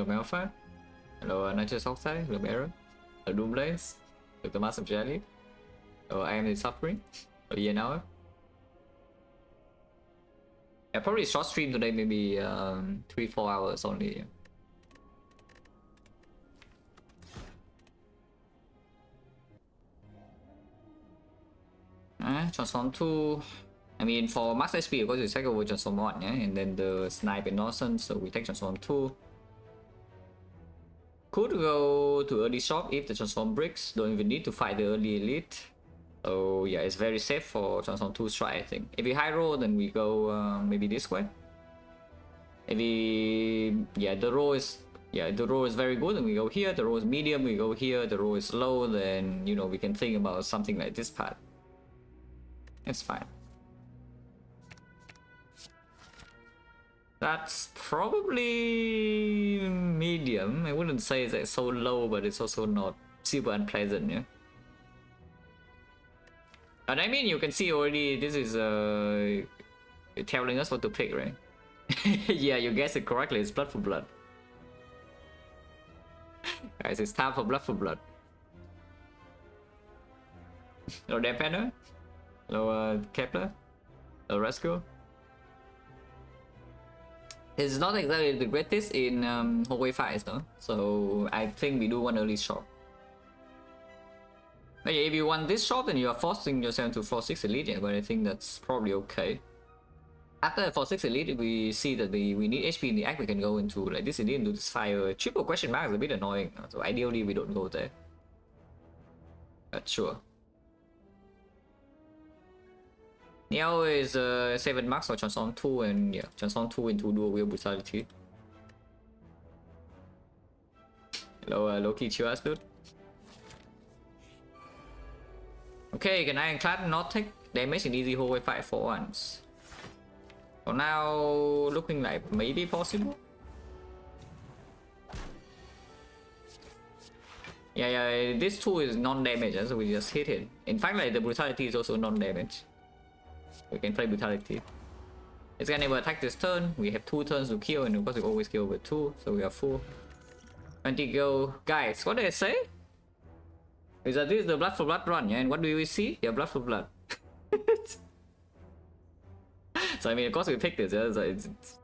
Hello Malphite. Hello Nitrous Oxide. Hello Error. Hello Doomblaze. Hello the Massive Jelly. Hello I am the Suffering. Hello Ian. Yeah, probably short stream today, maybe 3-4 hours only. Transform 2. I mean, for max HP, of course, we take over Transform 1, yeah? And then the Snipe and nonsense, so we take Transform 2. Could go to early shop if the Transform breaks. Don't even need to fight the early elite. So yeah, it's very safe for Transform 2 strike, I think. If we high roll, then we go maybe this way. If we... yeah, the roll is... yeah, the roll is very good, and we go here. The roll is medium, we go here. The roll is low, then, you know, we can think about something like this path. It's fine. That's probably medium. I wouldn't say it's like so low, but it's also not super unpleasant, yeah. And I mean, you can see already this is telling us what to pick, right? Yeah, you guessed it correctly. It's blood for blood. Guys, it's time for blood for blood. Hello, Dampener. Hello, Kepler. Hello, Rescue. It's not exactly the greatest in hallway fights, though. So I think we do one early shot. But yeah, if you want this shot, then you are forcing yourself to 4-6 elite, yeah, but I think that's probably okay. After 4-6 elite, we see that we need HP in the act, we can go into like this elite and do this fire. Triple question mark is a bit annoying, so ideally we don't go there. But sure. Now is 7 marks for Transform 2, and yeah, Transform 2 into Dual Wield Brutality. Hello, Loki, chill ass dude. Okay, can Ironclad not take damage in easy hallway fight for once? So now, looking like maybe possible. Yeah, this 2 is non-damage, so we just hit it. In fact, like the Brutality is also non-damage. We can play Brutality. It's gonna never attack this turn. We have 2 turns to kill, and of course we always kill with 2, so we are full. 20 go. Guys, what did I say? Is that this is the blood for blood run, yeah? And what do we see? Yeah, blood for blood. So I mean, of course we pick this, yeah? So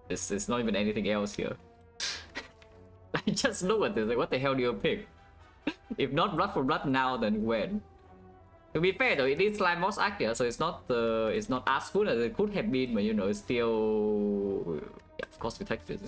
it's not even anything else here. I just look at this, like what the hell do you pick? If not blood for blood now, then when? To be fair though, it is Slime Boss Act, yeah, so it's not as good as it could have been, but you know, it's still... yeah, of course we take this.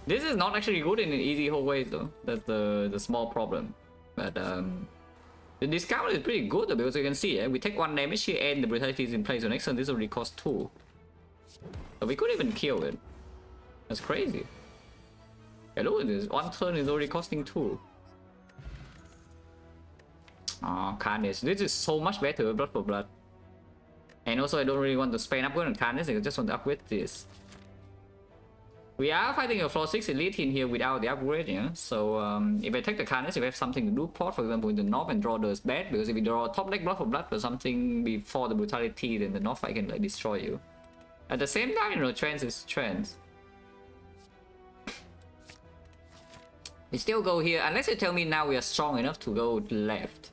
This is not actually good in an easy hallways though. That's the small problem. But the discount is pretty good though, because you can see, we take 1 damage here and the brutality is in place. So next turn this already cost 2. So we could even kill it. That's crazy. Yeah, look at this. 1 turn is already costing 2. Oh, Carnage. This is so much better, blood for blood. And also I don't really want to spend upgrade on Carnage, I just want to upgrade this. We are fighting a 4-6 elite in here without the upgrade, yeah. So if I take the Carnage, if I have something to do port, for example, in the north and draw those bad, because if you draw top deck blood for blood or something before the brutality, then the north fight can like destroy you. At the same time, you know, trends is trends. We still go here, unless you tell me now we are strong enough to go left.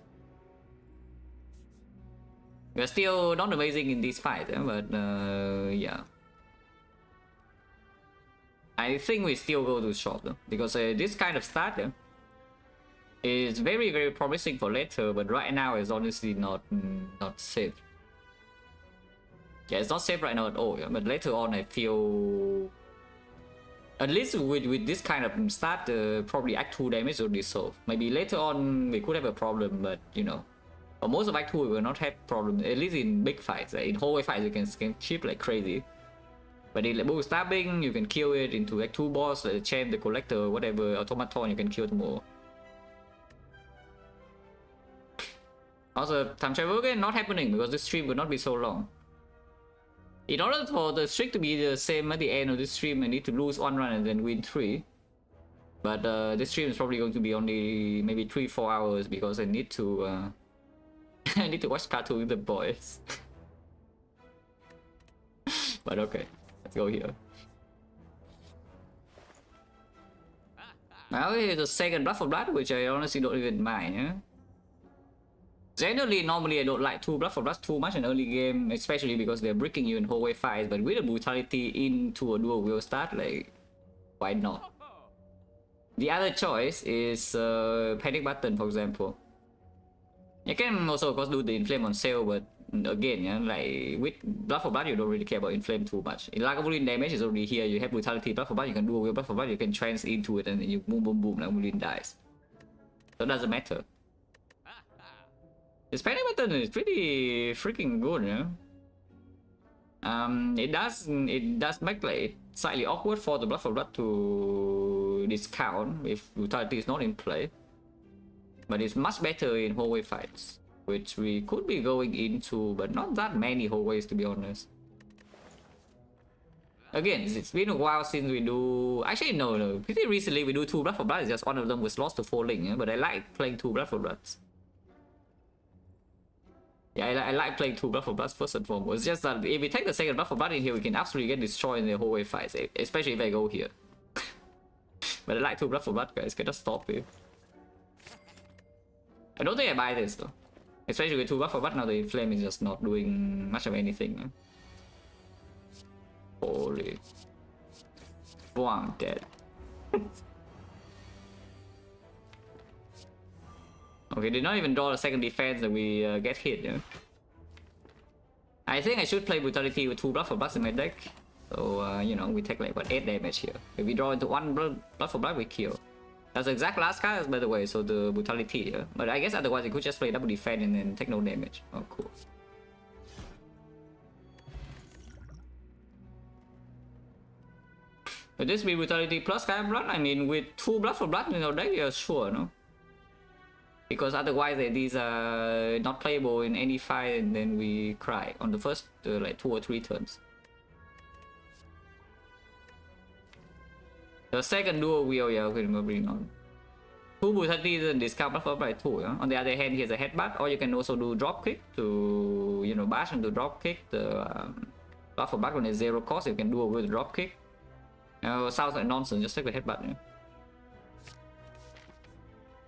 We are still not amazing in this fight, but yeah. I think we still go to short though, because this kind of start is very, very promising for later, but right now it's honestly not safe. Yeah, it's not safe right now at all, yeah, but later on I feel... at least with this kind of start, probably Act 2 damage will be solved. Maybe later on we could have a problem, but you know, for most of Act 2 we will not have problem. At least in big fights, in hallway fights you can chip like crazy. But in like bull stabbing, you can kill it into Act 2 boss, like the champ, the collector, whatever, automaton, you can kill them all. Also, time travel again not happening because this stream will not be so long. In order for the streak to be the same at the end of this stream, I need to lose 1 run and then win 3. But this stream is probably going to be only maybe 3-4 hours because I need to I need to watch cartoon with the boys. But okay, let's go here. Now here's the second Blood for Blood, which I honestly don't even mind. Yeah? Generally, normally I don't like 2 Blood for Blood too much in early game, especially because they're bricking you in hallway fights. But with the brutality into a dual wheel start, like, why not? The other choice is Panic Button, for example. You can also, of course, do the Inflame on sale, but again, yeah, like with Blood for Blood, you don't really care about Inflame too much. Lagavulin damage is already here. You have Brutality, Blood for Blood, you can do a Blood for Blood, you can trance into it, and then you boom, boom, boom, Lagavulin dies. So it doesn't matter. This Panic Button is pretty freaking good, yeah. It does make like it slightly awkward for the Blood for Blood to discount if Brutality is not in play. But it's much better in hallway fights, which we could be going into, but not that many hallways to be honest. Again, it's been a while since we do... Actually, no. Pretty recently we do 2 Blood for Blood, it's just one of them was lost to Falling, yeah? But I like playing 2 Blood for Bloods. Yeah, I like playing 2 Blood for Bloods first and foremost. It's just that if we take the second Blood for Blood in here, we can absolutely get destroyed in the hallway fights, especially if I go here. But I like 2 Blood for Blood, guys, can just stop it. I don't think I buy this though. Especially with 2 Blood for Blood, now the Inflame is just not doing much of anything. Holy. Boom, dead. Okay, did not even draw a second defense that we get hit. Yeah? I think I should play Brutality with 2 Blood for Blood in my deck. So, you know, we take like what, 8 damage here. If we draw into 1 Blood for Blood, we kill. That's the exact last card, by the way, so the Brutality, yeah? But I guess otherwise it could just play double defense and then take no damage. Oh, cool. Would this be Brutality plus Sky Blood? I mean, with 2 Blood for Blood in our deck, yeah, sure, no? Because otherwise these are not playable in any fight and then we cry on the first like 2 or 3 turns. The second dual wheel, yeah, okay, we'll bring on. 2 brutality doesn't discount Blood for Blood by 2, yeah? On the other hand, here's a headbutt, or you can also do drop kick to, you know, bash and do drop kick. The Blood for Blood when it's 0 cost, you can do with drop kick. Sounds like nonsense, just take the headbutt, yeah?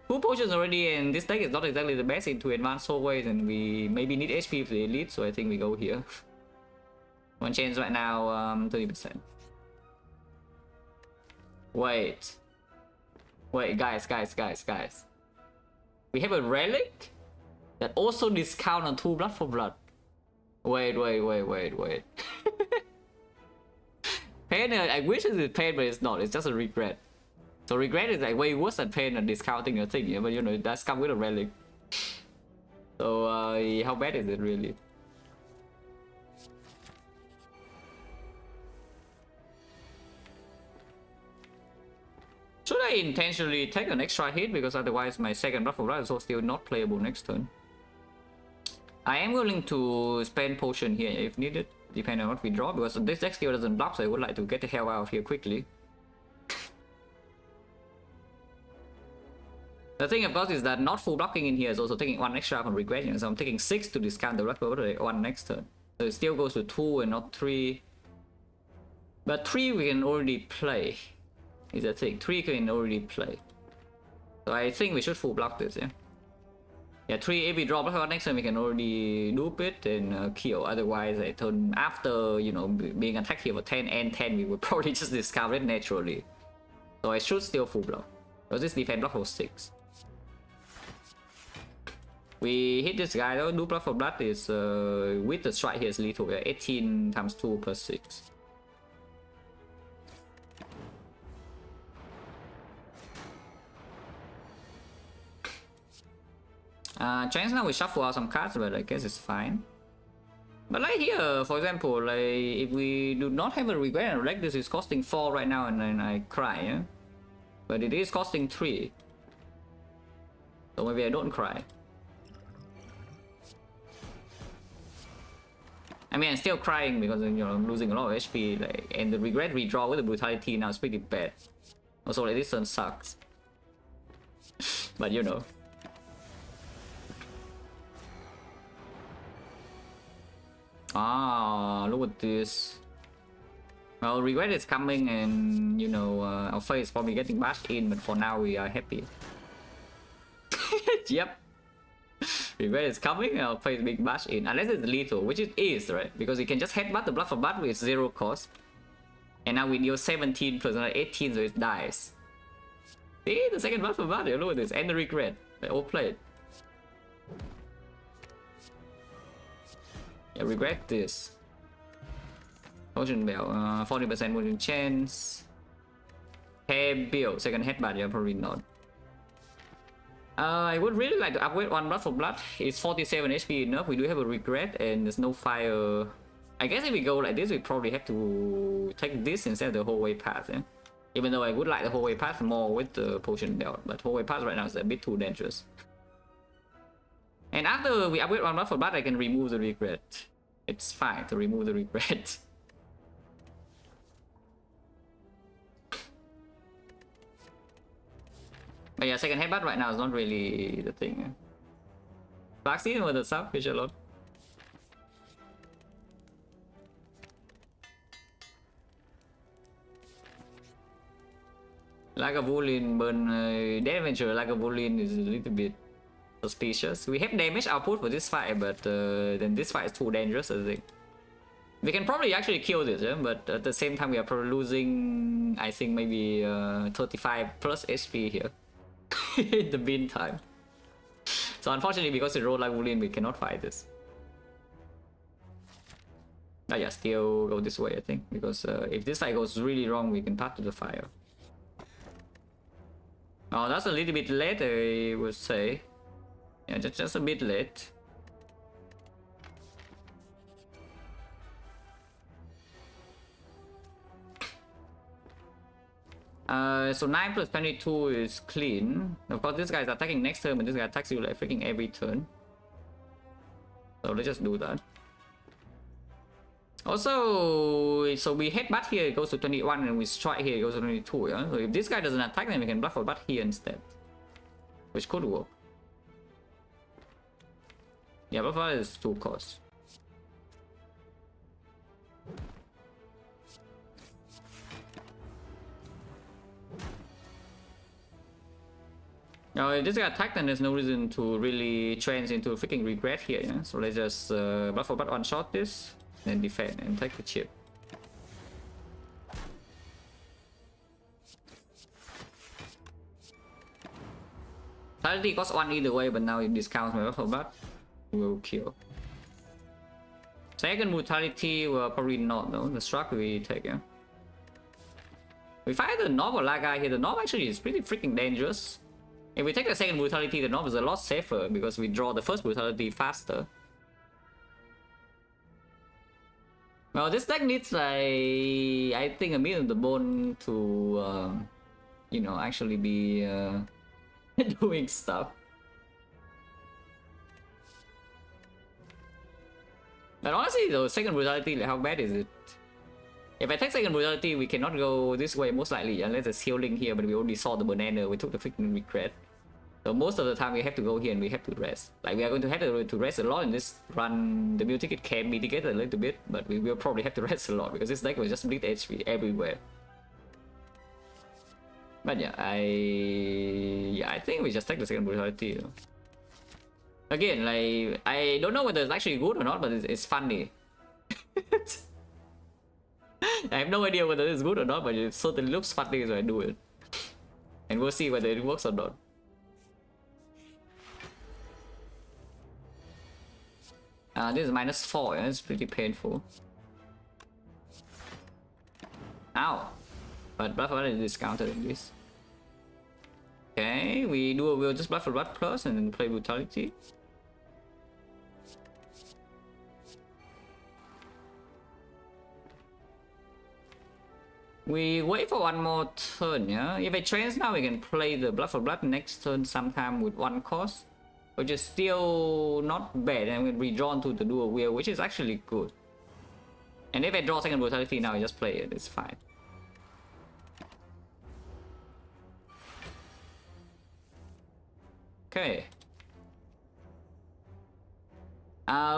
2 potions already, and this deck is not exactly the best into advanced hallways, and we maybe need HP for the elite, so I think we go here. One chance right now, 30%. Wait, guys. We have a relic that also discount on 2 Blood for Blood. Wait. Pain, I wish it's pain, but it's not. It's just a regret. So regret is like way worse than pain and discounting your thing, yeah? But you know, it does come with a relic. So how bad is it really? Should I intentionally take an extra hit, because otherwise my second Blood for Blood is also still not playable next turn? I am willing to spend potion here if needed, depending on what we draw, because this deck still doesn't block, so I would like to get the hell out of here quickly. The thing of course is that not full blocking in here is also taking 1 extra from regression, so I'm taking 6 to discount the Blood for Blood 1 next turn. So it still goes to 2 and not 3. But 3 we can already play. Is the thing. 3 can already play. So I think we should full block this, yeah? Yeah, 3, if we draw Blood for Blood next turn, we can already loop it and kill. Otherwise, I turn after, you know, being attacked here for 10 and 10, we would probably just discount it naturally. So I should still full block. Because this defense block for 6. We hit this guy though, do Blood for Blood is, with the strike here is lethal, yeah? 18 times 2 plus 6. Chance now we shuffle out some cards, but I guess it's fine. But like here, for example, like if we do not have a regret and like this is costing 4 right now and then I cry, yeah? But it is costing 3. So maybe I don't cry. I mean, I'm still crying because, you know, I'm losing a lot of HP, like, and the regret redraw with the brutality now is pretty bad. Also, like, this turn sucks. But you know. Ah, look at this. Well, regret is coming, and you know, our face is probably getting bashed in, but for now we are happy. Yep. Regret is coming, our face is being bashed in, unless it's lethal, which it is, right? Because you can just headbutt the blood for blood with 0 cost. And now we deal 17 plus another 18, so it dies. See, the second blood for blood, look at this, and the regret. They all played. Yeah, regret this. Potion bell, 40% wounding chance. Hair build, second headbutt, yeah, probably not. I would really like to upgrade one blood for blood. It's 47 HP enough. We do have a regret, and there's no fire. I guess if we go like this, we probably have to take this instead of the hallway path. Yeah? Even though I would like the hallway path more with the potion belt, but hallway path right now is a bit too dangerous. And after we upgrade one blood for blood, I can remove the regret. It's fine to remove the regret. But yeah, second headbutt right now is not really the thing. Vaccine with the sub, fish a lot. Lagavulin burn Dead Adventure. Lagavulin is a little bit suspicious. We have damage output for this fight, but then this fight is too dangerous, I think. We can probably actually kill this, yeah? But at the same time we are probably losing, I think, maybe 35 plus HP here. In the meantime. So unfortunately, because it rolled Lagavulin, we cannot fight this. Oh yeah, still go this way, I think, because if this fight goes really wrong, we can path to the fire. Oh, that's a little bit late, I would say. Yeah, just a bit late. So 9 plus 22 is clean. Of course, this guy is attacking next turn, but this guy attacks you like freaking every turn. So let's just do that. Also, so we headbutt here, it goes to 21, and we strike here, it goes to 22. Yeah? So if this guy doesn't attack, then we can bluff for butt here instead, which could work. Yeah, bluff for is 2 cost. Now, if this guy attacked, then there's no reason to really trance into freaking regret here. Yeah? So let's just bluff for butt one shot this. Then defend and take the chip. Vitality costs 1 either way, but now it discounts my buff, but will kill. Second brutality will probably not though. The struck we take, yeah. We find the knob or Laga here. The knob actually is pretty freaking dangerous. If we take the second brutality, the knob is a lot safer because we draw the first brutality faster. Well, this deck needs like, I think, a Meal of the Bone to, you know, actually be doing stuff. But honestly, the second brutality, like, how bad is it? If I take second brutality, we cannot go this way most likely unless there's healing here, but we already saw the banana, we took the freaking regret. So most of the time we have to go here and we have to rest. Like we are going to have to rest a lot in this run. The mutant ticket can mitigate a little bit, but we will probably have to rest a lot because this deck will just bleed HP everywhere. But yeah, I think we just take the second brutality. You know? Again, like I don't know whether it's actually good or not, but it's funny. I have no idea whether it's good or not, but it certainly looks funny so I do it. And we'll see whether it works or not. This is -4, yeah? It's pretty painful. Ow! But blood for blood is discounted in this. Okay, we'll just blood for blood plus and then play brutality. We wait for one more turn, yeah? If I trance now, we can play the blood for blood next turn sometime with 1 cost. Which is still not bad, and we're redrawn to the dual wheel, which is actually good. And if I draw second brutality now, I just play it, it's fine. Okay.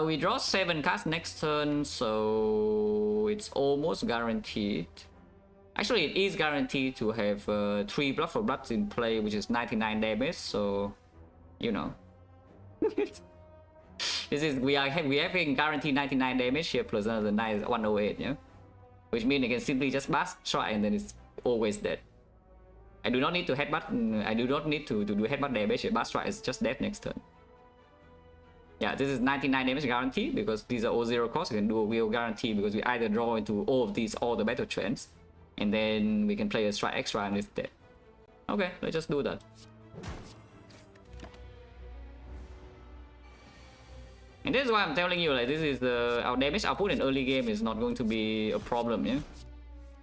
We draw 7 cards next turn, so so it's almost guaranteed. Actually, it is guaranteed to have 3 blood for bloods in play, which is 99 damage. So, you know, we are having guaranteed 99 damage here plus another 108, yeah, which means I can simply just blast try and then it's always dead. I do not need to headbutt. I do not need to do headbutt damage. Blast try is just dead next turn. Yeah, this is 99 damage guarantee because these are all 0 cost. You can do a wheel guarantee because we either draw into all of these or the battle trends, and then we can play a strike extra and it's dead. Okay, let's just do that. And this is why I'm telling you, like, this is our damage output in early game is not going to be a problem, yeah?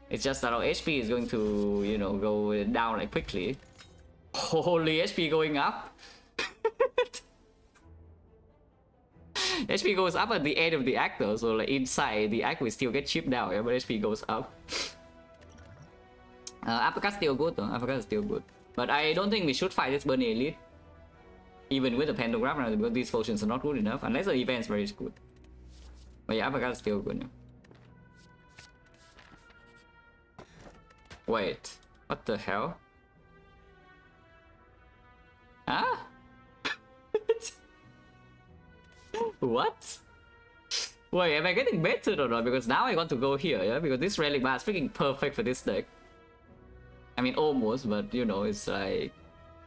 It's just that our HP is going to, you know, go down like quickly. Holy HP going up! HP goes up at the end of the act though, so like inside the act we still get chipped down, yeah, but HP goes up. Uppercut still good though, uppercut is still good. But I don't think we should fight this Burning Elite. Even with the pentagram, because these potions are not good enough, unless the event is very good. But yeah, uppercut is still good. Yeah. Wait, what the hell? Huh? What? Wait, am I getting better or not? Because now I want to go here, yeah? Because this Relic bar is freaking perfect for this deck. I mean, almost, but you know, it's like...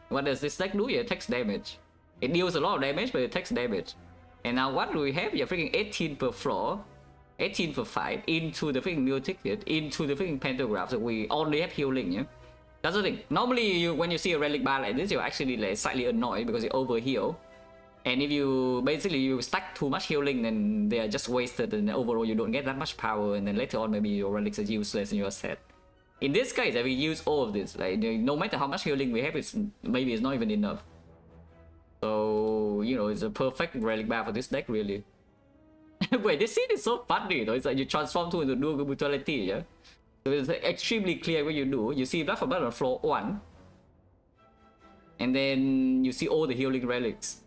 What does this deck do? It takes damage. It deals a lot of damage, but it takes damage. And now what do we have? You're freaking 18 per floor, 18 per fight, into the freaking Mule Ticket, into the freaking Pentagram, so we only have healing, yeah? That's the thing. Normally, when you see a Relic bar like this, you're actually like slightly annoyed because you overheal. And if you basically you stack too much healing, then they are just wasted, and overall you don't get that much power, and then later on maybe your relics are useless and you're sad. In this case, we use all of this. Like no matter how much healing we have, maybe it's not even enough. So you know, it's a perfect relic bar for this deck, really. Wait, this scene is so funny though. It's like you transform into dual brutality, yeah. So it's extremely clear what you do. You see blood for blood on floor 1, and then you see all the healing relics.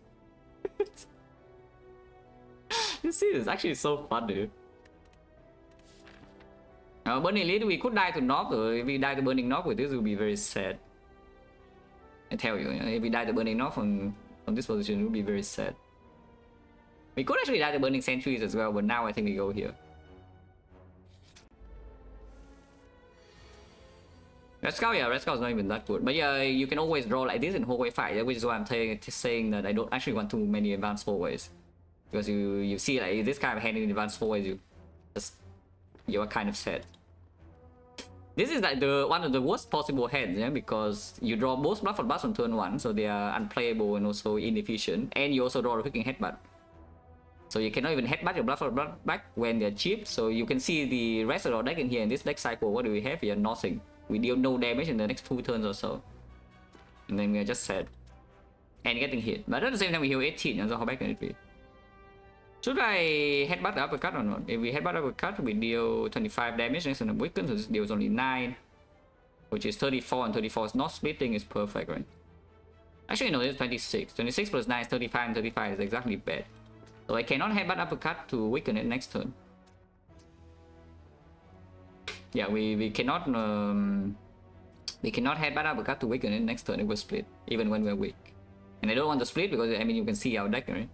This scene is actually so funny. Burning Elite, we could die to Knock. If we die to Burning Knock with this, it will be very sad. I tell you, if we die to Burning Knock from this position, it will be very sad. We could actually die to Burning Sentries as well, but now I think we go here. Red Skull, yeah, Red Skull is not even that good. But yeah, you can always draw like this in hallway fight, which is why I'm saying that I don't actually want too many advanced hallways. Because you see like this kind of hand in advanced hallways, you are kind of sad. This is like one of the worst possible hands, yeah, because you draw both blood for blood on turn 1, so they are unplayable and also inefficient, and you also draw a freaking headbutt. So you cannot even headbutt your blood for blood back when they're cheap. So you can see the rest of our deck in here. In this deck cycle, what do we have here? Nothing. We deal no damage in the next 2 turns or so, and then we're just sad and getting hit. But at the same time, we heal 18, so how bad can it be? Should I headbutt the uppercut or not? If we headbutt the uppercut, we deal 25 damage next turn weaken, so this deals only 9, which is 34, and 34 is not splitting, is perfect, right? Actually, no, it's 26. 26 plus 9 is 35, and 35 is exactly bad. So I cannot headbutt uppercut to weaken it next turn. Yeah, we cannot headbutt uppercut to weaken it next turn. It will split, even when we're weak. And I don't want to split because I mean you can see our deck, right?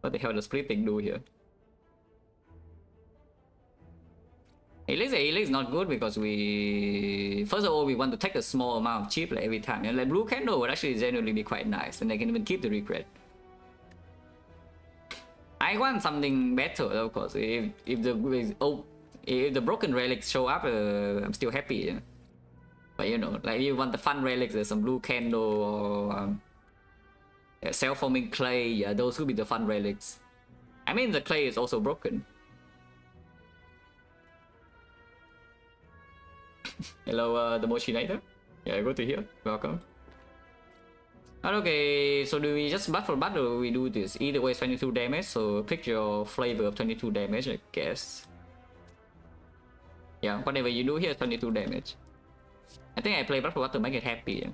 What the hell does splitting do here? Helix is not good because we... First of all, we want to take a small amount of chip like every time. And like Blue Candle would actually genuinely be quite nice, and I can even keep the regret. I want something better, of course. If the broken relics show up, I'm still happy. Yeah? But you know, like you want the fun relics, there's some Blue Candle or self-forming clay. Yeah, those could be the fun relics. I mean, the clay is also broken. Hello, the Mochinator. Yeah, go to here. Welcome. Okay, so do we just blood for blood or we do this? Either way, it's 22 damage, so pick your flavor of 22 damage, I guess. Yeah, whatever you do here is 22 damage. I think I play blood for blood to make it happy. Yeah.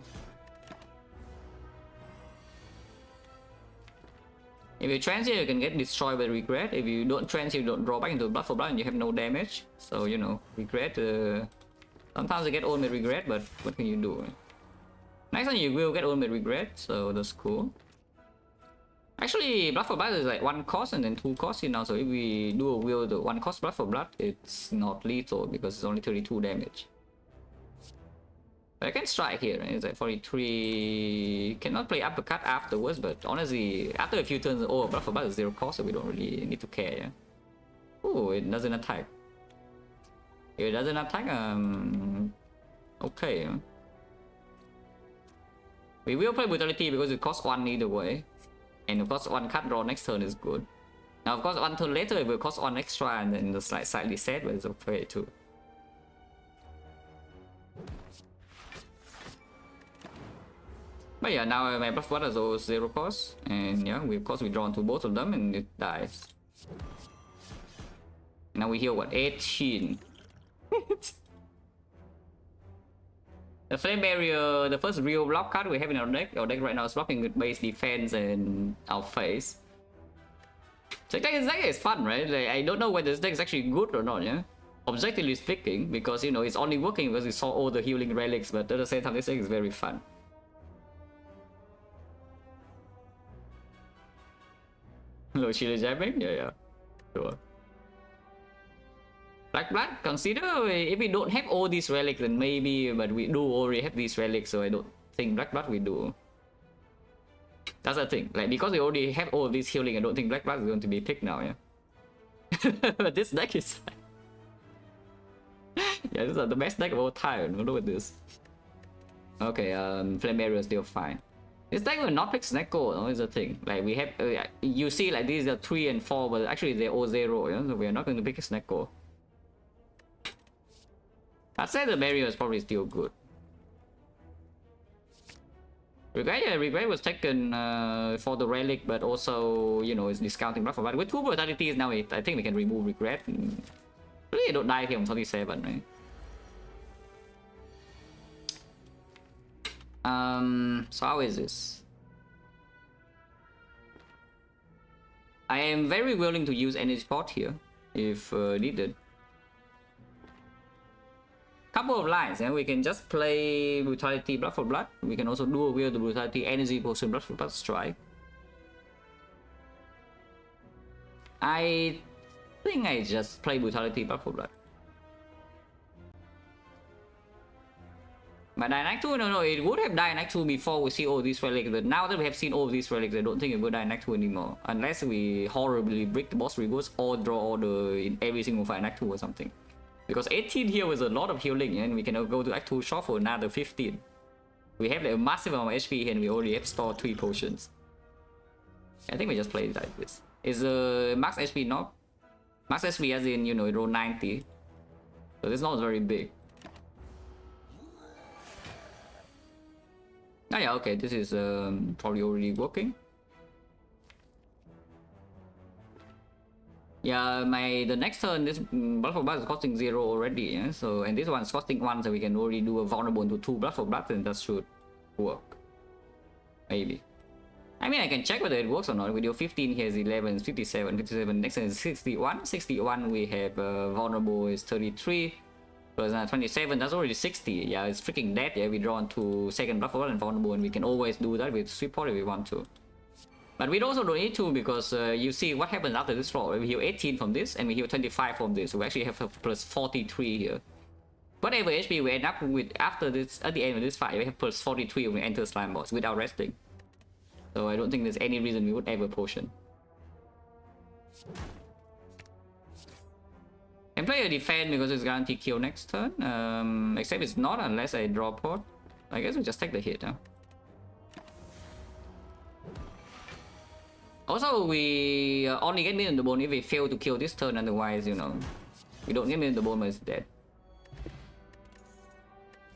If you trance here, you can get destroyed by regret. If you don't trance, you don't draw back into blood for blood and you have no damage. So, you know, regret. Sometimes you get owned by regret, but what can you do? Next time you will get owned by regret, so that's cool. Actually, blood for blood is like 1 cost and then 2 cost, you know. So if we do a will the 1 cost blood for blood, it's not lethal because it's only 32 damage. But I can strike here, right? It's like 43. Cannot play uppercut afterwards, but honestly, after a few turns, oh, blood for blood is 0 cost, so we don't really need to care, yeah? Oh, it doesn't attack. If it doesn't attack, okay. Yeah? We will play brutality because it costs 1 either way. And of course, 1 card draw next turn is good. Now, of course, 1 turn later it will cost 1 extra and then the slightly sad, but it's okay too. But yeah, now my buff water is 0 cost, and yeah, of course we draw into both of them and it dies. Now we heal what, 18. The Flame Barrier, the first real block card we have in our deck. Our deck right now is blocking with base defense and our face. So this deck is fun, right? Like, I don't know whether this deck is actually good or not, yeah? Objectively speaking, because you know it's only working because we saw all the healing relics, but at the same time this deck is very fun. Hello, Chile jamming? Yeah. Sure. Black Blood, consider if we don't have all these relics, then maybe, but we do already have these relics, so I don't think Black Blood we do. That's the thing, like because we already have all of these healing, I don't think Black Blood is going to be picked now, yeah. But this deck is yeah, this is the best deck of all time. Look at this. Okay, Flame Barrier is still fine. This deck will not pick XecnaR, no, is the thing. Like we have, you see, like these are 3 and 4, but actually they're all 0, yeah? So we are not going to pick XecnaR. I'd say the barrier is probably still good. Regret was taken for the relic, but also, you know, it's discounting blood for blood. With 2 brutalities now, I think we can remove regret. Really don't die here on 27, right? So how is this? I am very willing to use energy pot here, if needed. Couple of lines, and we can just play brutality blood for blood. We can also do a will the brutality energy potion blood for blood strike. I think I just play brutality blood for blood. But Dynamic 2, no, it would have Dynamic 2 before we see all these relics, but now that we have seen all these relics, I don't think it will Dynamic 2 anymore. Unless we horribly break the boss rewards or draw order in every single fight in Act 2 or something. Because 18 here was a lot of healing, and we can go to Act 2 shop for another 15. We have like a massive amount of HP here, and we already have stored 3 potions. I think we just play it like this. Is max HP not? Max HP as in, you know, it roll 90. So this is not very big. Oh yeah, okay, this is probably already working. Yeah, the next turn, this blood for blood is costing 0 already, yeah? So, and this one is costing 1, so we can already do a vulnerable into 2 blood for blood, and that should work. Maybe. I mean, I can check whether it works or not. Video 15 here is 11, 57, 57, next turn is 61. 61 we have vulnerable is 33. Plus 27, that's already 60. Yeah, it's freaking dead. Yeah, we draw into second blood for blood and vulnerable, and we can always do that with sweep pot if we want to. But we also don't need to, because you see what happens after this draw. We heal 18 from this, and we heal 25 from this. So we actually have a plus 43 here. Whatever HP we end up with after this, at the end of this fight, we have plus 43 when we enter Slime Boss without resting. So I don't think there's any reason we would ever potion. And play a defend because it's guaranteed kill next turn. Except it's not unless I draw pot. I guess we just take the hit, huh? Also, we only get Million the Bone if we fail to kill this turn, otherwise, you know, we don't get Million the Bone, but it's dead.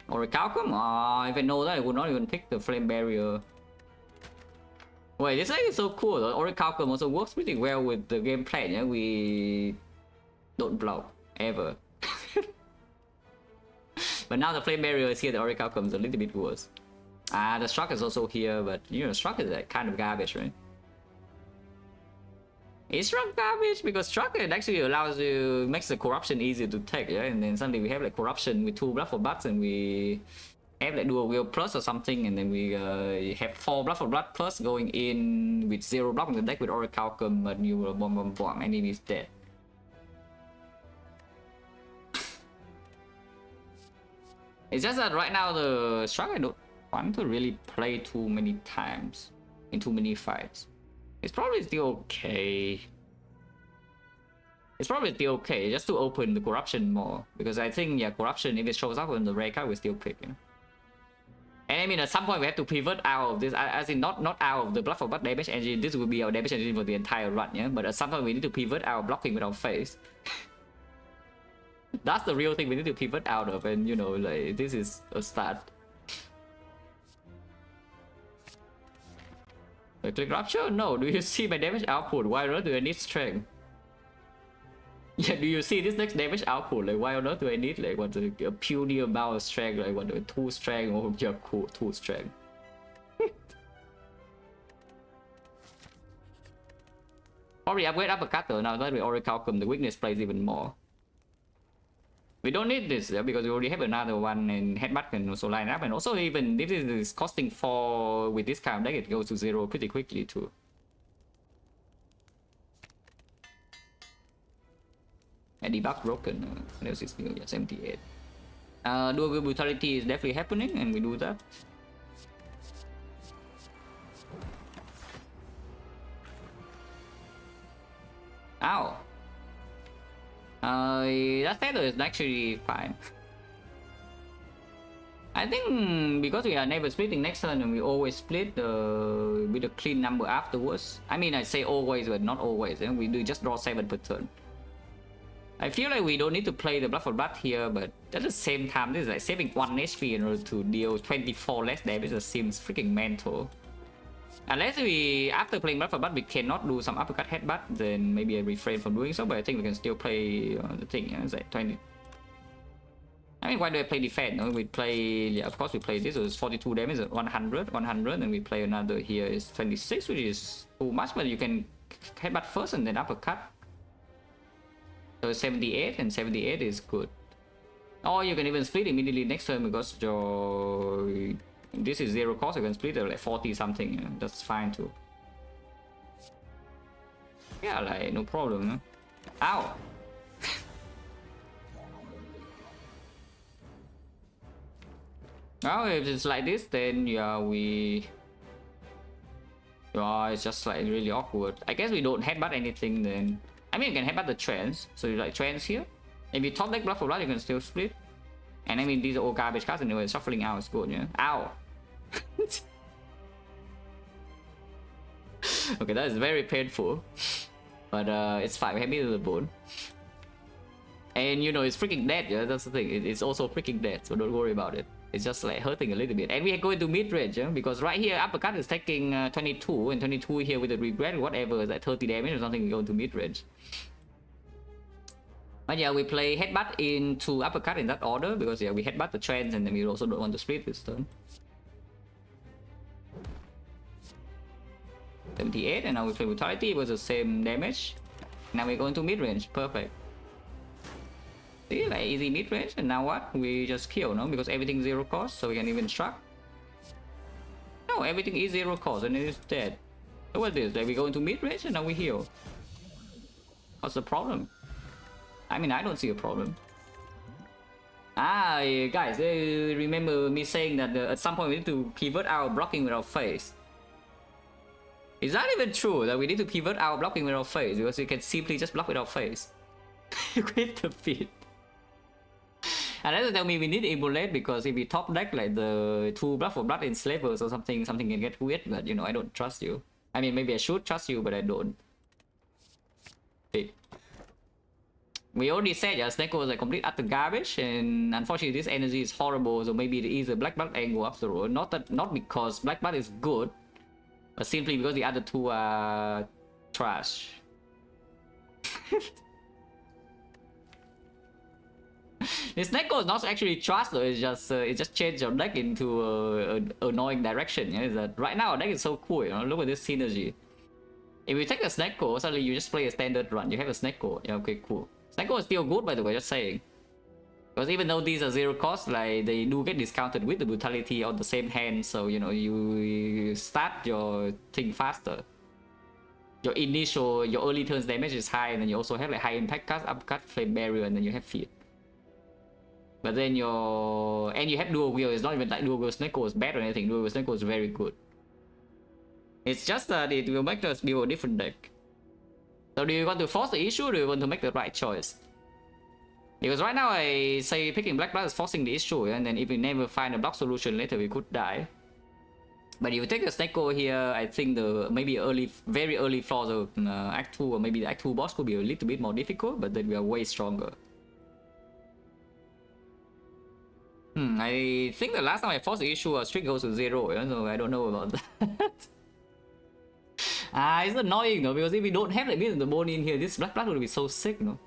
Orichalcum? If I know that, I would not even pick the Flame Barrier. Wait, this thing is so cool. The Orichalcum also works pretty well with the game plan, yeah? We don't block, ever. But now the Flame Barrier is here, the Orichalcum is a little bit worse. The Struck is also here, but, you know, Struck is like kind of garbage, right? It's strong garbage because struck it actually allows you, makes the corruption easier to take, yeah. And then suddenly we have like corruption with 2 blood for blood, and we have like dual wheel plus or something, and then we have 4 blood for blood plus going in with 0 block in the deck with Oracle, but you will bomb, enemy is dead. It's just that right now the struck I don't want to really play too many times in too many fights. It's probably still okay. It's probably still okay just to open the corruption more, because I think, yeah, corruption, if it shows up on the rare card, we still pick, you know? And I mean, at some point we have to pivot out of this, as in not out of the blood for blood damage engine. This will be our damage engine for the entire run, yeah. But at some point we need to pivot our blocking with our face. That's the real thing we need to pivot out of, and you know, like, this is a start. Click rupture? No. Do you see my damage output? Why on earth do I need strength? Yeah, do you see this next damage output? Like, why on earth do I need like what a puny amount of strength? Like what, 2 strength? Oh yeah, cool, 2 strength. Probably upgrade uppercut though. Now that we Oracle come, the weakness plays even more. We don't need this because we already have another one, and headbutt can also line up, and also even if this is costing 4 with this kind of deck, it goes to 0 pretty quickly too. And debug broken. What else is new? Yeah, 78. Dual brutality is definitely happening, and we do that. Ow. That feather is actually fine. I think because we are never splitting next turn, and we always split with a clean number afterwards. I mean, I say always, but not always. And we do just draw 7 per turn. I feel like we don't need to play the blood for blood here, but at the same time, this is like saving 1 HP in order to deal 24 less damage. That seems freaking mental. Unless we, after playing blood for blood, we cannot do some uppercut headbutt, then maybe I refrain from doing so, but I think we can still play the thing, yeah, it's like 20. I mean, why do I play defense? No? We play, yeah, of course we play this, so it's 42 damage at 100, and we play another here is 26, which is too much, but you can headbutt first and then uppercut. So 78, and 78 is good. Or you can even split immediately next turn because your... this is 0 cost, you can split it like 40 something, yeah, that's fine too. Yeah, like no problem. No? Ow! Well, if it's like this, then yeah, we... yeah, it's just like really awkward. I guess we don't headbutt anything then. I mean, you can headbutt the trends, so you like trends here. If you top deck blood for blood, you can still split. And I mean, these are all garbage cards anyway, shuffling out is good, yeah? Ow! Okay, that is very painful. But it's fine, we have me to the bone. And you know, it's freaking dead, yeah? That's the thing, it's also freaking dead, so don't worry about it. It's just like hurting a little bit. And we are going to mid-range, yeah? Because right here, uppercut is taking 22, and 22 here with the regret, whatever, is like 30 damage or something, we go into mid-range. But yeah, we play headbutt into uppercut in that order, because yeah, we headbutt the trends, and then we also don't want to split this turn. 78, and now we play brutality, it was the same damage. Now we're going to mid-range, perfect. See, like easy mid-range, and now what? We just kill, no? Because everything's 0 cost, so we can even struck. No, everything is 0 cost, and it is dead. So what's this? Like we go into mid-range, and now we heal. What's the problem? I mean, I don't see a problem. Ah, guys, remember me saying that at some point we need to pivot our blocking with our face. Is that even true that we need to pivot our blocking with our face? Because we can simply just block with our face. Quit the feet. And that's tell me we need Immolate, because if we top deck like the 2 blood for blood enslavers or something can get weird, but you know, I don't trust you. I mean, maybe I should trust you, but I don't. We already said, yeah, Snake was a complete utter garbage, and unfortunately this energy is horrible, so maybe it is a Black Blood angle after all. Not because Black Blood is good, but simply because the other 2 are trash. This Neko is not actually trash though, it just changed your deck into an annoying direction. Yeah? Is that right now our deck is so cool, you know, look at this synergy. If you take a XecnaR, suddenly you just play a standard run. You have a XecnaR. Yeah, okay, cool. XecnaR is still good, by the way, just saying. Because even though these are zero cost, like they do get discounted with the brutality on the same hand, so you know you start your thing faster. Your early turns damage is high, and then you also have like high impact cast, upcut, flame barrier, and then you have fear. But then you have dual wield. It's not even like dual wield XecnaR is bad or anything. Dual wield XecnaR is very good. It's just that it will make us build a different deck. So do you want to force the issue, or do you want to make the right choice? Because right now I say picking Black Blood is forcing the issue, and then if we never find a block solution later, we could die. But if you take a XecnaR here, I think the maybe very early floors of Act 2, or maybe the Act 2 boss could be a little bit more difficult, but then we are way stronger. I think the last time I forced the issue, a streak goes to 0, so I don't know about that. It's annoying though, because if we don't have the middle of the bone in here, this Black Blood would be so sick, no?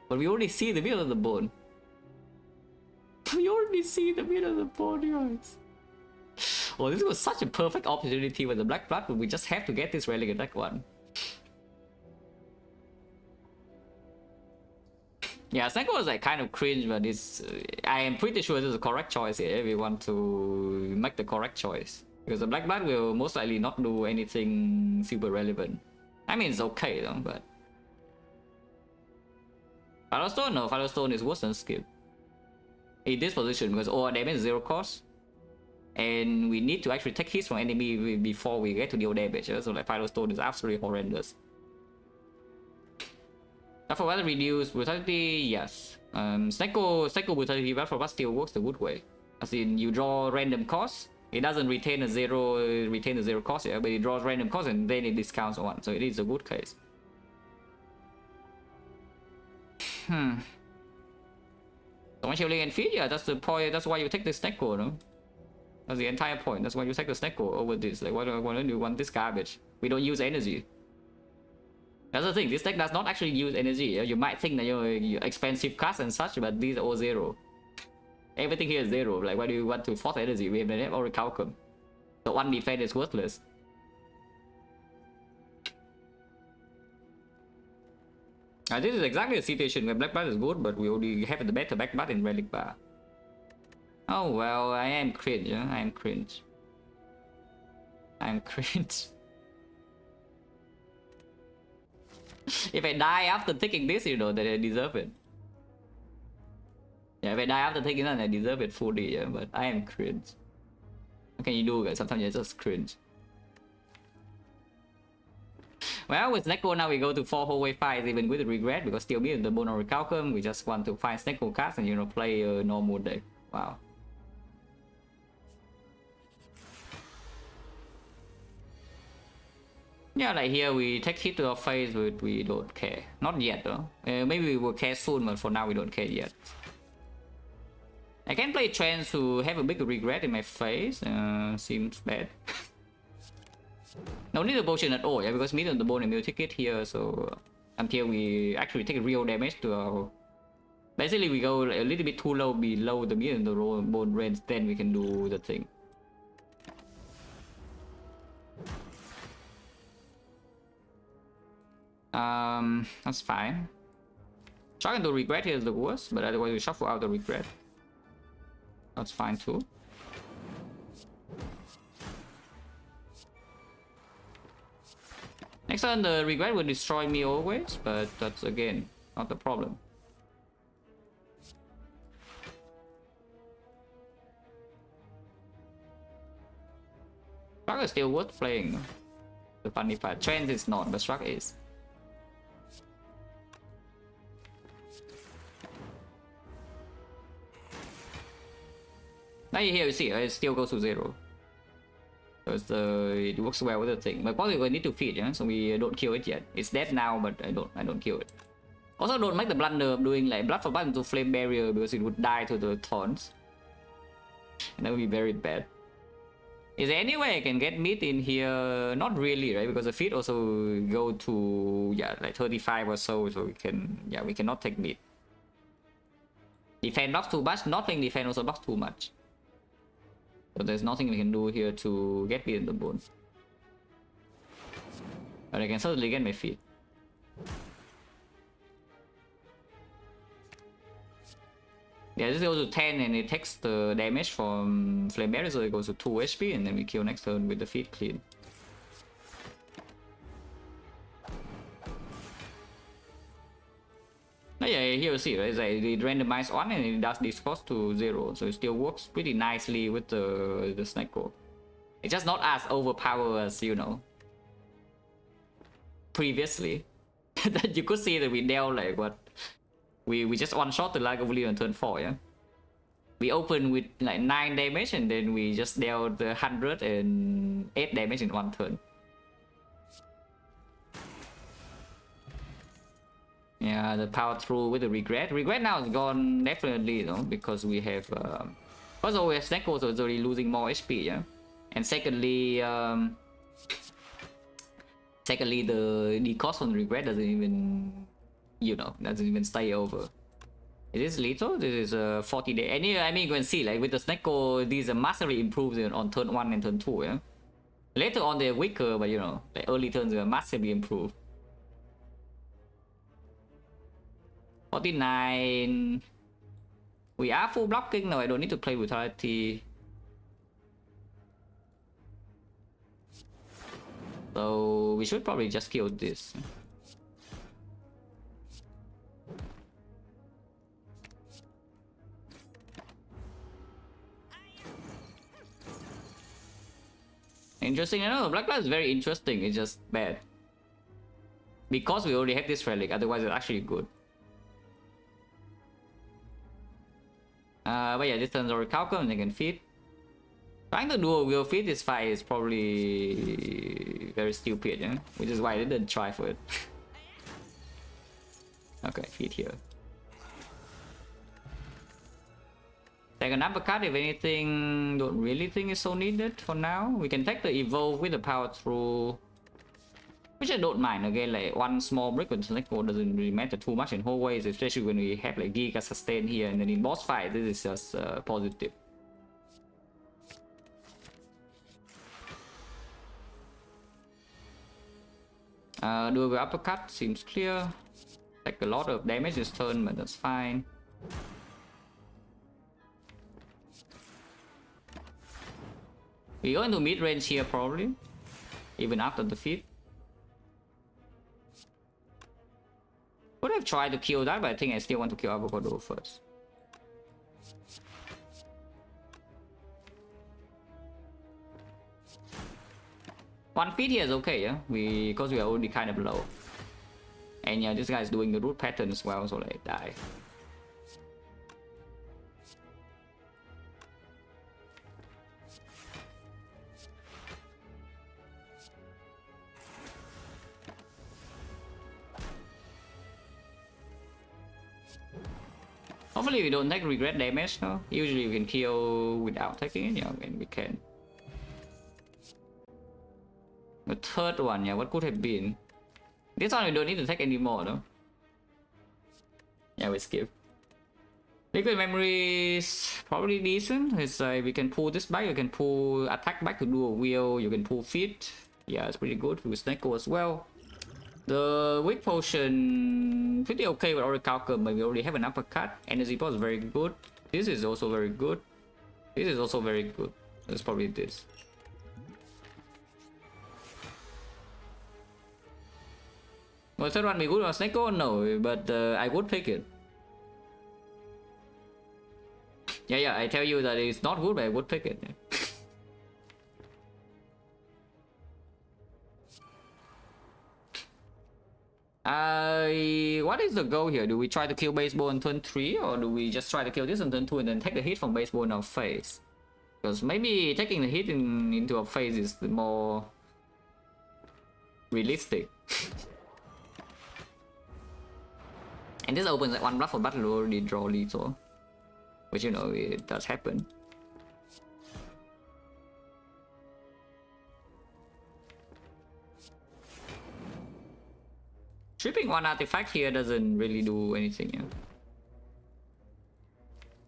But we already see the middle of the bone. We already see the middle of the bone, guys. Oh, this was such a perfect opportunity with the Black Blood, but we just have to get this Relic in deck 1. Yeah, XecnaR was like kind of cringe, but it's I am pretty sure this is the correct choice here if we want to make the correct choice. Because the Black Blood will most likely not do anything super relevant. I mean, it's okay though, but... Firestone? No, Firestone is worse than Skip. In this position, because all damage is 0 cost. And we need to actually take hits from enemy before we get to deal damage. So like Firestone is absolutely horrendous. For weather reduce brutality, yes. XecnaR brutality buff for us still works the good way. As in, you draw random cost. It doesn't retain a zero cost, yeah, but it draws random cost and then it discounts 1. So it is a good case. So much healing and feed, yeah, that's the point. That's why you take the XecnaR, no? That's the entire point. That's why you take the XecnaR over this. Like, why do you want this garbage? We don't use energy. That's the thing. This deck does not actually use energy. Yeah? You might think that you're expensive cards and such, but these are all 0. Everything here is 0. Like, why do you want to force energy? We have already calculum. So 1 defense is worthless. This is exactly a situation where Black Blood is good, but we only have the better Black Blood in Relic bar. Oh well, I am cringe. Huh? I am cringe. I am cringe. If I die after taking this, you know that I deserve it. Yeah, if I die after taking that, I deserve it fully. Yeah, but I am cringe. What can you do, guys? Sometimes you're just cringe. Well, with XecnaR now we go to 4 whole wave fights even with regret, because still being the bone or recalcum, we just want to find XecnaR cards and, you know, play a normal deck. Wow. Yeah, like here we take hit to our face, but we don't care. Not yet though. Maybe we will care soon, but for now we don't care yet. I can play trance to have a big regret in my face. Seems bad. No need a potion at all, yeah, because middle of the bone and we'll take it here, so until we actually take real damage to our... Basically we go a little bit too low below the middle of the bone range, then we can do the thing. That's fine. Trying to regret here is the worst, but otherwise we shuffle out the regret. That's fine too. Next turn the regret will destroy me always, but that's again not the problem. Struck is still worth playing. The funny part. Trend is not, but Struck is. Now here you see, it still goes to 0. Because it works well with the thing. But probably we need to feed, yeah? So we don't kill it yet. It's dead now, but I don't kill it. Also don't make the blunder of doing like blood for blood into flame barrier, because it would die to the taunts. And that would be very bad. Is there any way I can get meat in here? Not really, right? Because the feed also go to, yeah, like 35 or so we can, yeah, we cannot take meat. Defend blocks too much, not playing defend also blocks too much. So there's nothing we can do here to get me in the bone. But I can certainly get my feet. Yeah, this goes to 10 and it takes the damage from Flame Barrier, so it goes to 2 HP and then we kill next turn with the feet clean. Oh yeah, here you see, right? It's like it randomized 1 and it does this cost to 0, so it still works pretty nicely with the Snecko. It's just not as overpowered as, you know, previously. That you could see that we dealt like what? We just one-shot the Light of Leon on turn 4, yeah? We opened with like 9 damage and then we just dealt 108 damage in 1 turn. Yeah, the power through with the regret. Regret now is gone definitely, you know, because we have first of all we have Snecko, so it's already losing more HP, yeah. And secondly, the cost on regret doesn't even, you know, doesn't even stay over. Is this lethal? This is 40 days. And I mean, you can see like with the Snecko, these are massively improved on turn 1 and turn 2, yeah. Later on they're weaker, but you know, like early turns are massively improved. 49. We are full blocking now. I don't need to play brutality. So we should probably just kill this. Interesting. I know Black Light is very interesting. It's just bad because we already have this relic. Otherwise, it's actually good. But yeah, this turns over Calcum and they can feed. Trying to do a wheel feed this fight is probably very stupid, yeah? Which is why I didn't try for it. Okay, feed here. Take an uppercut if anything. Don't really think it's so needed for now. We can take the evolve with the power through, which I don't mind. Again, like one small brick with Snecko doesn't really matter too much in whole ways, especially when we have like Giga sustain here, and then in boss fight this is just positive. Do the uppercut seems clear. Take a lot of damage this turn, but that's fine. We go into mid range here probably, even after the feed. Would have tried to kill that, but I think I still want to kill Avocado first. One feed here is okay, yeah? Because we are already kind of low. And yeah, this guy is doing the root pattern as well, so like die. Hopefully we don't take regret damage, no? Usually we can kill without taking it, yeah, and we can. The third one, yeah, what could have been? This one we don't need to take anymore, no? Yeah, we skip. Liquid memory is probably decent. It's like we can pull this back, you can pull attack back to do a wheel, you can pull feet. Yeah, it's pretty good with Snecko as well. The weak potion pretty okay with Orichalcum, but we already have an uppercut. Energy pulse is very good. This is also very good. This is also very good. That's probably this. Well, third one be good on Snecko? No, but I would pick it. Yeah, I tell you that it's not good, but I would pick it. What is the goal here? Do we try to kill baseball on turn 3, or do we just try to kill this on turn 2 and then take the hit from baseball in our face? Because maybe taking the hit into our face is the more realistic. And this opens like one bluff for battle, already draw lethal, which you know it does happen. Tripping one artifact here doesn't really do anything, yeah.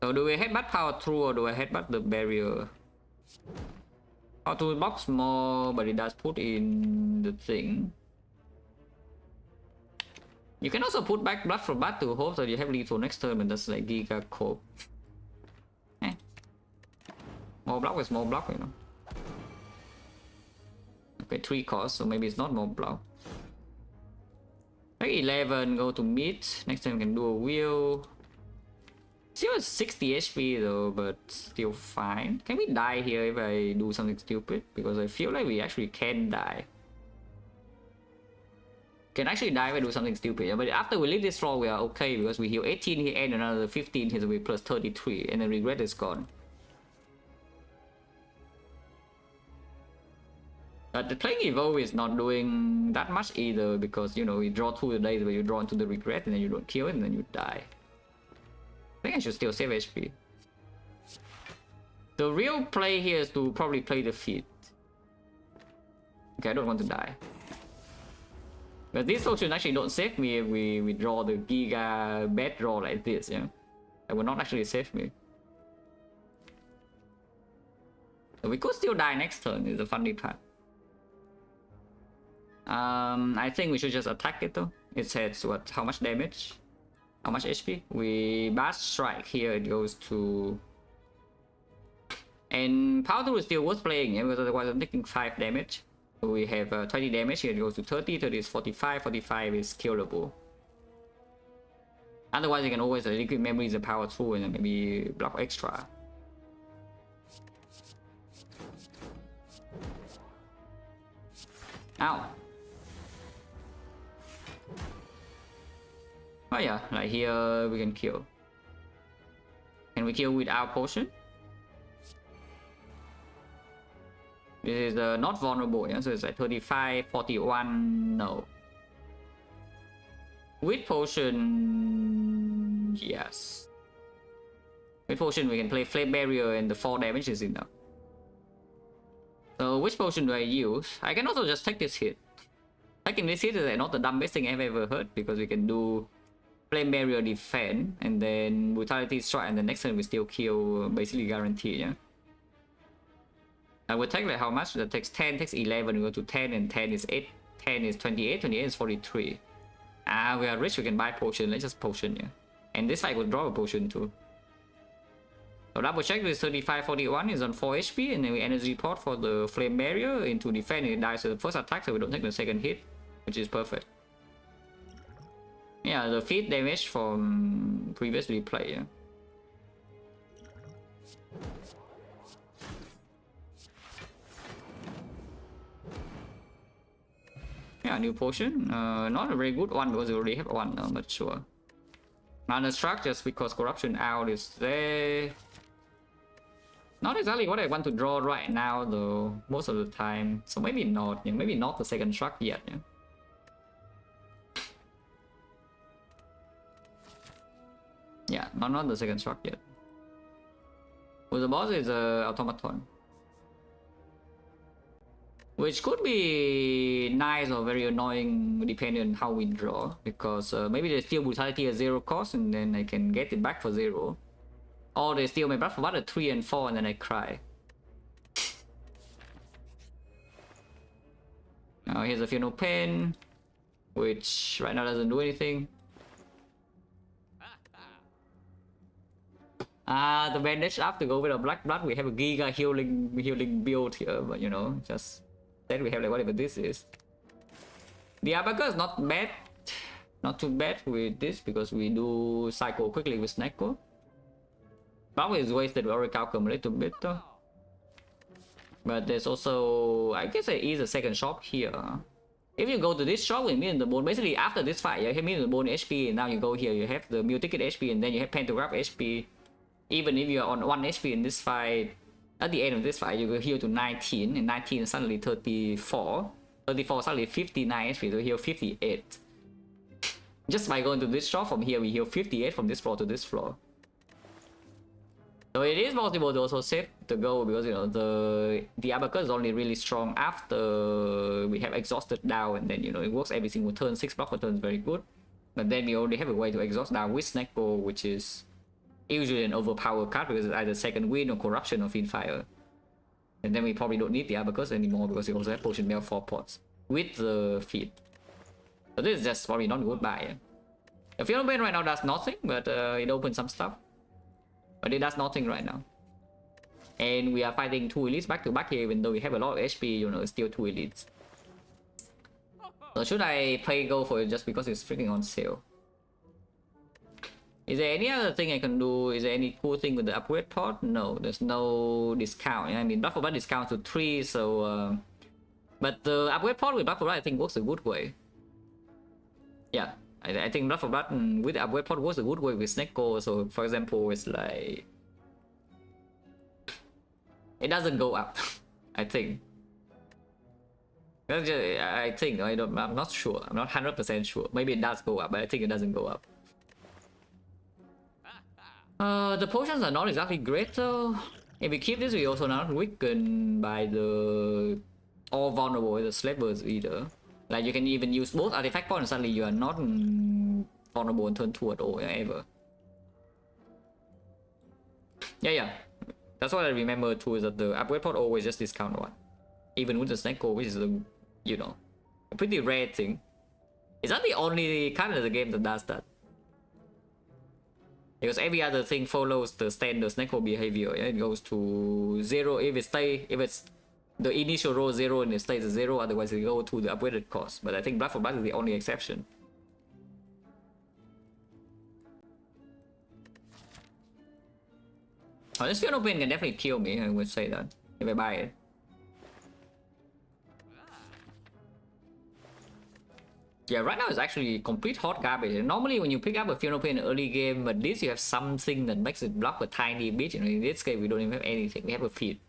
So do we headbutt power through or do I headbutt the barrier? Power through blocks more, but it does put in the thing. You can also put back Blood from Bat to hope that you have lethal next turn, but that's like Giga Cope. Eh. More block is more block, you know. Okay, 3 costs, so maybe it's not more block. Like 11, go to mid. Next time we can do a wheel. Still has 60 HP though, but still fine. Can we die here if I do something stupid? Because I feel like we actually can die. Can actually die if I do something stupid, yeah? But after we leave this floor, we are okay because we heal 18 here and another 15 here, so we plus 33, and the regret is gone. But the playing Evo is not doing that much either because, you know, you draw 2 days where you draw into the regret and then you don't kill it and then you die. I think I should still save HP. The real play here is to probably play the feat. Okay, I don't want to die. But this potion actually don't save me if we draw the Giga bad draw like this, yeah? It will not actually save me. So we could still die next turn, is the funny part. I think we should just attack it though. It says what? How much damage? How much HP? We Bash Strike here, it goes to... And Power Tool is still worth playing, yeah? Because otherwise I'm taking 5 damage. So we have 20 damage here, it goes to 30, 30 is 45, 45 is killable. Otherwise you can always liquid memory is a power tool and then maybe block extra. Ow. Oh yeah, like here we can kill. Can we kill without potion? This is not vulnerable, yeah? So it's like 35, 41, no. With potion, yes. With potion we can play Flame Barrier and the 4 damage is enough. So which potion do I use? I can also just take this hit. Taking this hit is not the dumbest thing I've ever heard because we can do Flame Barrier defend and then Brutality Strike and the next turn we still kill, basically guaranteed, yeah? I would take like how much? That takes 10, takes 11, we go to 10 and 10 is 8, 10 is 28, 28 is 43. Ah, we are rich, we can buy potion, let's just potion, yeah? And this fight would draw a potion too. So double check this 35, 41 is on 4 HP and then we energy pot for the Flame Barrier into defend and it dies to the first attack so we don't take the second hit, which is perfect. Yeah, the feat damage from previously played, yeah. Yeah, new potion. Not a very good one because we already have one, but sure. Mana struck just because corruption out is there. Not exactly what I want to draw right now though, most of the time. So maybe not, yeah, maybe not the second struck yet, yeah. Yeah, not the second struck yet. Well, the boss is automaton. Which could be nice or very annoying depending on how we draw. Because maybe they steal brutality at 0 cost and then I can get it back for 0. Or they steal my blood for about at 3 and 4 and then I cry. Now here's a Feel No Pain, which right now doesn't do anything. The bandage up to go with a black blood. We have a giga healing build here, but you know, just then we have like whatever this is. The Abaca is not bad, not too bad with this because we do cycle quickly with Snecko. Probably is wasted Oracle a little bit though. But there's also, I guess there is a second shop here. If you go to this shop with me in the bone, basically after this fight, you have me in the bone HP, and now you go here, you have the Meal Ticket HP, and then you have Pantograph HP. Even if you're on 1 HP in this fight, at the end of this fight, you go heal to 19, and 19 is suddenly 34. 34 suddenly 59 HP, so heal 58. Just by going to this shop from here, we heal 58 from this floor to this floor. So it is possible to also save the goal because you know the Abaca is only really strong after we have exhausted down, and then you know it works every single turn. 6 block per turn is very good, but then we only have a way to exhaust down with Snecko, which is usually an overpowered card because it's either second wind or corruption or fiend fire. And then we probably don't need the Abacus anymore because we also have potion mail 4 pots with the feat. So this is just probably not good buy. The Phenomenon right now does nothing, but it opens some stuff. But it does nothing right now. And we are fighting 2 elites back to back here, even though we have a lot of HP, you know, still 2 elites. So should I go for it just because it's freaking on sale? Is there any other thing I can do? Is there any cool thing with the upgrade pod? No, there's no discount. I mean, Blood for Blood discount to 3, so... but the upgrade pod with Blood for Blood I think works a good way. Yeah, I think Blood for Blood with the upgrade pod works a good way with XecnaR. So for example, it's like... it doesn't go up, I think. I think, I'm not sure. I'm not 100% sure. Maybe it does go up, but I think it doesn't go up. The potions are not exactly great though. If we keep this, we also not weakened by the all vulnerable the slavers either. Like you can even use both artifact points and suddenly you are not vulnerable in turn 2 at all, ever. Yeah. That's what I remember too, is that the upgrade pod always just discount 1. Even with the XecnaR, which is the, you know, a pretty rare thing. Is that the only kind of the game that does that? Because every other thing follows the standard XecnaR behavior. Yeah? It goes to 0 if it's the initial roll 0 and it stays at 0, otherwise it go to the upgraded cost. But I think Blood for Blood is the only exception. Oh, this Phenomenon can definitely kill me, I would say that, if I buy it. Yeah, right now it's actually complete hot garbage. And normally when you pick up a Phenomenon in early game, at least you have something that makes it block a tiny bit. You know, in this game we don't even have anything. We have a feed.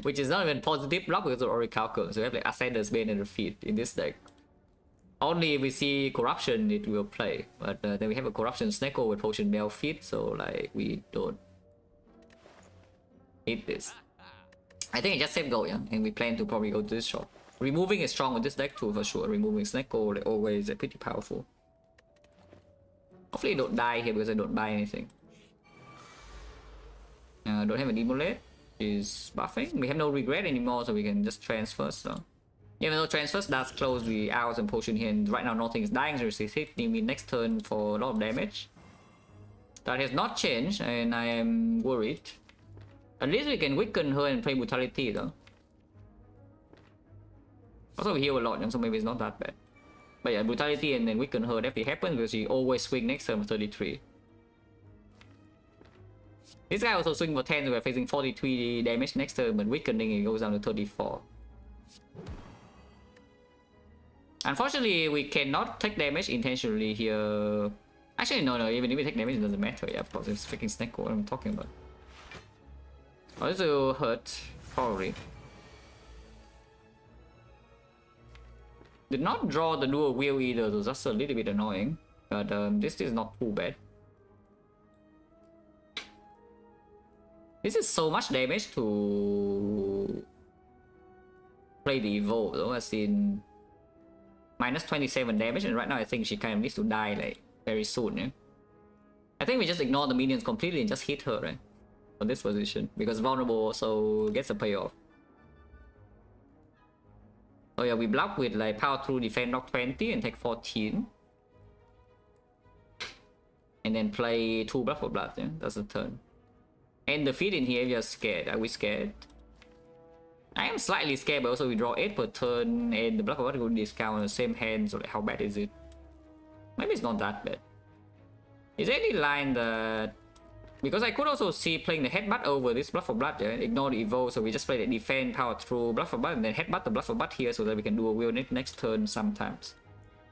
Which is not even positive block because of Orichalcum. So we have like Ascender's Bane and a feed in this deck. Only if we see Corruption it will play. But then we have a Corruption XecnaR with Potion Bell feed, so like we don't need this. I think it just save gold, yeah? And we plan to probably go to this shop. Removing is strong with this deck too, for sure. Removing XecnaR, like always, pretty powerful. Hopefully I don't die here because I don't buy anything. Don't have a Demolate. Is buffing. We have no regret anymore, so we can just transfer. So even though transfers does close the hours and potion here, and right now nothing is dying, so it's hitting me next turn for a lot of damage. That has not changed, and I am worried. At least we can weaken her and play brutality though. Also we heal a lot, so maybe it's not that bad. But yeah, brutality and then weaken her definitely happens because she always swing next turn for 33. This guy also swing for 10, so we're facing 43 damage next turn, but weakening it goes down to 34. Unfortunately, we cannot take damage intentionally here. Actually, no, even if we take damage, it doesn't matter. Yeah, of course, it's freaking XecnaR, what I'm talking about. Oh, this will hurt, probably. Did not draw the dual wheel either, so that's a little bit annoying. But this is not too bad. This is so much damage to play the Evolve though, as in minus 27 damage, and right now I think she kind of needs to die like very soon. Yeah? I think we just ignore the minions completely and just hit her, right? On this position, because vulnerable also gets a payoff. Oh yeah, we block with like power through defend knock 20 and take 14. And then play 2 Blood for Blood, yeah? That's the turn. And the feed in here, we are scared. Are we scared? I am slightly scared, but also we draw 8 per turn, and the Blood for Blood will discount on the same hand, so like, how bad is it? Maybe it's not that bad. Is there any line that... Because I could also see playing the Headbutt over this Blood for Blood, yeah? Ignore the Evolve, so we just play the defend, power through Blood for Blood, and then Headbutt the Blood for Blood here, so that we can do a wheel next turn sometimes.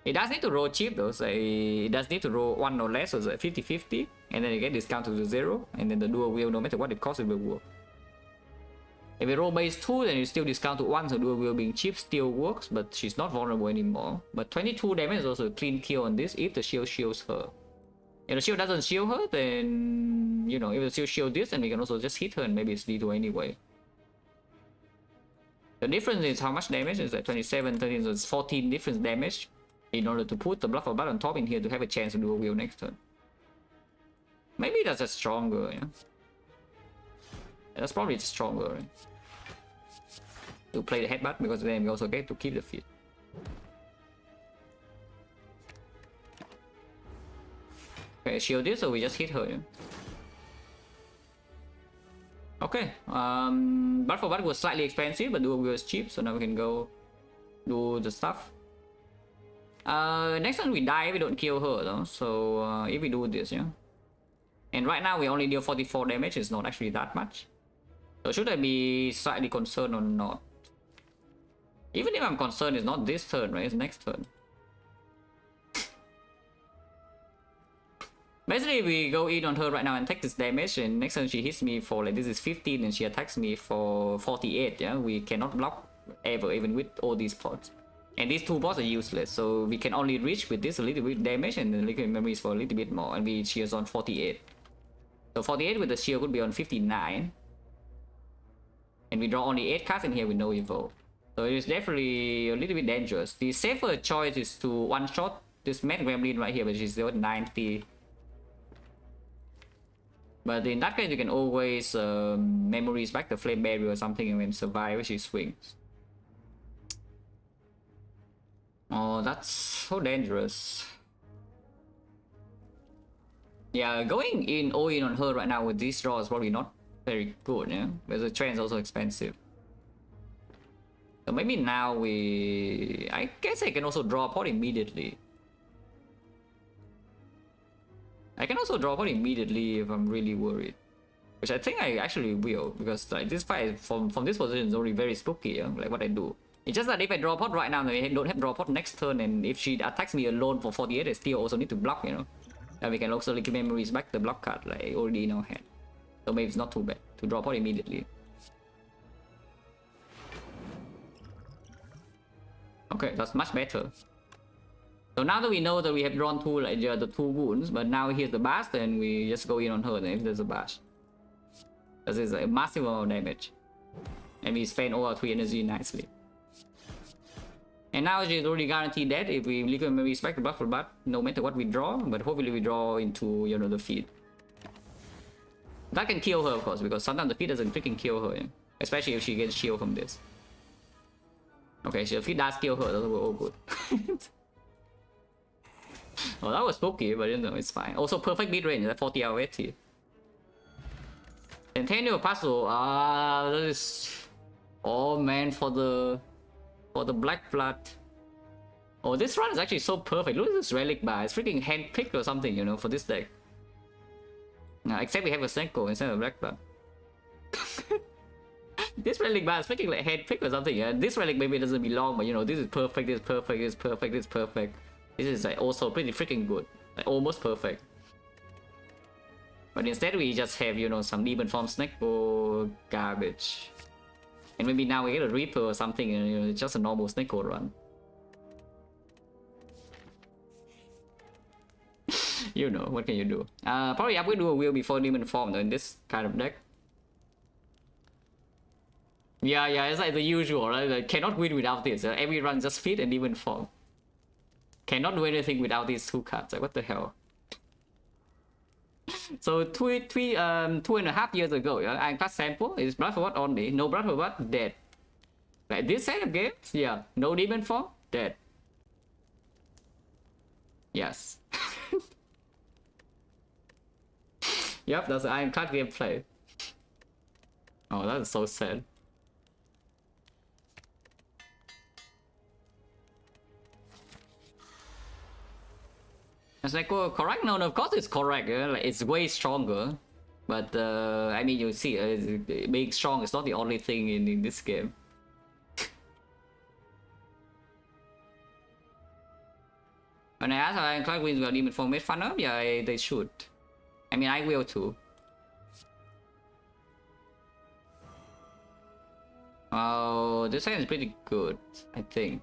It does need to roll cheap though, so it does need to roll 1 or less, so it's 50-50, and then you get discounted to 0, and then the dual wheel, no matter what it costs, it will work. If you roll base 2, then you still discount to 1, so dual wheel being cheap still works, but she's not vulnerable anymore. But 22 damage is also a clean kill on this if the shield shields her. If the shield doesn't shield her, then, you know, if the shield shields this, then we can also just hit her and maybe it's D2 anyway. The difference is how much damage, it's like 27, 13, so it's 14 difference damage in order to put the Blood for Blood on top in here to have a chance to do a wheel next turn. Maybe that's just stronger, yeah? That's probably just stronger, right? To play the Headbutt, because then we also get to keep the feed. shield this, so we just hit her. Yeah? Okay, but for what was slightly expensive, but dual wield was cheap, so now we can go do the stuff. Next time we die if we don't kill her though, so if we do this, yeah. And right now we only deal 44 damage, it's not actually that much. So should I be slightly concerned or not? Even if I'm concerned, it's not this turn, right? It's next turn. Basically, we go in on her right now and take this damage, and next time she hits me for, like, this is 15 and she attacks me for 48, yeah? We cannot block ever, even with all these pots. And these two pots are useless, so we can only reach with this a little bit damage and the liquid memories for a little bit more, and she is on 48. So 48 with the shield could be on 59. And we draw only 8 cards in here with no evo. So it is definitely a little bit dangerous. The safer choice is to one-shot this Mad Gremlin right here, which is 90. But in that case, you can always memories back the Flame Barrier or something and then survive if she swings. Oh, that's so dangerous. Yeah, going in all in on her right now with this draw is probably not very good, yeah? But the train is also expensive. So maybe now I guess I can also draw a pot immediately. I can also draw one immediately if I'm really worried. Which I think I actually will, because like this fight from this position is already very spooky, yeah? Like what I do. It's just that if I draw a pot right now, I don't have draw a pot next turn, and if she attacks me alone for 48, I still also need to block, you know? And we can also liquid memories back the block card, like already in our hand. So maybe it's not too bad to draw a pot immediately. Okay, that's much better. So now that we know that we have drawn two, like the two wounds, but now here's the bash, then we just go in on her if there's a bash. This is a massive amount of damage. And we spend all our 3 energy nicely. And now she's already guaranteed dead if we liquid memories back the block for blood, no matter what we draw, but hopefully we draw into, you know, the feed. That can kill her, of course, because sometimes the feed doesn't freaking kill her, yeah? Especially if she gets shield from this. Okay, so if he does kill her, that's all good. Oh, that was spooky, but you know, it's fine. Also, perfect mid range at 40 out of 80. Centennial Puzzle, that is... Oh man, for the Black Blood. Oh, this run is actually so perfect. Look at this Relic bar, it's freaking handpicked or something, you know, for this deck. Except we have a Senko instead of Black Blood. This Relic bar is freaking like handpicked or something, yeah? This Relic maybe doesn't belong, but you know, this is perfect, this is perfect, this is perfect, this is perfect. This is like also pretty freaking good, like almost perfect. But instead we just have, you know, some Demon Form Snake or garbage. And maybe now we get a Reaper or something, and you know, it's just a normal Snake run. You know, what can you do? Probably upgrade Dual Wheel before Demon Form though in this kind of deck. Yeah, it's like the usual, right? Like, cannot win without this. Every run just feed and Demon Form. Cannot do anything without these two cards. Like, what the hell? So 2.5 years ago, Ironclad sample is Blood for Blood only. No Blood for Blood, dead. Like this set of games, yeah. No Demon Form, dead. Yes. Yep, that's the Ironclad gameplay. Oh, that is so sad. It's like, well, correct? No, of course it's correct. Like, it's way stronger. But, I mean, you see, being strong is not the only thing in this game. When I asked Ironclad wins will Demon Form make fun of, yeah, they should. I mean, I will too. Oh, this hand is pretty good, I think.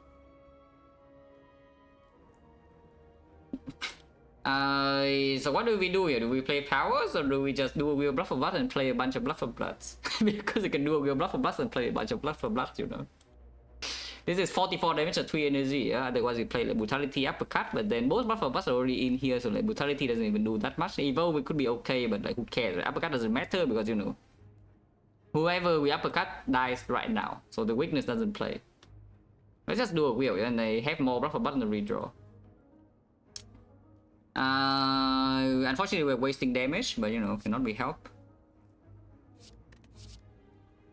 So what do we do here? Do we play powers, or do we just do a wheel Blood for Blood and play a bunch of Blood for Bloods? Because you can do a wheel Blood for Bloods and play a bunch of Blood for Bloods, you know. This is 44 damage at 3 energy, yeah? Otherwise you play like Brutality Uppercut, but then most Blood for Bloods are already in here, so like Brutality doesn't even do that much. Evo it could be okay, but like who cares? Uppercut doesn't matter because, you know, whoever we uppercut dies right now, so the weakness doesn't play. Let's just do a wheel, yeah? And they have more Blood for Blood in the redraw. Unfortunately, we're wasting damage, but you know, cannot be helped.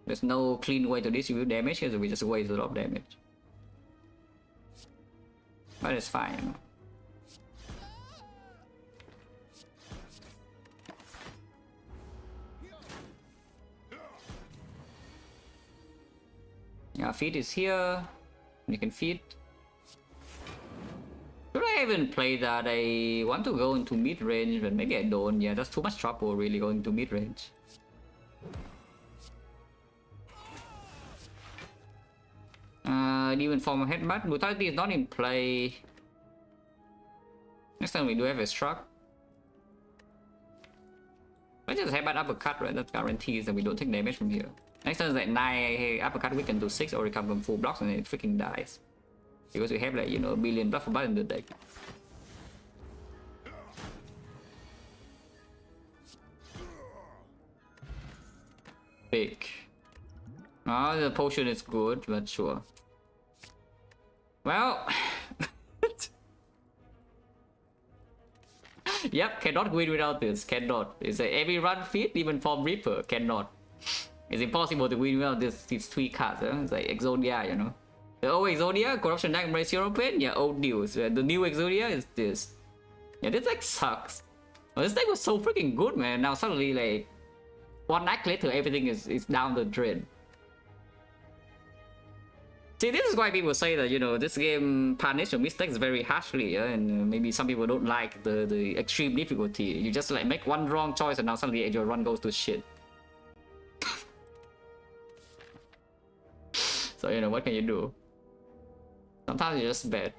There's no clean way to distribute damage here, so we just waste a lot of damage. But it's fine, you know. Yeah, feed is here. You can feed. Should I even play that? I want to go into mid range, but maybe I don't. Yeah, that's too much trouble really going into mid range. Even form of headbutt. Brutality is not in play. Next time we do have a struck. Let's just headbutt uppercut, right? That guarantees that we don't take damage from here. Next time is like 9 uppercut, we can do 6 or recover from full blocks and it freaking dies. Because we have like, you know, a billion buff for in the deck. Big. Oh, the potion is good, but sure. Well... Yep, cannot win without this, cannot. It's a every run feat, even Form Reaper, cannot. It's impossible to win without these 3 cards, huh? It's like Exodia, you know. The old Exodia, Corruption Nightmare, Zero Pain, yeah, old news. The new Exodia is this. Yeah, this deck sucks. Well, this deck was so freaking good, man. Now suddenly, like, one act later, everything is down the drain. See, this is why people say that, you know, this game punishes your mistakes very harshly, yeah? And maybe some people don't like the extreme difficulty. You just like make one wrong choice and now suddenly your run goes to shit. So, you know, what can you do? Sometimes you're just bad.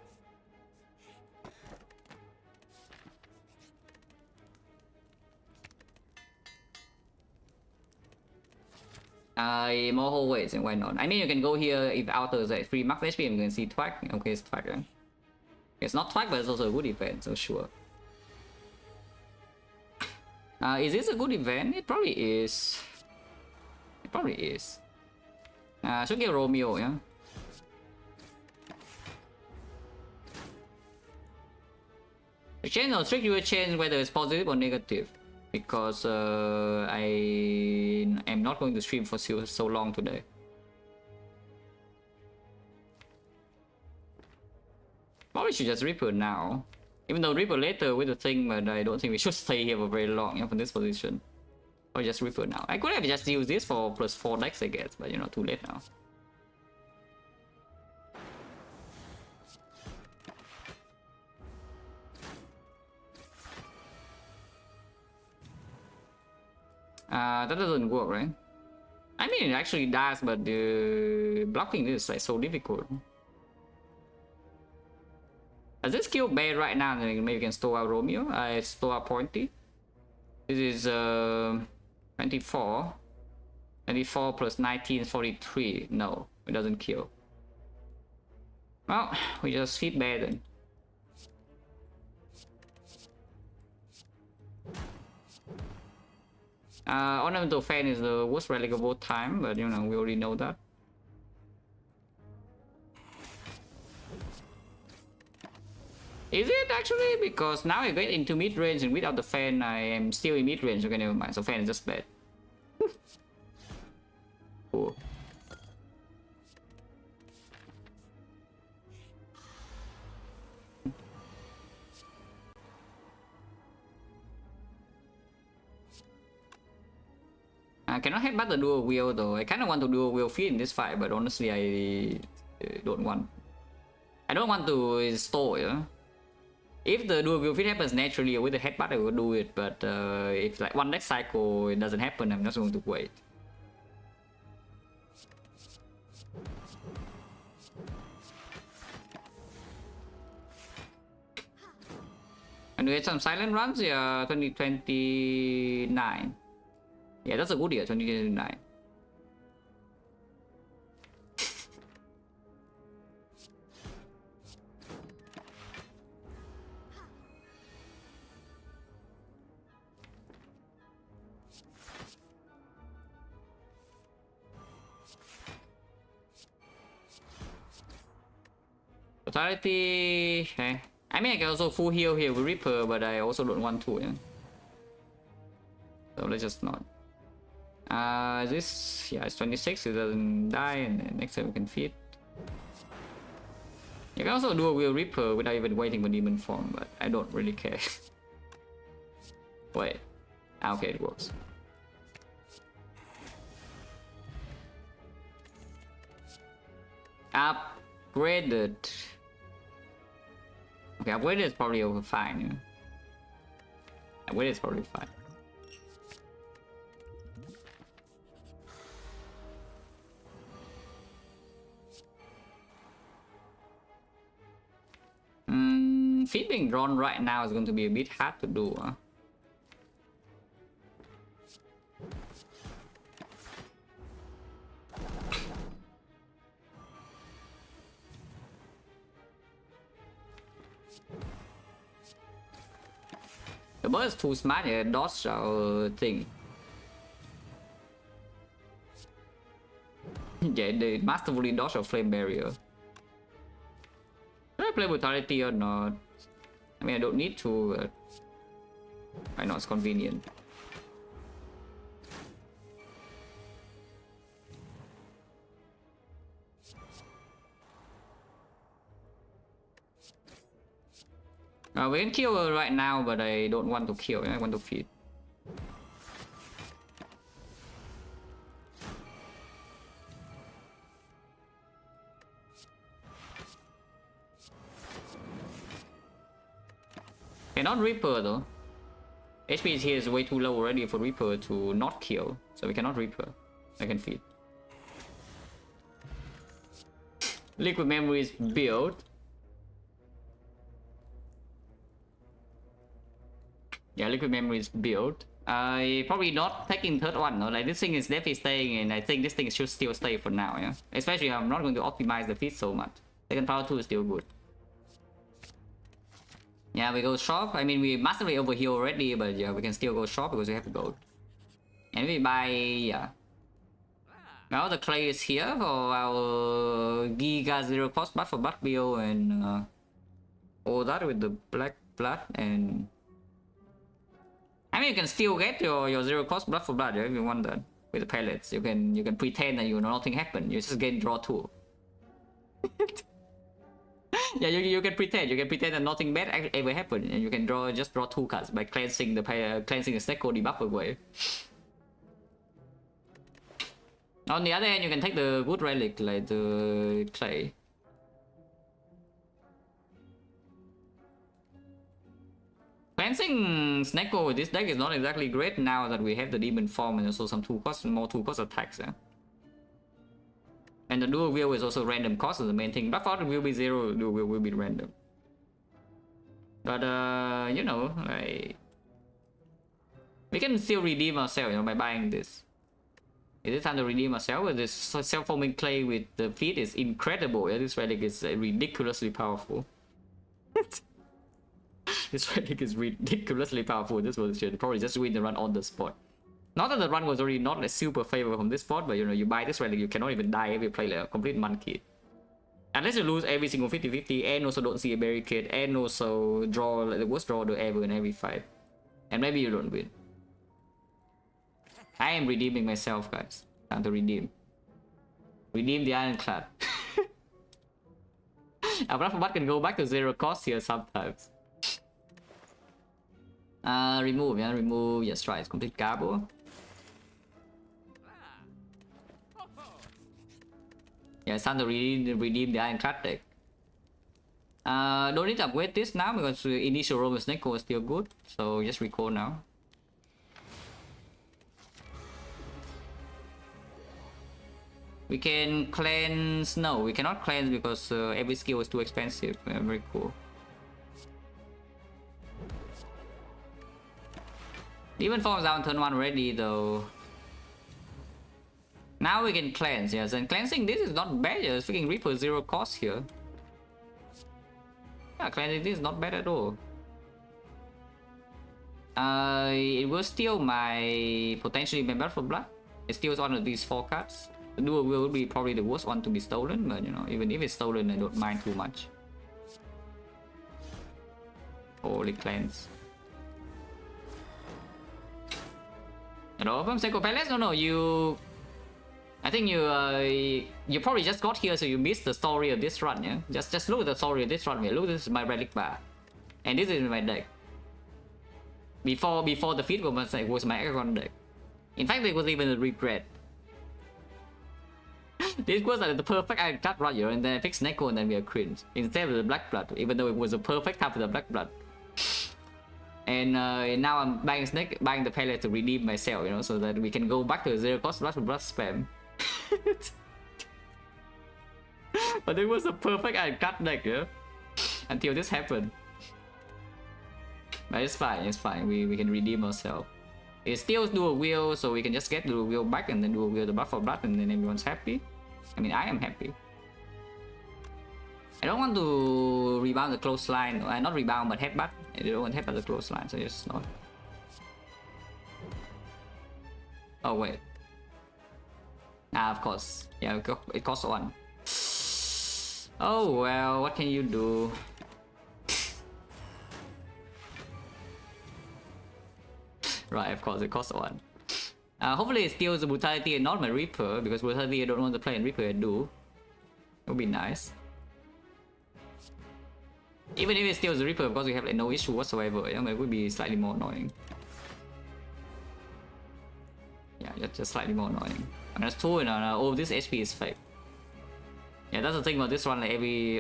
More hallways, and why not? I mean, you can go here if outer is like 3 max HP and you can see Twag. Okay, it's Twag, right? It's not Twag, but it's also a good event, so sure. Is this a good event? It probably is. It probably is. Should get Romeo, yeah? The change or trick you will change whether it's positive or negative. Because I am not going to stream for so long today. Probably should just Reaper now. Even though Reaper later with the thing, but I don't think we should stay here for very long, you know, from this position. Or just Reaper now. I could have just used this for +4 decks, I guess, but you know, too late now. That doesn't work, right? I mean, it actually does, but the blocking is like so difficult. As this skill bad right now, then maybe you can store out Romeo. I store out Pointy. This is 24. 24 plus 19 is 43. No, it doesn't kill. Well, we just hit bad then. Ornamental Fan is the worst relic of all time, but you know, we already know that. Is it actually? Because now I get into mid range and without the fan I am still in mid range. Okay, never mind. So fan is just bad. Cool. I cannot headbutt the dual wheel though. I kind of want to dual wheel feed in this fight, but honestly I don't want. I don't want to store, yeah? If the dual wheel feed happens naturally with the headbutt, I will do it. But if like one next cycle it doesn't happen, I'm just going to wait. And we had some silent runs, yeah, 2029. Yeah, that's a good year, 2029. Totality, okay. I mean, I can also full heal here with Reaper, but I also don't want to, yeah. So let's just not. This, yeah, it's 26, it doesn't die, and then next time we can feed. You can also do a Will Reaper without even waiting for Demon Form, but I don't really care. Wait. Okay, it works. Upgraded. Okay, upgraded is probably over fine. Yeah. Upgraded is probably fine. Feed being drawn right now is going to be a bit hard to do. Huh? The bird is too smart, yeah, dodge our thing. Yeah, they masterfully dodge our flame barrier. Should I play brutality or not? I mean, I don't need to, but I know it's convenient. We can kill her right now, but I don't want to kill. I want to feed. Cannot Reaper though. HP here is way too low already for Reaper to not kill, so we cannot Reaper. I can feed. Liquid Memory is built. Yeah, Liquid Memory is built. I probably not taking third one. No, like this thing is definitely staying, and I think this thing should still stay for now. Yeah, especially I'm not going to optimize the feed so much. Second power 2 is still good. Yeah, we go shop. I mean, we massively overheal already, but yeah, we can still go shop because we have gold. And we buy, yeah. Now the clay is here for our Giga Zero cost buff for Blood Bill and all that with the black blood and. I mean, you can still get your zero cost blood for blood, yeah, if you want that with the pellets. You can pretend that you know nothing happened. You just get draw 2. Yeah, you can pretend. You can pretend that nothing bad ever happened, and you can just draw 2 cards by cleansing the Snecko debuff away. On the other hand, you can take the good relic like the clay. Cleansing Snecko with this deck is not exactly great now that we have the demon form and also some more 2 cost attacks. Yeah? And the dual wheel is also random cost is the main thing. But for it will be 0, dual wheel will be random. But you know, like we can still redeem ourselves, you know, by buying this. Is it time to redeem ourselves? With this self-forming clay with the feet is incredible. Yeah, this relic is ridiculously powerful. This relic is ridiculously powerful. This was should probably just win the run on the spot. Not that the run was already not a super favor from this spot, but you know, you buy this relic, you cannot even die if you play like a complete monkey. Unless you lose every single 50-50 and also don't see a barricade and also draw like the worst draw ever in every fight. And maybe you don't win. I am redeeming myself, guys. Time to redeem. Redeem the Ironclad. Our Rafabat can go back to 0 cost here sometimes. Remove, yeah, remove, yes, right, it's complete Gabo. Yeah, it's time to redeem the Ironclad deck. Don't need to upgrade this now because the initial roll with Snecko is still good, so just recall now. We can cleanse, no, we cannot cleanse because every skill is too expensive. Yeah, very cool. Demon forms down turn 1 already though. Now we can cleanse, yes, and cleansing this is not bad, yes, freaking Reaper 0 cost here. Yeah, cleansing this is not bad at all. It will steal my potentially my Battle for Blood. It steals one of these 4 cards. The dual will be probably the worst one to be stolen, but you know, even if it's stolen, I don't mind too much. Holy cleanse. Hello from Seiko Palace? No, you... I think you probably just got here, so you missed the story of this run, yeah? Just look at the story of this run here. Look, this is my relic bar. And this is my deck. Before the feed was my Ironclad deck. In fact, it was even a regret. This was like the perfect Ironclad run here, and then I picked Snecko and then we are cringe. Instead of the Black Blood, even though it was a perfect time for the Black Blood. And now I'm buying the palette to redeem myself, you know, so that we can go back to 0 cost blood spam. But it was a perfect Ironclad deck, yeah? Until this happened. But it's fine, we can redeem ourselves. It still dual wheel, so we can just get dual wheel back and then dual wheel the blood for blood, and then everyone's happy. I mean, I am happy. I don't want to rebound the close line, not rebound but headbutt. I don't want headbutt the close line, so just not. Oh wait. Ah, of course. Yeah, it costs 1. Oh well, what can you do? Right, of course, it costs 1. Hopefully it steals the brutality and not my Reaper, because brutality I don't want to play and Reaper I do. It would be nice. Even if it steals the Reaper, of course we have like no issue whatsoever, yeah? It would be slightly more annoying. Yeah, just slightly more annoying. And that's 2 and all this HP is fake. Yeah, that's the thing about this one, like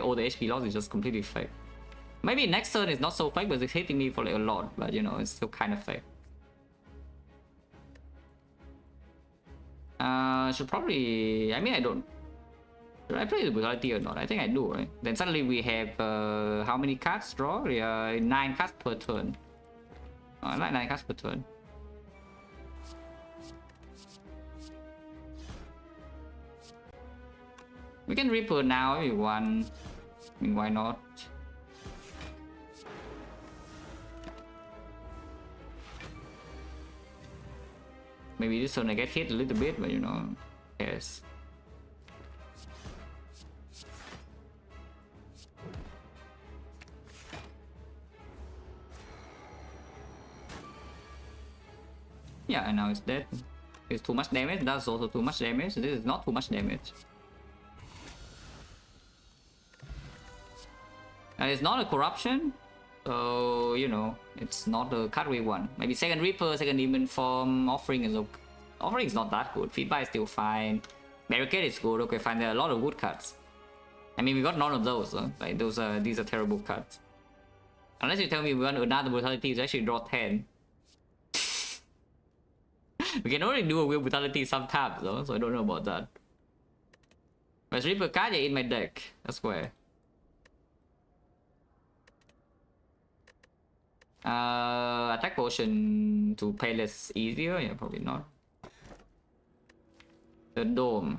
all the HP loss is just completely fake. Maybe next turn is not so fake, but it's hitting me for like a lot, but you know, it's still kind of fake. Should probably... I mean, I don't... Should I play the brutality or not? I think I do, right? Then suddenly we have... how many cards draw? 9 cards per turn. Oh, I like 9 cards per turn. We can Reaper now if you want. I mean, why not? Maybe this one I get hit a little bit, but you know, yes. Yeah, and now it's dead. It's too much damage. That's also too much damage. This is not too much damage. And it's not a corruption, so you know, it's not a card we want. Maybe second Reaper, second Demon Form, Offering is okay. Offering is not that good. Feedback is still fine. Barricade is good. Okay, fine. There are a lot of good cards. I mean, we got none of those. Like these are terrible cards. Unless you tell me we want another brutality to actually draw 10. We can only do a wheel brutality sometimes, though, so I don't know about that. But Reaper card in my deck. That's where. Attack potion to play less easier? Yeah, probably not. The dome.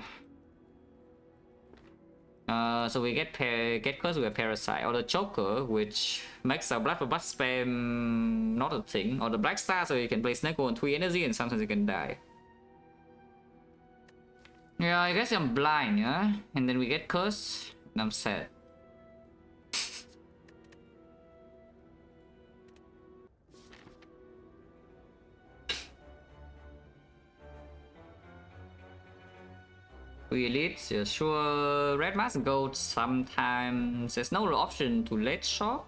So we get curse with a parasite, or the choker, which makes a blood for blood spam not a thing, or the black star, so you can play Snecko on 3 energy and sometimes you can die. Yeah, I guess I'm blind, yeah, and then we get curse, and I'm sad. We elites, yeah, sure. Red mask gold sometimes. There's no option to late shop.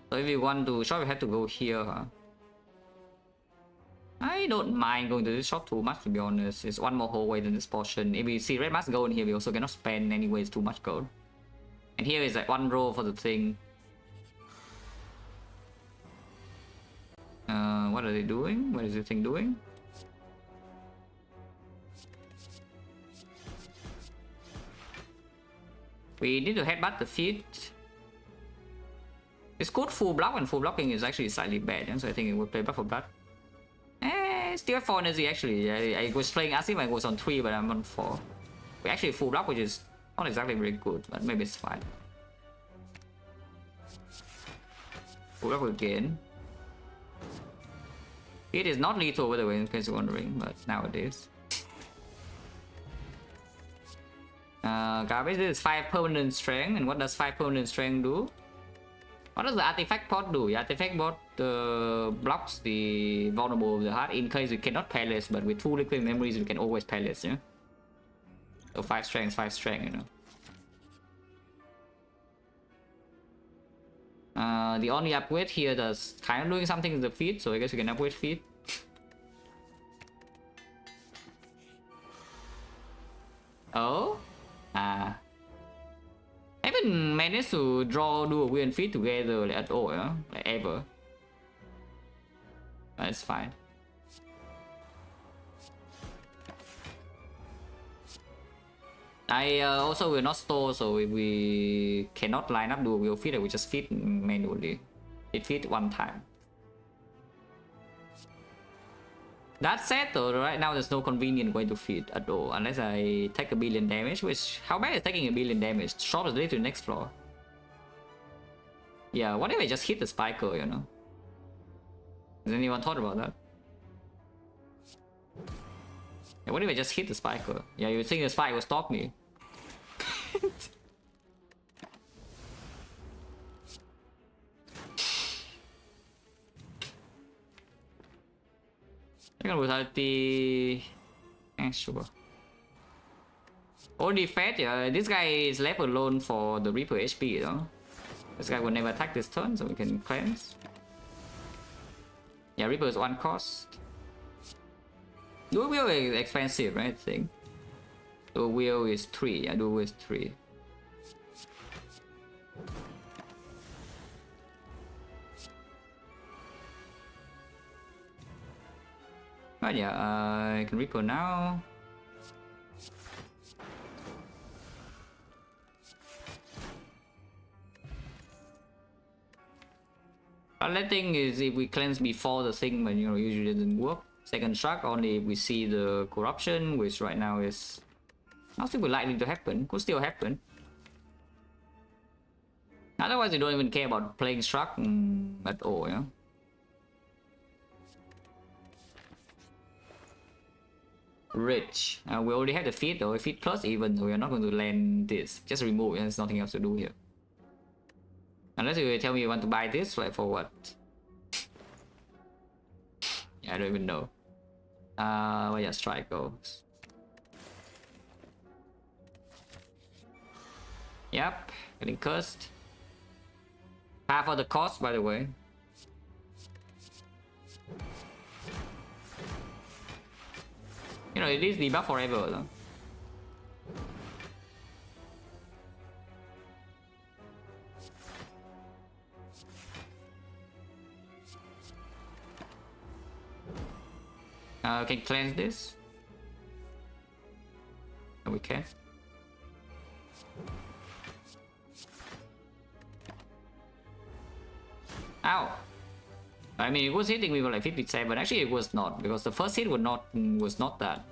So if you want to shop, you have to go here. Huh? I don't mind going to this shop too much, to be honest. It's one more hallway than this portion. If we see red mask gold in here, we also cannot spend anyways too much gold. And here is like 1 row for the thing. What are they doing? What is the thing doing? We need to headbutt the feet. It's good full block, and full blocking is actually slightly bad, so I think it would play blood for blood. Still have 4 energy actually. I was playing as if I was on 3, but I'm on 4. We actually full block, which is not exactly very good, but maybe it's fine. Full block again. It is not lethal, by the way, in case you're wondering, but now it is. Garbage is 5 permanent strength, and what does 5 permanent strength do? What does the artifact pod do? The artifact pod blocks the vulnerable of the heart in case we cannot palace, but with 2 liquid memories we can always palace, yeah? So 5 strength, 5 strength, you know. The only upgrade here does kind of doing something with the feet, so I guess we can upgrade feet. Oh? I haven't managed to draw dual wheel and feet together like, at all, yeah? Like ever. That's fine. I also will not store, so if we cannot line up dual wheel feed, we just feed manually. It feed one time. That said though, right now there's no convenient way to feed at all, unless I take a billion damage, which, how bad is taking a billion damage? Short is to the next floor. Yeah, what if I just hit the spiker, you know? Has anyone thought about that? Yeah, what if I just hit the spiker? Yeah, you think the spike will stop me? Brutality. Sure. Only fat, yeah. This guy is left alone for the Reaper HP, though. This guy will never attack this turn, so we can cleanse. Yeah, Reaper is 1 cost. Dual wheel is expensive, right? I think. Dual wheel is 3. Yeah, dual wheel is 3. But yeah, I can Reaper now. But the thing is, if we cleanse before the thing, but you know, usually doesn't work. Second struck only if we see the corruption, which right now is not super likely to happen. Could still happen. Otherwise, you don't even care about playing struck at all, yeah. Rich. We already have the feed though. Feed plus even, so we are not going to land this. Just remove it. There's nothing else to do here. Unless you tell me you want to buy this, like for what? Yeah, I don't even know. Where your strike goes. Yep, getting cursed. Half of the cost, by the way. You know, it is debuff forever though. Can cleanse this? No, we can. Ow! I mean, it was hitting me with like 57, actually it was not, because the first hit was not that.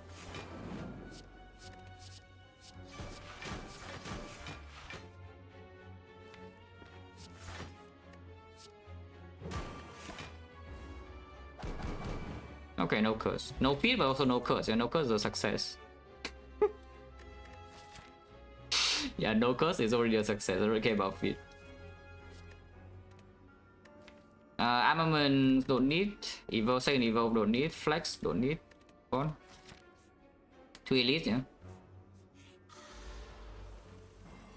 Okay, no curse. No feed, but also no curse. Yeah, no curse is a success. Yeah, no curse is already a success. I don't care about feed. Armament don't need. Evolve, second evolve don't need. Flex don't need. On. 2 elite, yeah.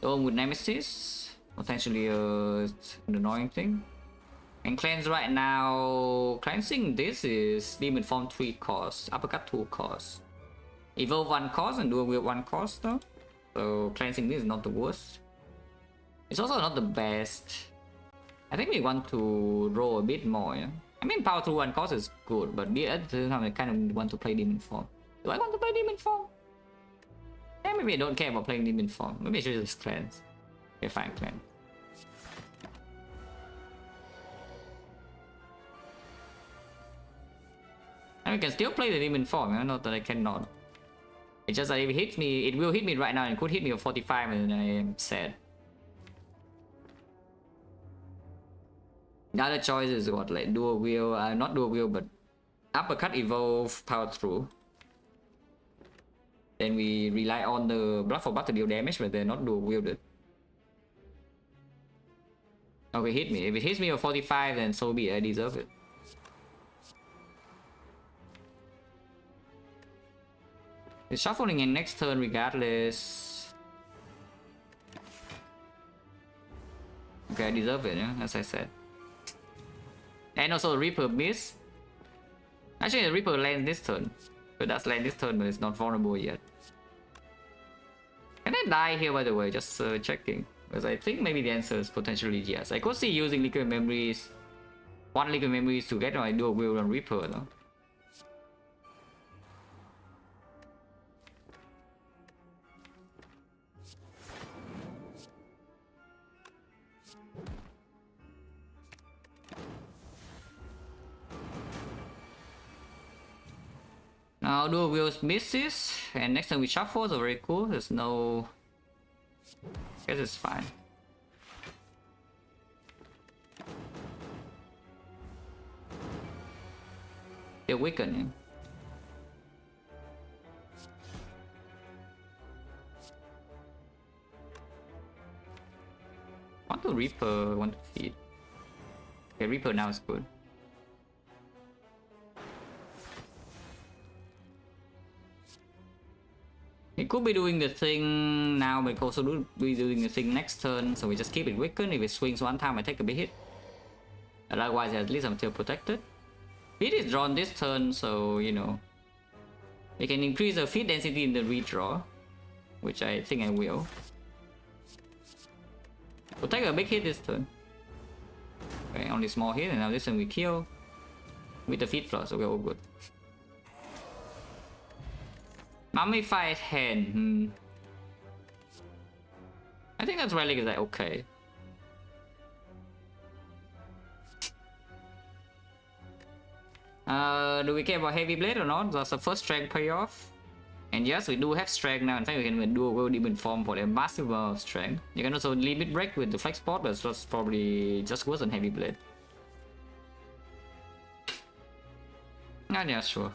Dome with Nemesis. Potentially an annoying thing. And cleanse right now. Cleansing this is Demon Form 3 cost. Uppercut 2 cost. Evolve 1 cost and Dual Wield 1 cost though. So cleansing this is not the worst. It's also not the best. I think we want to roll a bit more, yeah? I mean, power through 1 cost is good, but the other time I kind of want to play Demon Form. Do I want to play Demon Form? Yeah, maybe I don't care about playing Demon Form. Maybe I should just cleanse. Okay, fine, cleanse. And we can still play the Demon Form, yeah? Not that I cannot. It's just that if it hits me, it will hit me right now, and it could hit me at 45 and I am sad. The other choice is what, like Dual Wheel, not Dual Wheel, but Uppercut, Evolve, Power Through. Then we rely on the Blood for Blood to deal damage, but they're not Dual Wielded. Okay, hit me. If it hits me for 45, then so be it. I deserve it. It's shuffling in next turn regardless. Okay, I deserve it, yeah, as I said. And also the Reaper miss. Actually, the Reaper lands this turn. It does land this turn, but it's not vulnerable yet. Can I die here, by the way? Just checking. Because I think maybe the answer is potentially yes. I could see using Liquid Memories, one Liquid Memories to get my dual wield on Reaper though. Now dual wheels misses, and next time we shuffle, so very cool. There's no... I guess it's fine. They're weakening. Want to Reaper, want to feed. Okay, Reaper now is good. It could be doing the thing now, but also be doing the thing next turn, so we just keep it weakened. If it swings one time, I take a big hit. Otherwise, at least I'm still protected. Feed is drawn this turn, so you know. We can increase the feed density in the redraw, which I think I will. We'll take a big hit this turn. Okay, only small hit, and now this one we kill. With the feed plus, okay, all good. Mummified hand. I think that's Relic is like okay. Do we care about Heavy Blade or not? That's the first strength payoff. And yes, we do have strength now. In fact, we can do a World Demon form for a massive amount of strength. You can also limit break with the flex spot, but that's probably just worse than Heavy Blade. Yeah, sure.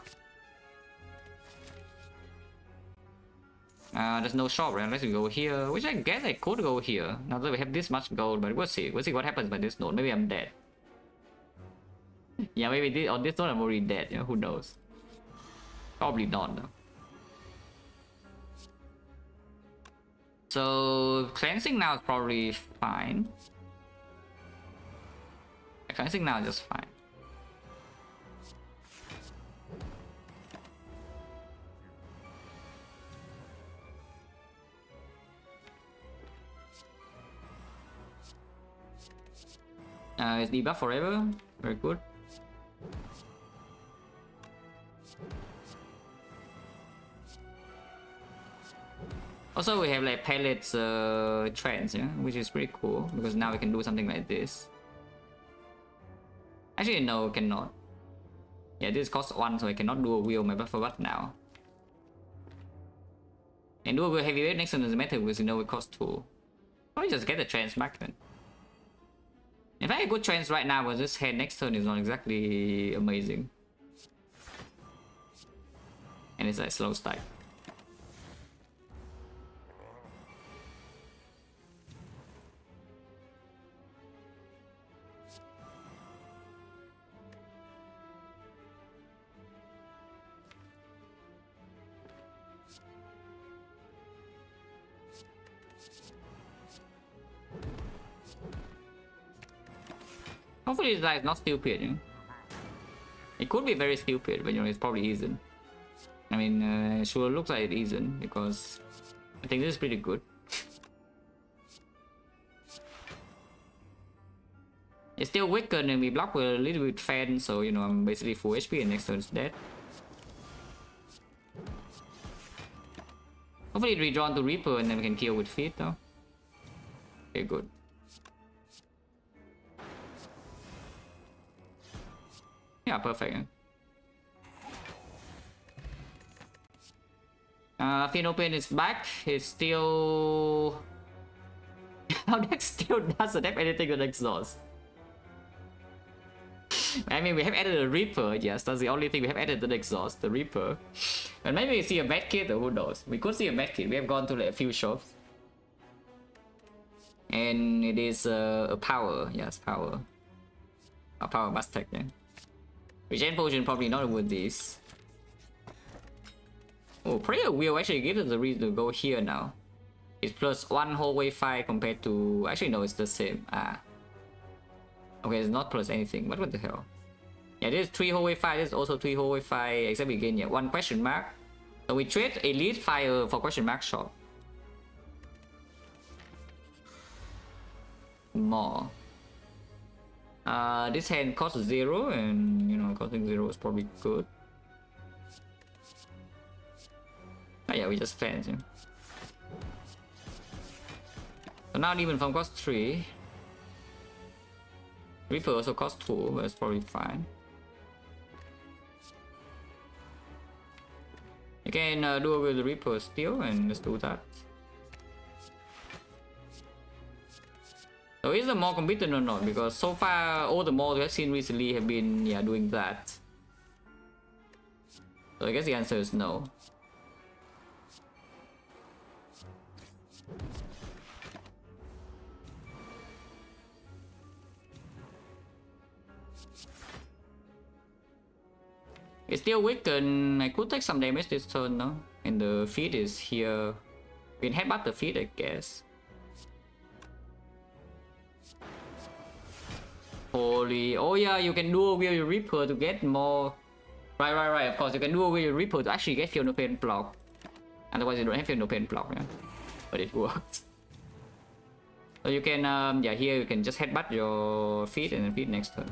There's no shop, right? Unless we go here, which I guess I could go here. Now that we have this much gold, but we'll see. We'll see what happens by this node. Maybe I'm dead. Yeah, maybe on this node I'm already dead. Yeah, who knows? Probably not, though. So, cleansing now is probably fine. Cleansing now is just fine. It's debuff forever. Very good. Also, we have like pellets trends, yeah, which is pretty cool because now we can do something like this. Actually, no, cannot. Yeah, this costs 1, so I cannot do a wheel my buffer what now. And do a wheel heavyweight next turn doesn't matter because you know it costs 2. Probably just get the trends back then. In fact, a good trends right now, but this head next turn is not exactly amazing. And it's like slow stack. Hopefully this guy is not stupid, you know? It could be very stupid, but you know, it probably isn't. I mean, sure looks like it isn't, because I think this is pretty good. It's still weakened and we block with a little bit fan, so you know, I'm basically full HP and next turn is dead. Hopefully it redrawn to Reaper and then we can kill with feet though. Okay, good. Yeah, perfect. Phenopain is back. It's still... Our deck still doesn't have anything on exhaust. I mean, we have added a Reaper. Yes, that's the only thing we have added to the exhaust, the Reaper. And maybe we see a medkit or who knows. We could see a medkit. We have gone to like a few shops. And it is a power. Yes, power. A power must tech, yeah. Regen potion probably not with this. Oh, prayer wheel actually gives us the reason to go here now. It's plus 1 whole way 5 compared to... Actually, no, it's the same. Ah. Okay, it's not plus anything. What the hell? Yeah, this is 3 whole way 5. This is also 3 whole way 5. Except we gain, yeah, 1 question mark. So we trade elite fire for question mark shop. More. This hand costs 0, and you know, costing 0 is probably good. Oh yeah, we just spent him. So now even from cost 3. Reaper also cost 2, but it's probably fine. You can do away with the Reaper still, and let's do that. So is the more competent or not? Because so far all the mods we have seen recently have been doing that. So I guess the answer is no. It's still weakened. I could take some damage this turn, no? And the feed is here. We can headbutt the feed, I guess. Holy, oh yeah, you can dual wield your Reaper to get more. Right. Of course, you can dual wield your Reaper to actually get Feel No Pain block. Otherwise, you don't have Feel No Pain block, yeah? But it works. So you can, yeah, here you can just headbutt your feed and then feed next turn.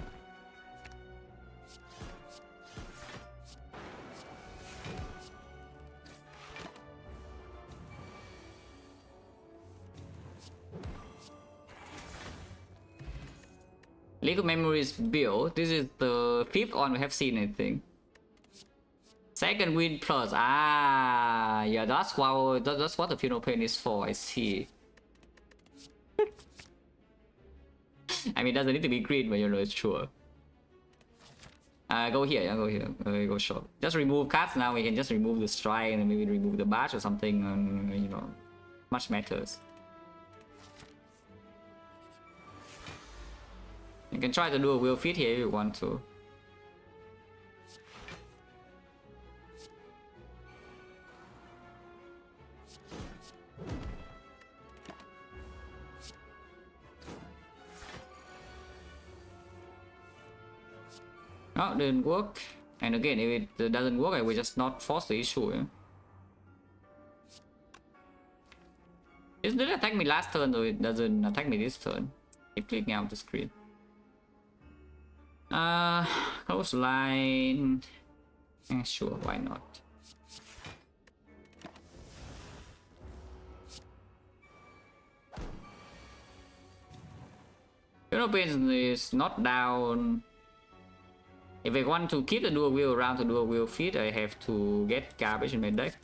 League of Memories build. This is the 5th one we have seen, I think. Second win plus. Ah, yeah, that's what the Feel No Pain is for. I see. I mean, it doesn't need to be green, but you know it's sure. Go here, yeah, go here. Go shop. Just remove cards now. We can just remove the strike and then maybe remove the badge or something. You know, much matters. You can try to do a wheel feed here if you want to. Oh, didn't work. And again, if it doesn't work, I will just not force the issue. Yeah? It didn't attack me last turn, though it doesn't attack me this turn. Keep clicking out the screen. Coastline. Sure, why not? European is not down. If I want to keep the dual wheel around to dual wheel feed, I have to get garbage in my deck.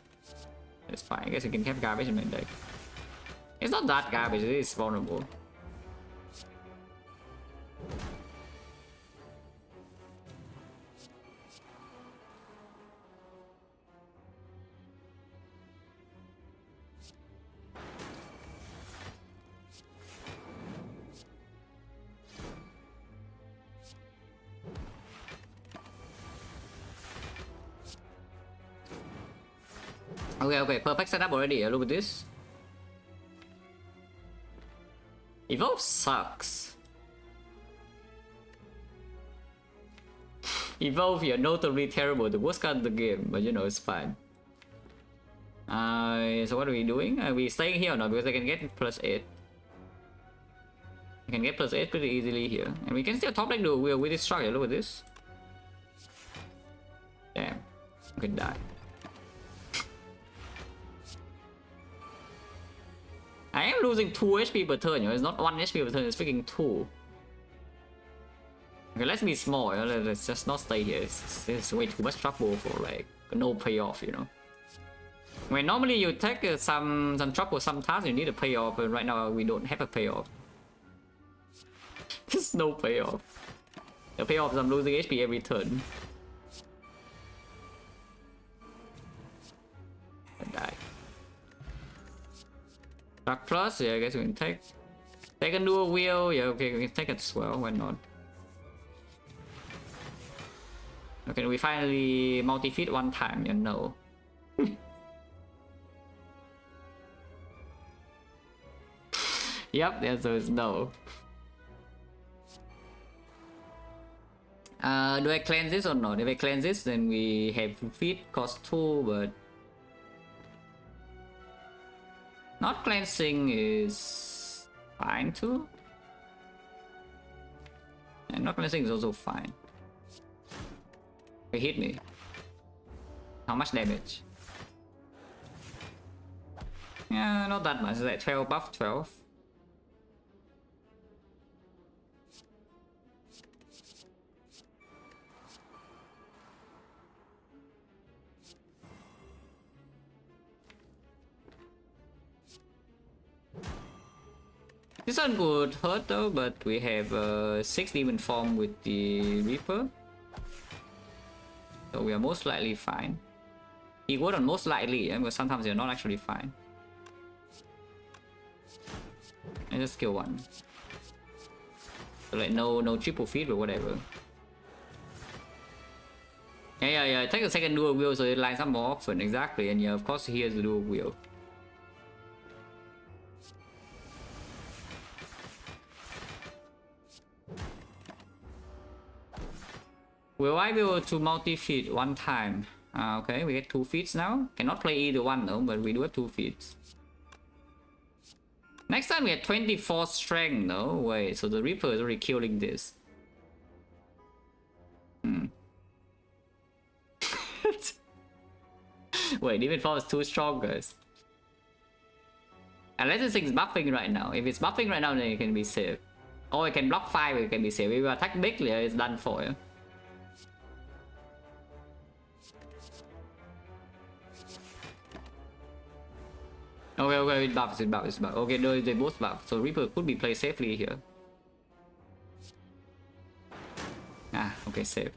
That's fine. I guess I can have garbage in my deck. It's not that garbage. It is vulnerable. Okay, perfect setup already. Look at this. Evolve sucks. Evolve, you're notably terrible. The worst card in the game, but you know, it's fine. So what are we doing? Are we staying here or not? Because I can get +8. I can get +8 pretty easily here. And we can still top deck the wheel with this structure. Look at this. Damn. I could die. I am losing 2 HP per turn, you know? It's not 1 HP per turn, it's freaking 2. Okay, let's be small, you know? Let's just not stay here. It's way too much trouble for like no payoff, you know? When normally you take some trouble, some tasks you need a payoff, but right now we don't have a payoff. There's no payoff. The payoff is I'm losing HP every turn. I die. Dark plus, yeah, I guess we can take. Take a dual wheel. Yeah, okay, we can take it as well. Why not? Okay, we finally multi-feed one time. You know. Yep, the answer is no. Do I cleanse this or not? If I cleanse this, then we have feed cost 2, but not cleansing is fine too. And not cleansing is also fine. It hit me. How much damage? Yeah, not that much. It's like 12 buff 12. This one would hurt though, but we have 6 demon form with the Reaper. So we are most likely fine. He would on most likely, yeah, but sometimes you're not actually fine. I just kill one. So like no triple feed or whatever. Yeah. Take a second dual wheel so it lines up more often, exactly. And yeah, of course here's the dual wheel. Will I be able to multi-feed one time? Okay, we get 2 feeds now. Cannot play either one though, but we do have 2 feeds. Next time we had 24 strength though. Wait, so the Reaper is already killing this. Wait, demon form is too strong, guys. Unless this thing's buffing right now. If it's buffing right now, then it can be saved. Or it can block 5, it can be saved. If you attack bigly, it's done for you. Okay, it buffs. Okay, no, they both buff, so Reaper could be played safely here. Okay, safe.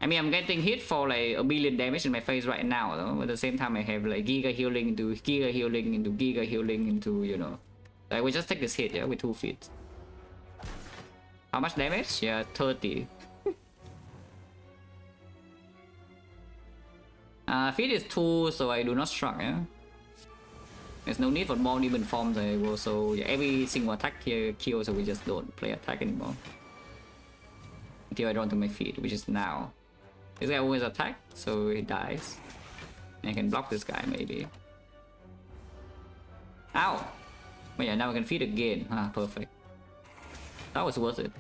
I mean, I'm getting hit for like 1 billion damage in my face right now, though. At the same time, I have like Giga healing into Giga healing into Giga healing into, you know. Like, we just take this hit, yeah, with 2 feet. How much damage? Yeah, 30. Feet is 2, so I do not struck, yeah. There's no need for more demon forms anymore, so yeah, every single attack here kills, so we just don't play attack anymore. Until I draw to my feet, which is now. This guy always attack, so he dies. And I can block this guy maybe. Ow! But yeah, now I can feed again. Perfect. That was worth it.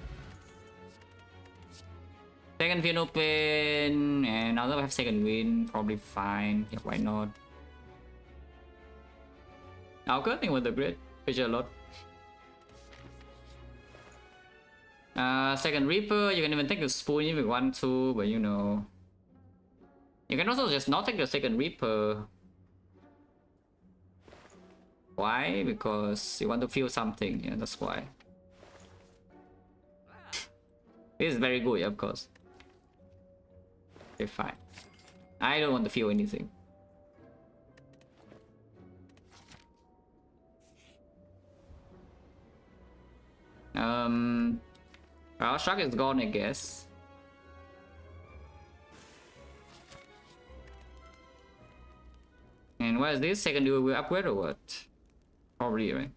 Second field open, and now that I have second win, probably fine. Yeah, why not? Good thing with the grid, feature a lot. Second Reaper, you can even take the spoon if you want to, but you know. You can also just not take the second Reaper. Why? Because you want to feel something, yeah, that's why. This is very good, yeah, of course. Okay, fine. I don't want to feel anything. Our shark is gone, I guess. And what is this? Second dual will upgrade or what? Probably, right?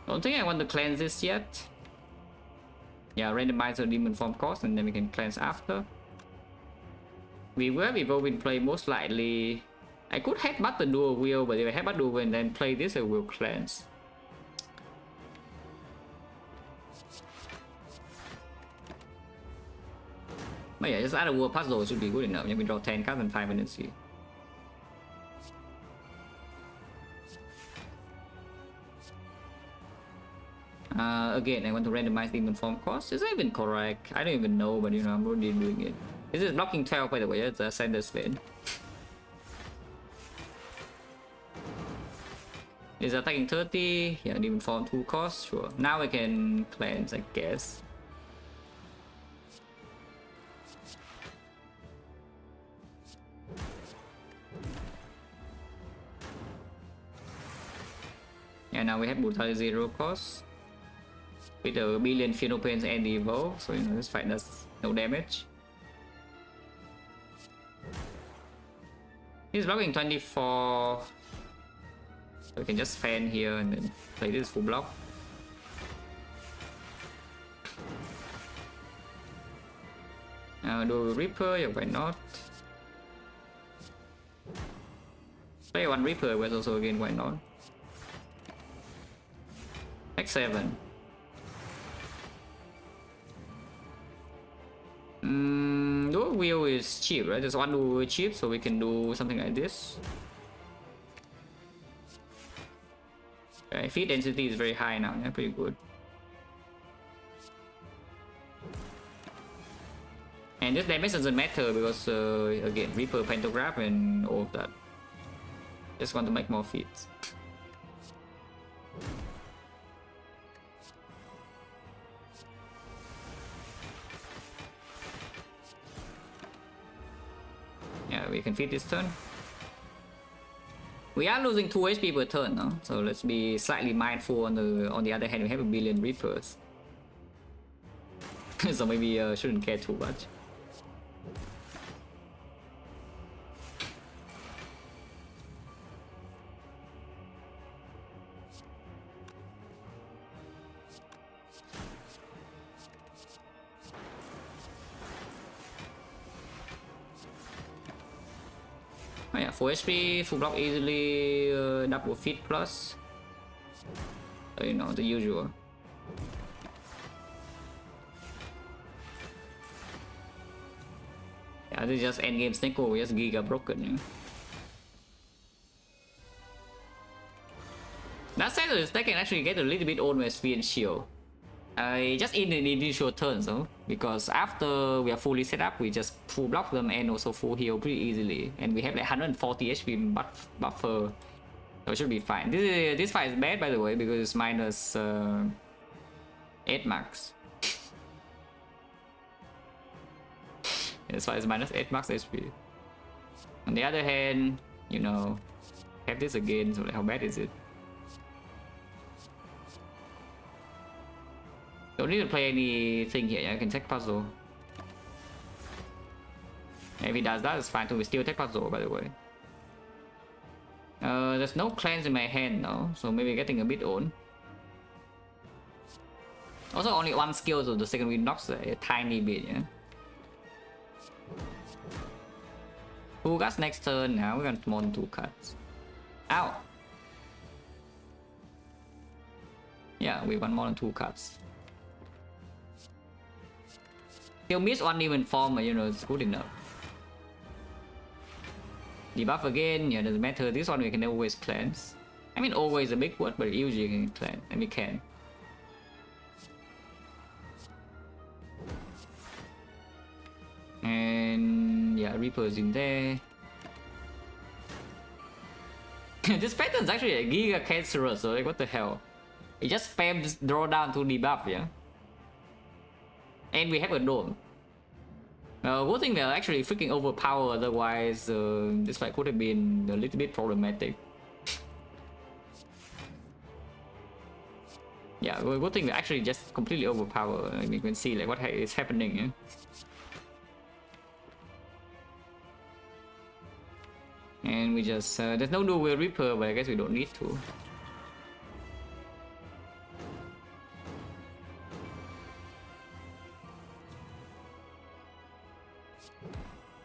Don't think I want to cleanse this yet. Yeah, randomize the demon form cost and then we can cleanse after. We will be both in play most likely. I could headbutt the dual wheel, but if I headbutt dual wheel and then play this, I will cleanse. But yeah, just add a world puzzle should be good enough. You can draw 10 cards in 5 minutes here. Again, I want to randomize demon form cost. Is that even correct? I don't even know, but you know, I'm already doing it. This is blocking 12, by the way. It's a sender spin. Is attacking 30. Yeah, demon form 2 cost. Sure. Now I can cleanse, I guess. And now we have brutality 0 cost with a billion funeral pains and evil, so you know this fight does no damage. He's blocking 24, so we can just fan here and then play this full block. Do Reaper, yeah, why not? Play one Reaper, but also again, why not? X7. Dual wheel is cheap, right? There's one dual wheel cheap, so we can do something like this. Okay, feed density is very high now, yeah, pretty good. And this damage doesn't matter because again, Reaper, Pantograph, and all of that. Just want to make more feeds. Yeah, we can feed this turn. We are losing 2 HP per turn, no? So let's be slightly mindful. On the other hand, we have a billion Reapers. So maybe shouldn't care too much. Oh yeah, 4 HP, full block easily, double feed plus. So, you know, the usual. Yeah, this is just endgame Sneko, we just giga broken. Yeah. That said, this deck can actually get a little bit old with speed and shield. Just in the initial turns, though, because after we are fully set up, we just full block them and also full heal pretty easily, and we have like 140 HP buffer, so it should be fine. This fight is bad, by the way, because it's minus 8 max. This fight is minus 8 max HP. On the other hand, you know, have this again, so like, how bad is it? Don't need to play anything here, yeah? I can take puzzle. If he does that, it's fine too. We still take puzzle, by the way. There's no clans in my hand now, so maybe getting a bit old. Also, only one skill, so the second wind knocks a tiny bit, yeah? Who got next turn now? We're gonna more than 2 cards. Ow! Yeah, we want more than 2 cards. He'll miss one even form, you know, it's good enough. Debuff again, yeah, doesn't matter. This one we can always cleanse. I mean, always a big word, but usually we can cleanse, and we can. And yeah, Reaper's in there. This pattern's actually a giga cancerous, so like, what the hell? It just spams draw down to debuff, yeah? And we have a dome. Good thing they're actually freaking overpowered, otherwise this fight could have been a little bit problematic. Yeah, good thing they're actually just completely overpowered. I mean, you can see like what is happening. Yeah? And we just there's no dual wheel Reaper, but I guess we don't need to.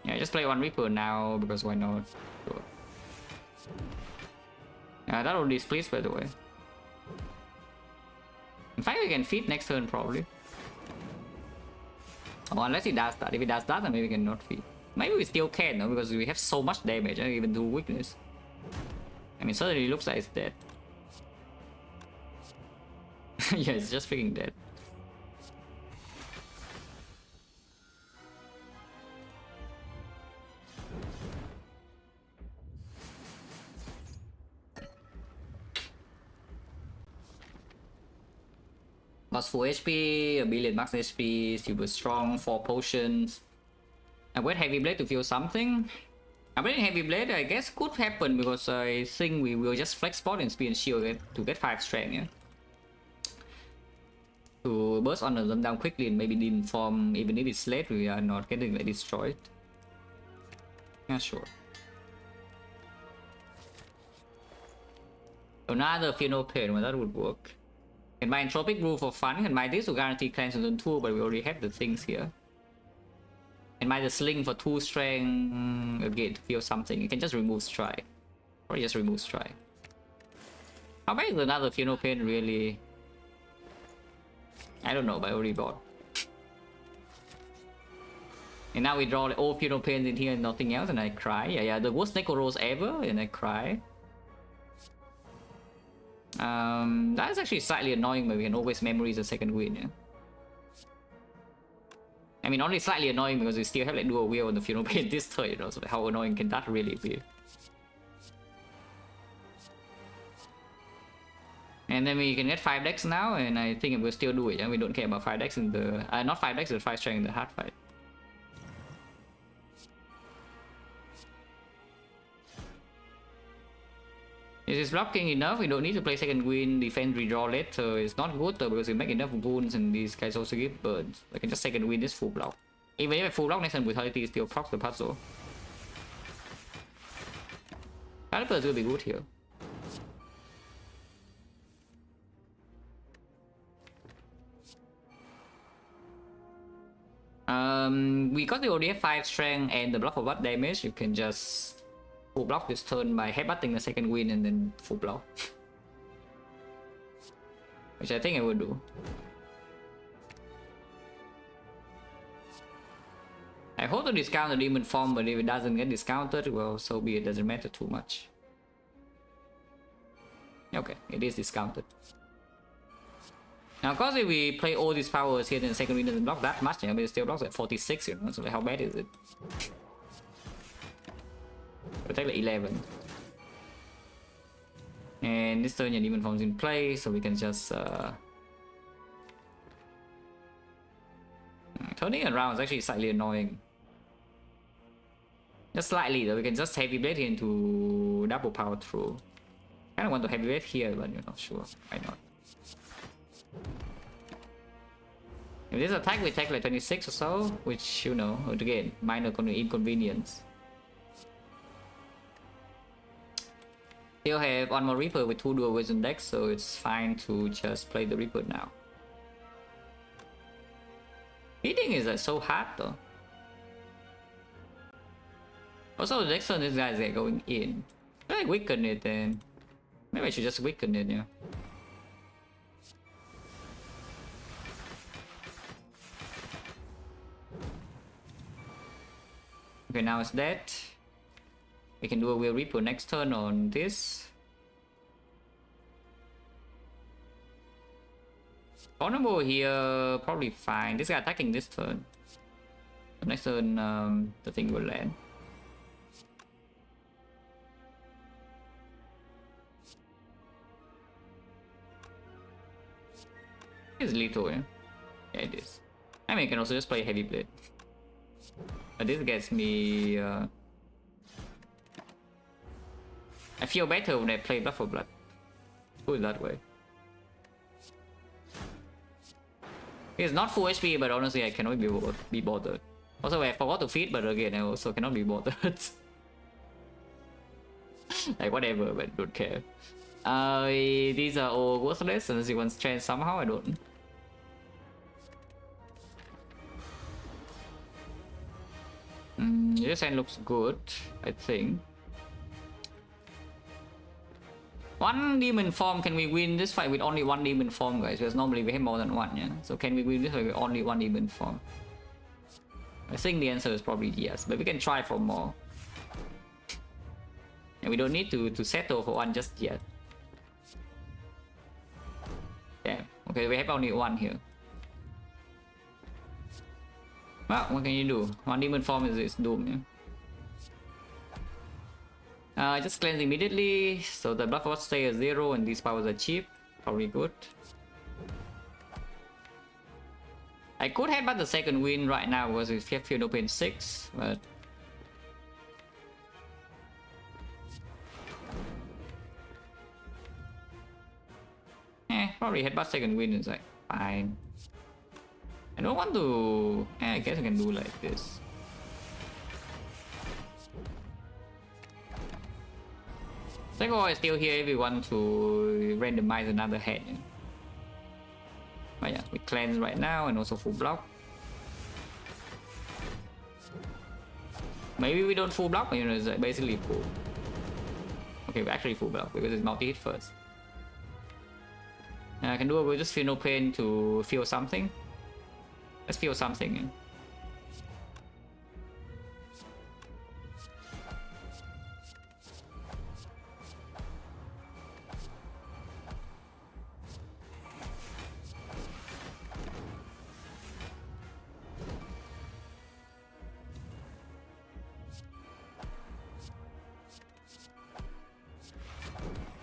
Yeah, just play one Reaper now, because why not? Sure. Yeah, that will displease, by the way. In fact, we can feed next turn, probably. Oh, unless he does that. If he does that, then maybe we can not feed. Maybe we still can, no? Because we have so much damage, even do weakness. I mean, certainly it looks like it's dead. Yeah, it's just freaking dead. Plus 4 HP, a billion max HP, super strong, 4 potions. I wait Heavy Blade to feel something. I mean, Heavy Blade, I guess, could happen because I think we will just flex spot and speed and shield to get 5 strength, yeah? To burst on them down quickly and maybe inform, even if it's late, we are not getting like, destroyed. Yeah, sure. Another Fear No Pain, well, that would work. Can buy Entropic Brew for fun, can buy this to guarantee cleanse on 2, but we already have the things here. Can buy the Sling for 2 strength again to feel something. You can just remove Strike. Or just remove Strike. How bad is another Fear No Pain really? I don't know, but I already bought. And now we draw like, all Fear No Pains in here and nothing else, and I cry. Yeah, the worst Neko rolls ever, and I cry. That is actually slightly annoying, but we can always memories a second win, yeah? I mean, only slightly annoying because we still have like dual wheel on the Fear No Pain this turn, you know, so how annoying can that really be? And then we can get 5 decks now, and I think we'll still do it, yeah? We don't care about 5 decks in the... not 5 decks, but 5 strength in the hard fight. This is blocking enough, we don't need to play second win, defend, redraw later. It's not good though, because we make enough wounds and these guys also give burns. I can just second win this full block. Even if I full block next turn, Brutality still procs the puzzle. Calipers will be good here. Because they already have 5 strength and the block for what damage, you can just full block this turn by headbutting the second win and then full block. Which I think I will do. I hope to discount the demon form, but if it doesn't get discounted, well, so be it, doesn't matter too much. Okay, it is discounted. Now, of course, if we play all these powers here, then the second win doesn't block that much, yeah, but it still blocks at 46, you know, so like, how bad is it? We'll take like 11. And this turn, your demon form's in play, so we can just turning around is actually slightly annoying. Just slightly though, we can just heavy blade into double power through. Kinda want to heavy blade here, but you're not sure. Why not? If this attack we take like 26 or so, which you know, again, minor inconvenience. Still have one more Reaper with 2 dual wisdom decks, so it's fine to just play the Reaper now. Hitting is like so hard though. Also, the next turn these guys are going in. I like weaken it then. Maybe I should just weaken it, yeah. Okay, now it's dead. We can do a Will Reaper next turn on this. Vulnerable here, probably fine. This guy attacking this turn. Next turn, the thing will land. It's lethal, yeah? Yeah, it is. I mean, I can also just play Heavy Blade. But this gets me... I feel better when I play Blood for Blood. Put it that way. It's not full HP, but honestly I cannot be bothered. Also, I forgot to feed, but again, I also cannot be bothered. Like, whatever, but don't care. These are all worthless unless you want strength somehow, I don't. This hand looks good, I think. One demon form, can we win this fight with only one demon form, guys? Because normally we have more than one, yeah? So can we win this fight with only one demon form? I think the answer is probably yes, but we can try for more. And we don't need to settle for one just yet. Damn. Okay, we have only one here. Well, what can you do? One demon form is doomed, yeah? Just cleanse immediately, so the buff would stay at 0 and these powers are cheap. Probably good. I could headbutt the second win right now because we have Fear No Pain 6, but... probably headbutt second win is like fine. I don't want to. I guess I can do like this. XecnaR is still here if we want to randomize another head. But yeah, we cleanse right now and also full block. Maybe we don't full block, but you know, it's like basically full. Okay, we actually full block because it's multi-hit first. I can do it with just feel no pain to feel something. Let's feel something.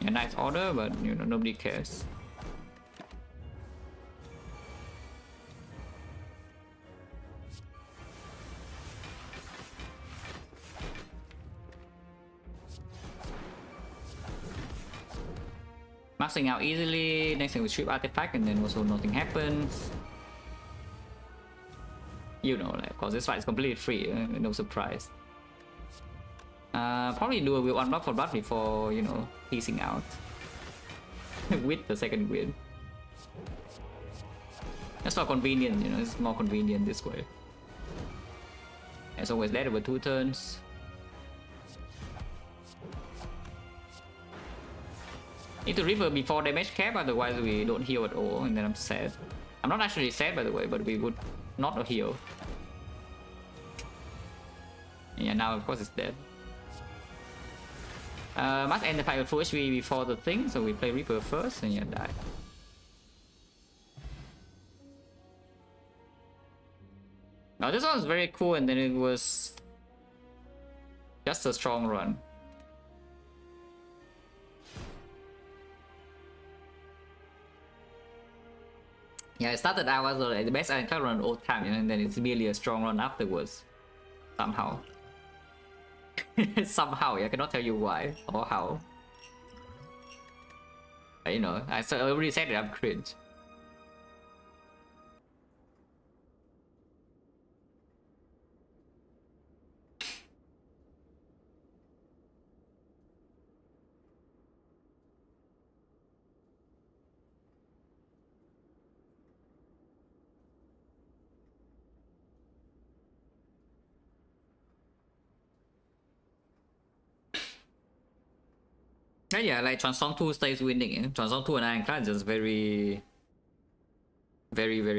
A nice order, but you know, nobody cares. Maxing out easily, next thing we strip artifact and then also nothing happens. You know, like, cause this fight is completely free, no surprise. Probably do a will unlock for blood before, you know, piecing out with the second win. That's for convenient, you know, it's more convenient this way. As always, dead over 2 turns. Need to river before damage cap, otherwise we don't heal at all, and then I'm sad. I'm not actually sad by the way, but we would not heal. Yeah, now of course it's dead. Must end the fight with full HP before the thing, so we play Reaper first and yeah, die. Now this one was very cool, and then it was just a strong run. Yeah, it started out as like the best Ironclad run all time, you know, and then it's merely a strong run afterwards. Somehow. Somehow, I cannot tell you why or how. But, you know, I already said that I'm cringe. Yeah, like Transform 2 stays winning. Eh? Transform 2 and Ironclad is just very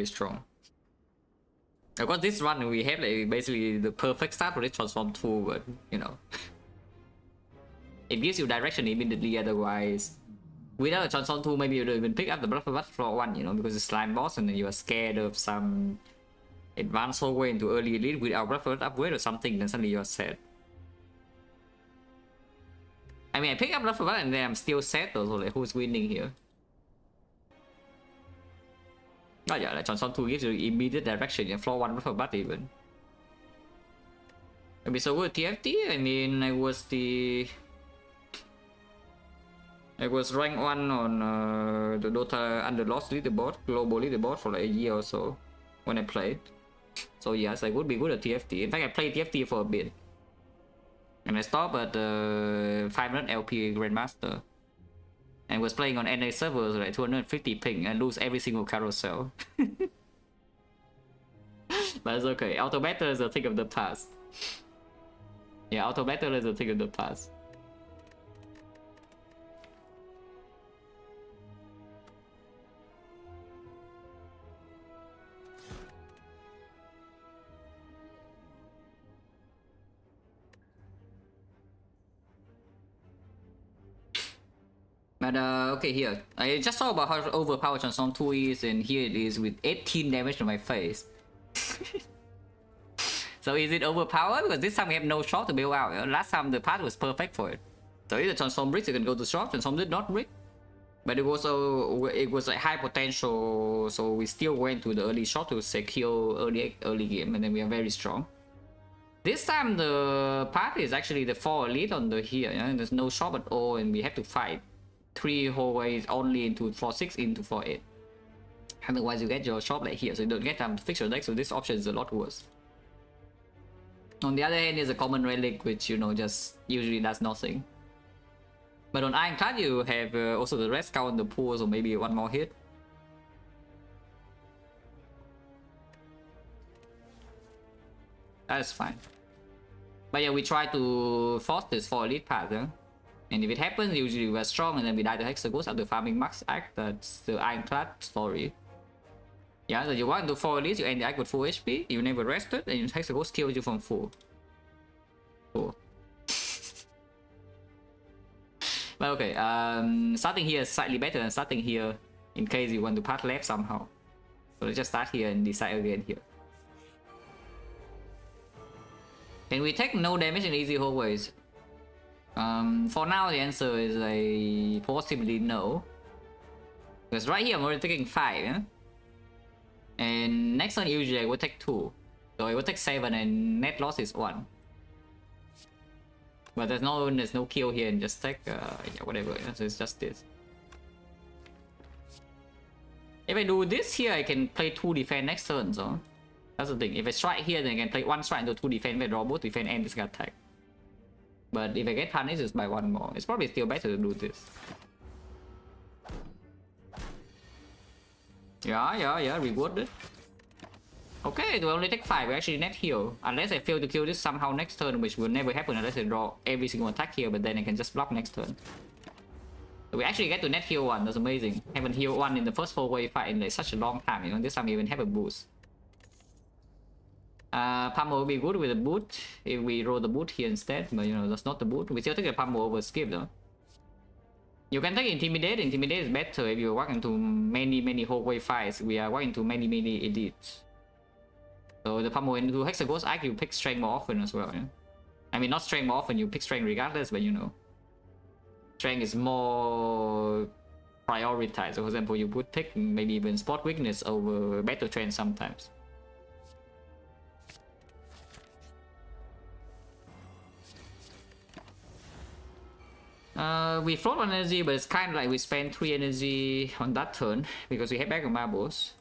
strong. Of course, this run we have like basically the perfect start for this Transform 2, but you know, it gives you direction immediately. Otherwise, without a Transform 2, maybe you don't even pick up the Blood for Blood floor 1, you know, because it's slime boss and then you are scared of some advanced hallway into early elite without Blood for Blood upgrade or something, then suddenly you're sad. I mean, I pick up Blood for Blood and then I'm still sad though, so like, who's winning here? Oh yeah, like Transform 2 gives you immediate direction, yeah, floor 1 Blood for Blood even. I mean, so good TFT, I mean, I was rank 1 on the Dota Underlost leaderboard, global leaderboard for like a year or so when I played. So yes, I would be good at TFT. In fact, I played TFT for a bit. And I stopped at 500 LP Grandmaster. And was playing on NA servers like 250 ping and lose every single carousel. But it's okay. Auto battle is a thing of the past. Yeah, auto battle is a thing of the past. But okay, here I just saw about how overpowered Transform 2 is, and here it is with 18 damage to my face. So is it overpowered? Because this time we have no shot to build out. You know? Last time the path was perfect for it. So either Transform bricks, you can go to shot. Transform did not brick, but it was a high potential. So we still went to the early shot to secure early game, and then we are very strong. This time the path is actually the 4 elite on the here. You know? There's no shot at all, and we have to fight. 3 hallways only into 4-6 into 4-8. Otherwise you get your shop like here, so you don't get time to fix your deck, so this option is a lot worse. On the other hand, is a common relic which, you know, just usually does nothing. But on Ironclad you have also the red scout on the pool, so maybe one more hit. That's fine. But yeah, we try to force this for elite path, yeah? And if it happens, usually we're strong and then we die to Hexaghost after farming max act. That's the Ironclad story. Yeah, so you want to 4 elites, you end the act with full HP, you never rested, and your Hexaghost kills you from full. Cool. But okay, starting here is slightly better than starting here in case you want to path left somehow. So let's just start here and decide again here. Can we take no damage in easy hallways? For now the answer is a possibly no. Because right here I'm already taking 5, yeah? And next turn usually I would take 2. So I would take 7 and net loss is 1. But there's no kill here and just take yeah, whatever, yeah? So it's just this. If I do this here I can play 2 defense next turn, so that's the thing. If I strike here then I can play 1 strike into 2 defense, I draw both defense and this guy attack. But if I get punished it's by 1 more. It's probably still better to do this. Yeah, rewarded. Okay, we only take 5, we actually net heal. Unless I fail to kill this somehow next turn, which will never happen unless I draw every single attack here, but then I can just block next turn. So we actually get to net heal 1, that's amazing. Haven't healed 1 in the first 4-way fight in like such a long time, you know, this time we even have a boost. Pummel will be good with the boot if we roll the boot here instead, but you know, that's not the boot. We still take the pummel over skip though. You can take intimidate. Intimidate is better if you walk into many hallway fights. We are walking into many elites. So the pummel into Hexaghost Act, you pick strength more often as well. Yeah? I mean, not strength more often, you pick strength regardless, but you know, strength is more prioritized. So for example, you would pick maybe even spot weakness over battle trend sometimes. We float 1 energy, but it's kind of like we spend 3 energy on that turn because we have back of marbles.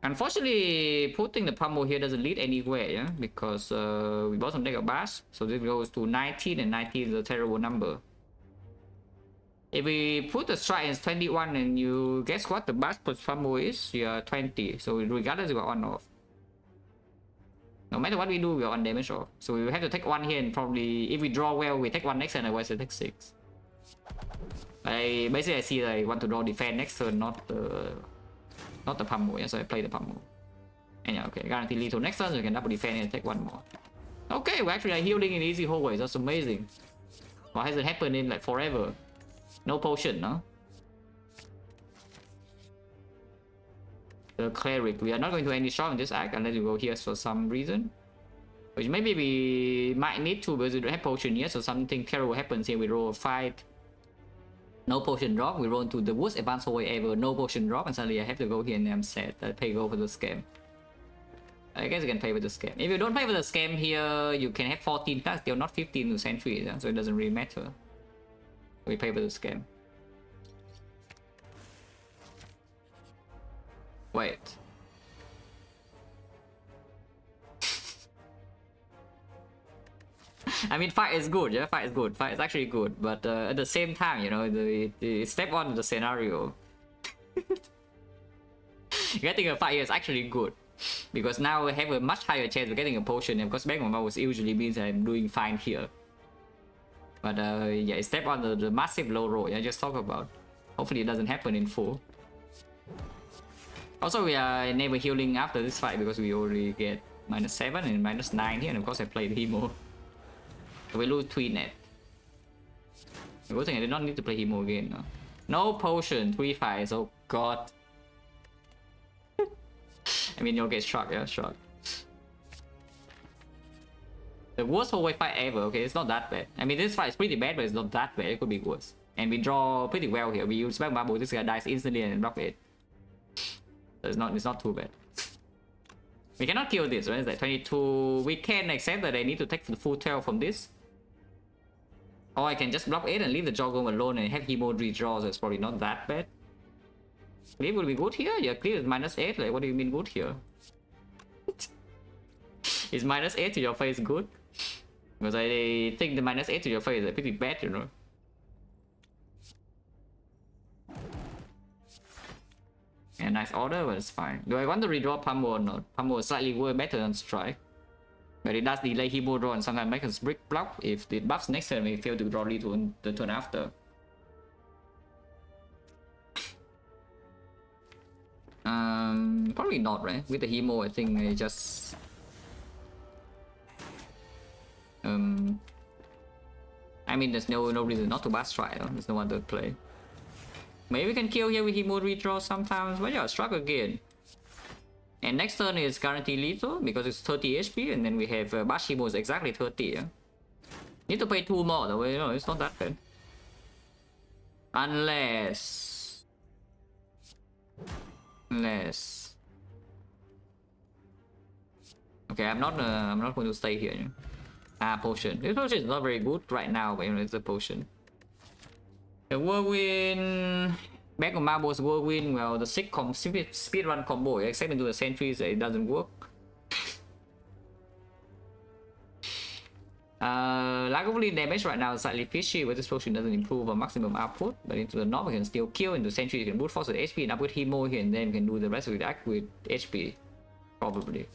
Unfortunately, putting the pummel here doesn't lead anywhere, yeah? Because we bought some deck of bash, so this goes to 19, and 19 is a terrible number. If we put the strike as 21, and you guess what the bash plus pummel is? Yeah, 20. So regardless, we are on off. No matter what we do, we are on damage off. So we will have to take 1 here, and probably if we draw well, we take 1 next turn, otherwise we take 6. Basically I see I want to draw defense next turn, not the pummel, yeah, so I play the pummel. And yeah, okay, guarantee lethal next turn, so we can double defend and take 1 more. Okay, we're actually healing in easy hallways, that's amazing. Why hasn't happened in like forever? No potion, no? The cleric, we are not going to any shot in this act unless we go here for some reason. Which maybe we might need to because we don't have potion yet, so something terrible happens here. We roll a fight. No potion drop, we roll into the worst advanced hallway ever, no potion drop, and suddenly I have to go here and I'm sad. I go for the scam. I guess you can play with the scam. If you don't play with the scam here, you can have 14 cards, still not 15 to sentry, yeah? So it doesn't really matter. We play with the scam. Wait. I mean, fight is good, yeah? Fight is good. Fight is actually good, but at the same time, you know, the step 1 of the scenario. Getting a fight here is actually good. Because now I have a much higher chance of getting a potion, and because back on mouse usually means I'm doing fine here. But yeah, step 1 of the massive low roll, yeah, just talk about. Hopefully it doesn't happen in full. Also, we are never healing after this fight because we already get -7 and -9 here, and of course I played Hemo. So we lose 3 net. The good thing I did not need to play Hemo again. No, no potion, 3 fights, oh god. I mean, you'll get shocked, yeah, shocked. The worst hallway fight ever, okay, it's not that bad. I mean, this fight is pretty bad, but it's not that bad, it could be worse. And we draw pretty well here. We use back marble, this guy dies instantly and block it. So it's not too bad. We cannot kill this, right? It's like 22. We can accept that I need to take the full 12 from this. Or I can just block 8 and leave the Joggle alone and have Hemo redraw, so it's probably not that bad. Clear will be good here? Yeah, clear is -8. Like, what do you mean good here? Is -8 to your face good? Because I think the -8 to your face is pretty bad, you know. Yeah, nice order, but it's fine. Do I want to redraw Pummel or not? Pummel is slightly way better than Strike. But it does delay Hemo draw and sometimes make us brick block if it buffs next turn we fail to draw lethal in the turn after. Probably not, right? With the Hemo, I think I just I mean, there's no reason not to bash try, though. There's no one to play. Maybe we can kill here with Hemo redraw sometimes, but yeah, struck again. And next turn is guaranteed lethal because it's 30 HP, and then we have bash Hemo is exactly 30. Yeah? Need to pay 2 more though, you know, it's not that bad. Unless. Okay, I'm not going to stay here. You know? Potion. This potion is not very good right now, but you know, it's a potion. The whirlwind. Back on Marbles whirlwind. Well, the sick speedrun combo. You expect into the sentries, it doesn't work. Lack of lead damage right now is slightly fishy, but this potion doesn't improve our maximum output. But into the north, we can still kill. Into sentry, you can brute force with HP and up with Hemo here, and then we can do the rest of the act with HP. Probably.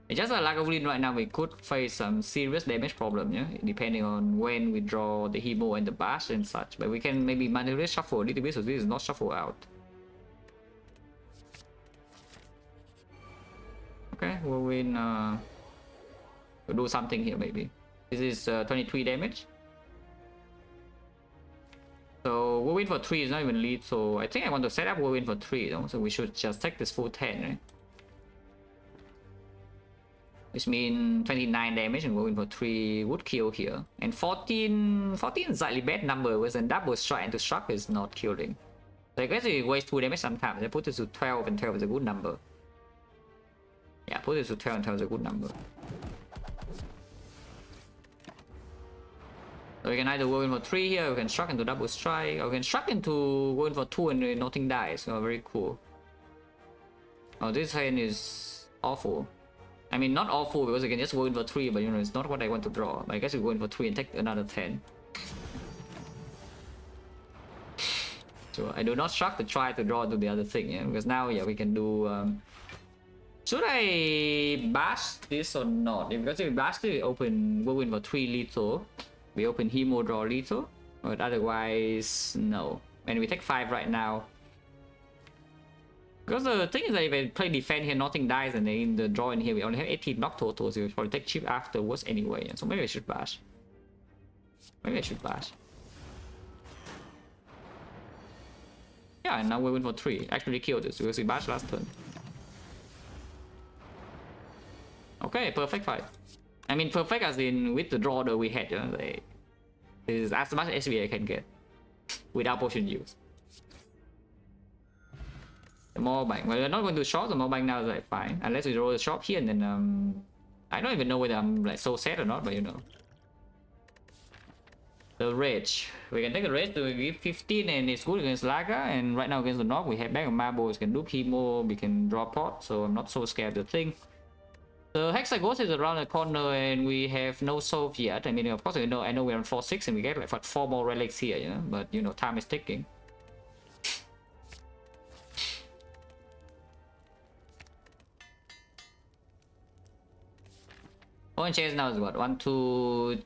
It's just a lack of lead right now, we could face some serious damage problem, yeah? Depending on when we draw the Hemo and the bash and such. But we can maybe manually shuffle a little bit so this is not shuffle out. Okay, we'll win. We'll do something here maybe. This is 23 damage. So we'll win for 3 is not even lead, so I think I want to set up we'll win for 3 though. So we should just take this full 10, right? Which means 29 damage and going for 3 would kill here. And 14 is slightly bad number, whereas a double strike and to shock is not killing. So I guess we waste 2 damage sometimes. I put this to 12 and 12 is a good number. Yeah, put this to 12 and 12 is a good number. So we can either go in for 3 here, we can shock into double strike, or we can shock into going for 2 and nothing dies. So very cool. Oh, this hand is awful. I mean, not awful because I can just go in for 3, but you know, it's not what I want to draw. But I guess we go in for 3 and take another 10. So I do not shock to try to draw to the other thing, yeah, because now, yeah, we can do. Should I bash this or not? Because if we bash this, we open go in for 3 lethal. We open Hemo draw lethal, but otherwise, no. And we take 5 right now. Because the thing is that if I play defense here, nothing dies, and then in the draw in here, we only have 18 knock total, so we'll probably take chip afterwards anyway. So maybe I should bash. Yeah, and now we win for 3. Actually killed this because we bashed last turn. Okay, perfect fight. I mean, perfect as in with the draw that we had. You know, this is as much SV I can get without potion use. The more bank. Well, we're not going to short. The more bank now is like fine, unless we roll the shop here and then I don't even know whether I'm like so sad or not, but you know. The rage. We can take the rage to give 15 and it's good against Laga, and right now against the Knock we have back on marbles, can do Hemo, we can draw pot, so I'm not so scared of the thing. The Hexaghost is around the corner and we have no solve yet. I mean, of course I know we're on 4-6 and we get like 4 more relics here, you know, but you know, time is ticking. Orange chase now is what? 1, 2,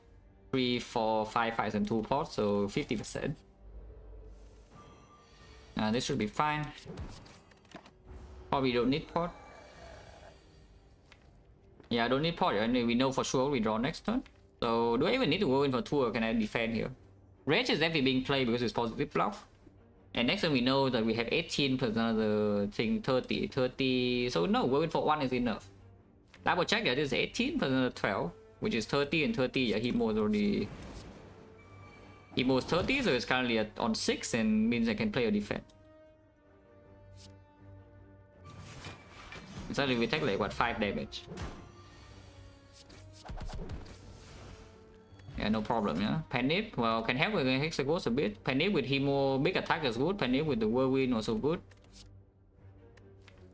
3, 4, 5 fights and 2 pots, so 50%. This should be fine. Probably don't need pot. Yeah, I don't need pot, and we know for sure we draw next turn. So do I even need to go in for 2 or can I defend here? Rage is definitely being played because it's positive bluff. And next turn we know that we have 18 plus another thing 30. So no, going for 1 is enough. Double check that this is 18 plus another 12, which is 30 and 30. Yeah, Hemo is already. Hemo is 30, so it's currently on 6 and means I can play a defense. Suddenly we take like what, 5 damage. Yeah, Yeah, no problem, yeah. Panic, well, can help with Hexaghost a bit. Panic with Hemo, big attack is good. Panic with the Whirlwind also good.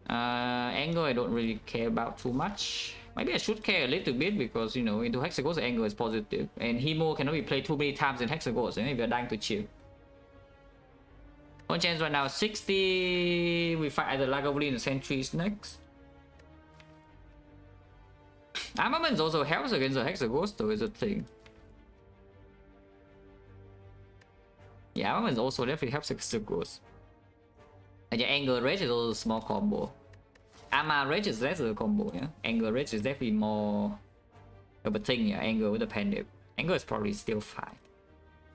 Anger I don't really care about too much. Maybe I should care a little bit because, you know, into Hexaghost anger is positive. And Hemo cannot be played too many times in Hexaghost, if you're dying to chill. On chance right now 60. We fight either Lagavulin and Sentries next. Armaments also helps against the Hexaghost though, is a thing. Yeah, armaments also definitely helps against the Ghost. And your Anger Rage is also a small combo. Armor Rage is less of a combo, yeah. Anger Rage is definitely more of a thing, yeah. Anger with the Pandip. Anger is probably still fine.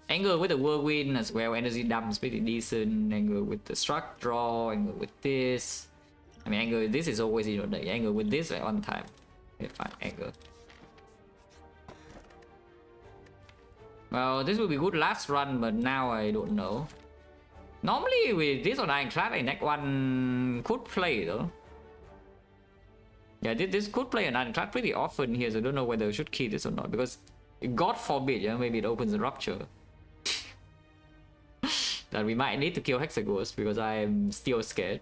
Anger with the Whirlwind as well, energy dump is pretty decent. Anger with the Struck Draw, Anger with this. I mean, Anger with this is always in your day. Anger with this at one time. Okay, fine, Anger. Well, this will be good last run, but now I don't know. Normally with this on Ironclad, I neck one could play though. Yeah, this could play an Ironclad pretty often here, so I don't know whether I should key this or not, because God forbid, yeah, maybe it opens a rupture. That we might need to kill Hexaghost because I'm still scared.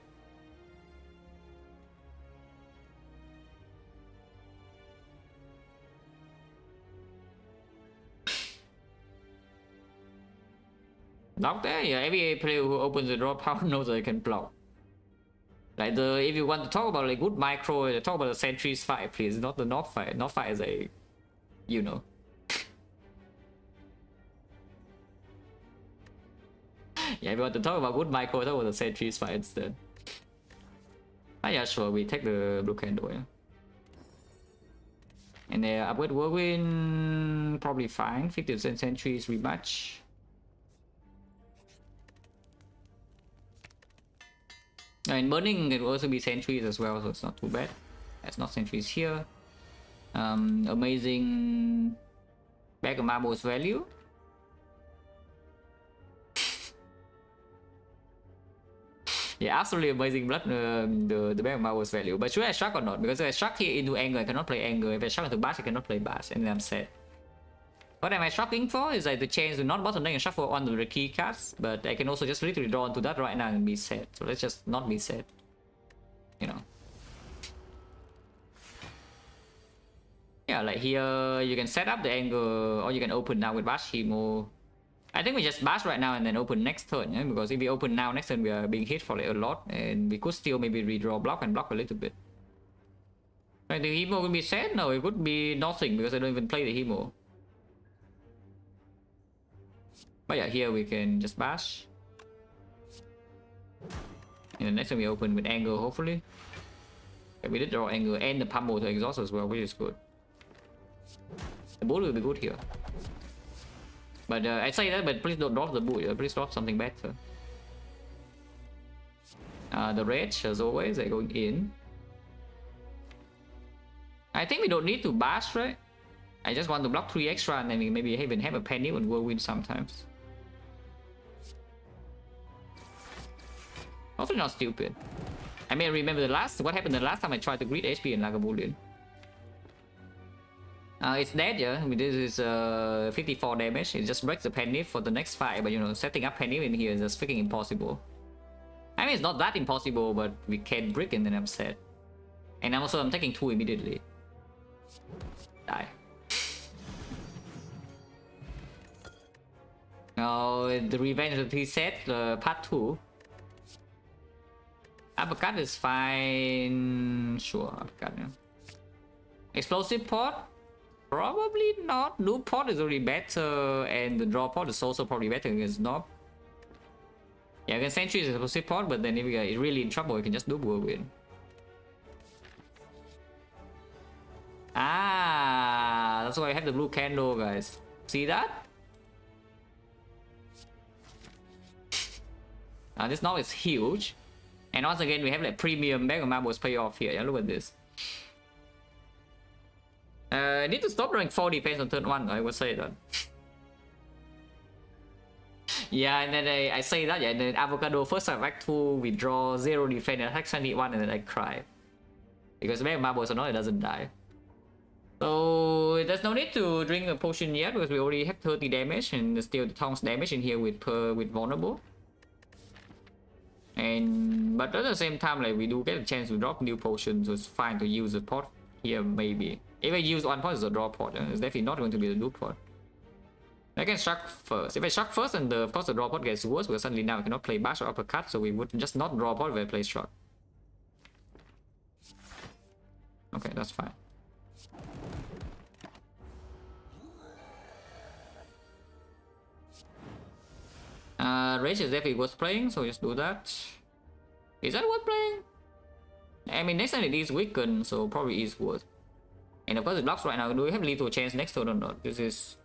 Block there? Yeah, every player who opens the draw power knows that they can block. Like if you want to talk about like good micro, talk about the Sentries fight, please, not the North fight. North fight is a, you know. Yeah, if you want to talk about good micro, talk about the Sentries fight instead. Ah yeah, sure, we take the blue candle, yeah. And upgrade Whirlwind, probably fine. 50% Sentries rematch. And burning can also be Sentries as well, so it's not too bad. That's not Sentries here. Amazing bag of marbles value. Yeah, absolutely amazing blood, the bag of marbles value. But should I shock or not? Because if I shock here into anger, I cannot play anger. If I shock into bash, I cannot play bash, and then I'm sad. What am I shocking for is like the change to not bottom deck and shuffle onto the key cards, but I can also just literally draw onto that right now and be sad. So let's just not be sad. You know. Yeah, like here you can set up the angle, or you can open now with bash Hemo. I think we just bash right now and then open next turn, yeah? Because if we open now next turn we are being hit for like a lot, and we could still maybe redraw block and block a little bit. Like the Hemo will be sad? No, it would be nothing because I don't even play the Hemo. But yeah, here we can just bash. And the next time we open with angle, hopefully. Yeah, we did draw angle and the pummel to exhaust as well, which is good. The boot will be good here. But I say that, but please don't drop the boot. Please drop something better. The rage, as always, they're going in. I think we don't need to bash, right? I just want to block 3 extra and then we maybe even have a penny and whirlwind sometimes. Hopefully not stupid. I mean, remember what happened the last time I tried to greet HP in Lagavulin. It's dead, yeah. I mean, this is 54 damage. It just breaks the penny for the next fight, but you know, setting up penny in here is just freaking impossible. I mean, it's not that impossible, but we can't break and then I'm sad. And I'm taking 2 immediately. Die. Oh, the Revenge of the Set, part 2. Uppercut is fine. Sure, uppercut, yeah. Explosive pot? Probably not. Loop pot is already better, and the draw pot is also probably better against Knob. Yeah, against Sentry is explosive pot, but then if we get really in trouble, we can just do Whirlwind. Ah, that's why I have the blue candle, guys. See that? This knob is huge. And once again, we have like premium bag of marbles payoff here. Yeah, look at this. I need to stop drawing 4 defense on turn 1, I would say that. Yeah, and then I say that, yeah, and then Avocado first time back 2, we draw 0 defense and attack 21, and then I cry. Because bag of marbles or not, it doesn't die. So there's no need to drink a potion yet because we already have 30 damage and still the tongue's damage in here with vulnerable. And but at the same time, like we do get a chance to drop new potions, so it's fine to use a pot here maybe. If I use one pot as a draw pot, it's definitely not going to be the loot pot. I can shock first. If I shock first, and of course the draw pot gets worse because suddenly now I cannot play bash or uppercut, so we would just not draw pot if I play shock. Okay, that's fine. Rage is definitely worth playing, so just do that. Is that worth playing? I mean, next time it is weakened, so probably is worth. And of course it blocks right now. Do we have lethal chance next turn or not? This is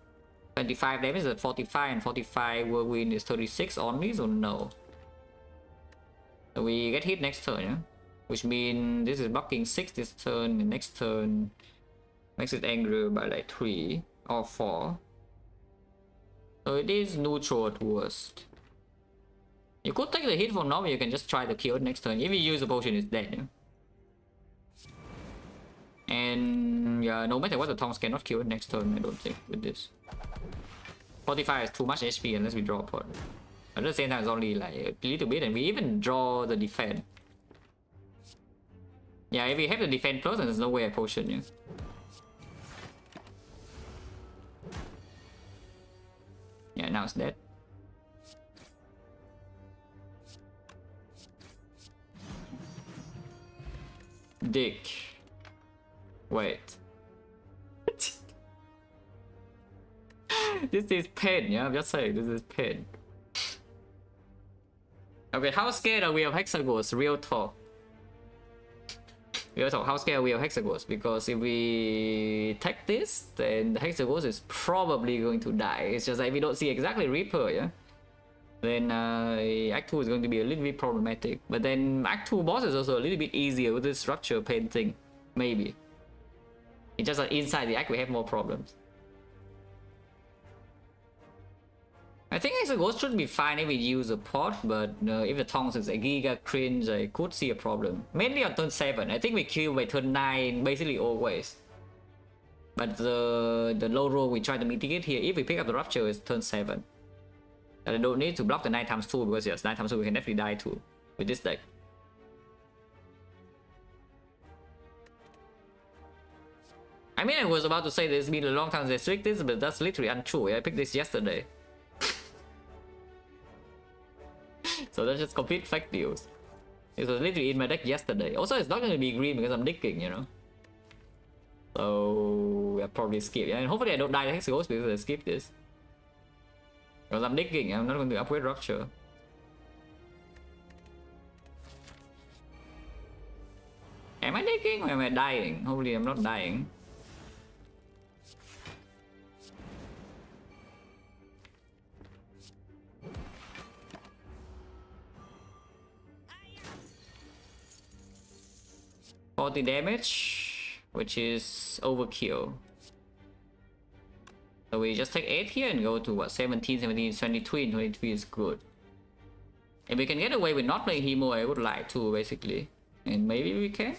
25 damage at 45, and 45 whirlwind is 36 only, so no. So we get hit next turn, yeah? Which means this is blocking 6 this turn, and next turn makes it angry by like 3 or 4. So it is neutral at worst. You could take the hit for now, but you can just try to kill it next turn. If you use a potion, it's dead, yeah? And yeah, no matter what, the tongues cannot kill it next turn, I don't think, with this. 45 is too much HP unless we draw a pot. At the same time, it's only like a little bit, and we even draw the defense. Yeah, if we have the defense plus, then there's no way I potion, yeah? Yeah, now it's dead. Dick. Wait. This is pain, yeah? I'm just saying, this is pain. Okay, how scared are we of hexagons? Real talk. Real talk, how scared are we of hexagons? Because if we take this, then the hexagons is probably going to die. It's just like we don't see exactly Reaper, yeah? Then Act 2 is going to be a little bit problematic. But then Act 2 boss is also a little bit easier with this structure pain thing. Maybe. It's just like inside the act we have more problems. I think Exegos should be fine if we use a pot, but if the tongues is a giga cringe, I could see a problem. Mainly on turn 7. I think we kill by turn 9 basically always. But the low roll we try to mitigate here, if we pick up the rupture, is turn 7. And I don't need to block the 9x2 because yes, 9x2 we can definitely die too with this deck. I mean, I was about to say that it's been a long time since I picked this, but that's literally untrue. I picked this yesterday. So that's just complete fake news. It was literally in my deck yesterday. Also, it's not going to be green because I'm digging, you know. So I'll probably skip. And hopefully I don't die to Hexaghost because I skip this. Because I'm digging, I'm not going to upgrade Rupture. Am I digging or am I dying? Hopefully I'm not dying. $40 damage, which is overkill. So we just take 8 here and go to what, 17, 17, 23, and 23 is good. If we can get away with not playing Hemo, I would like to, basically. And maybe we can.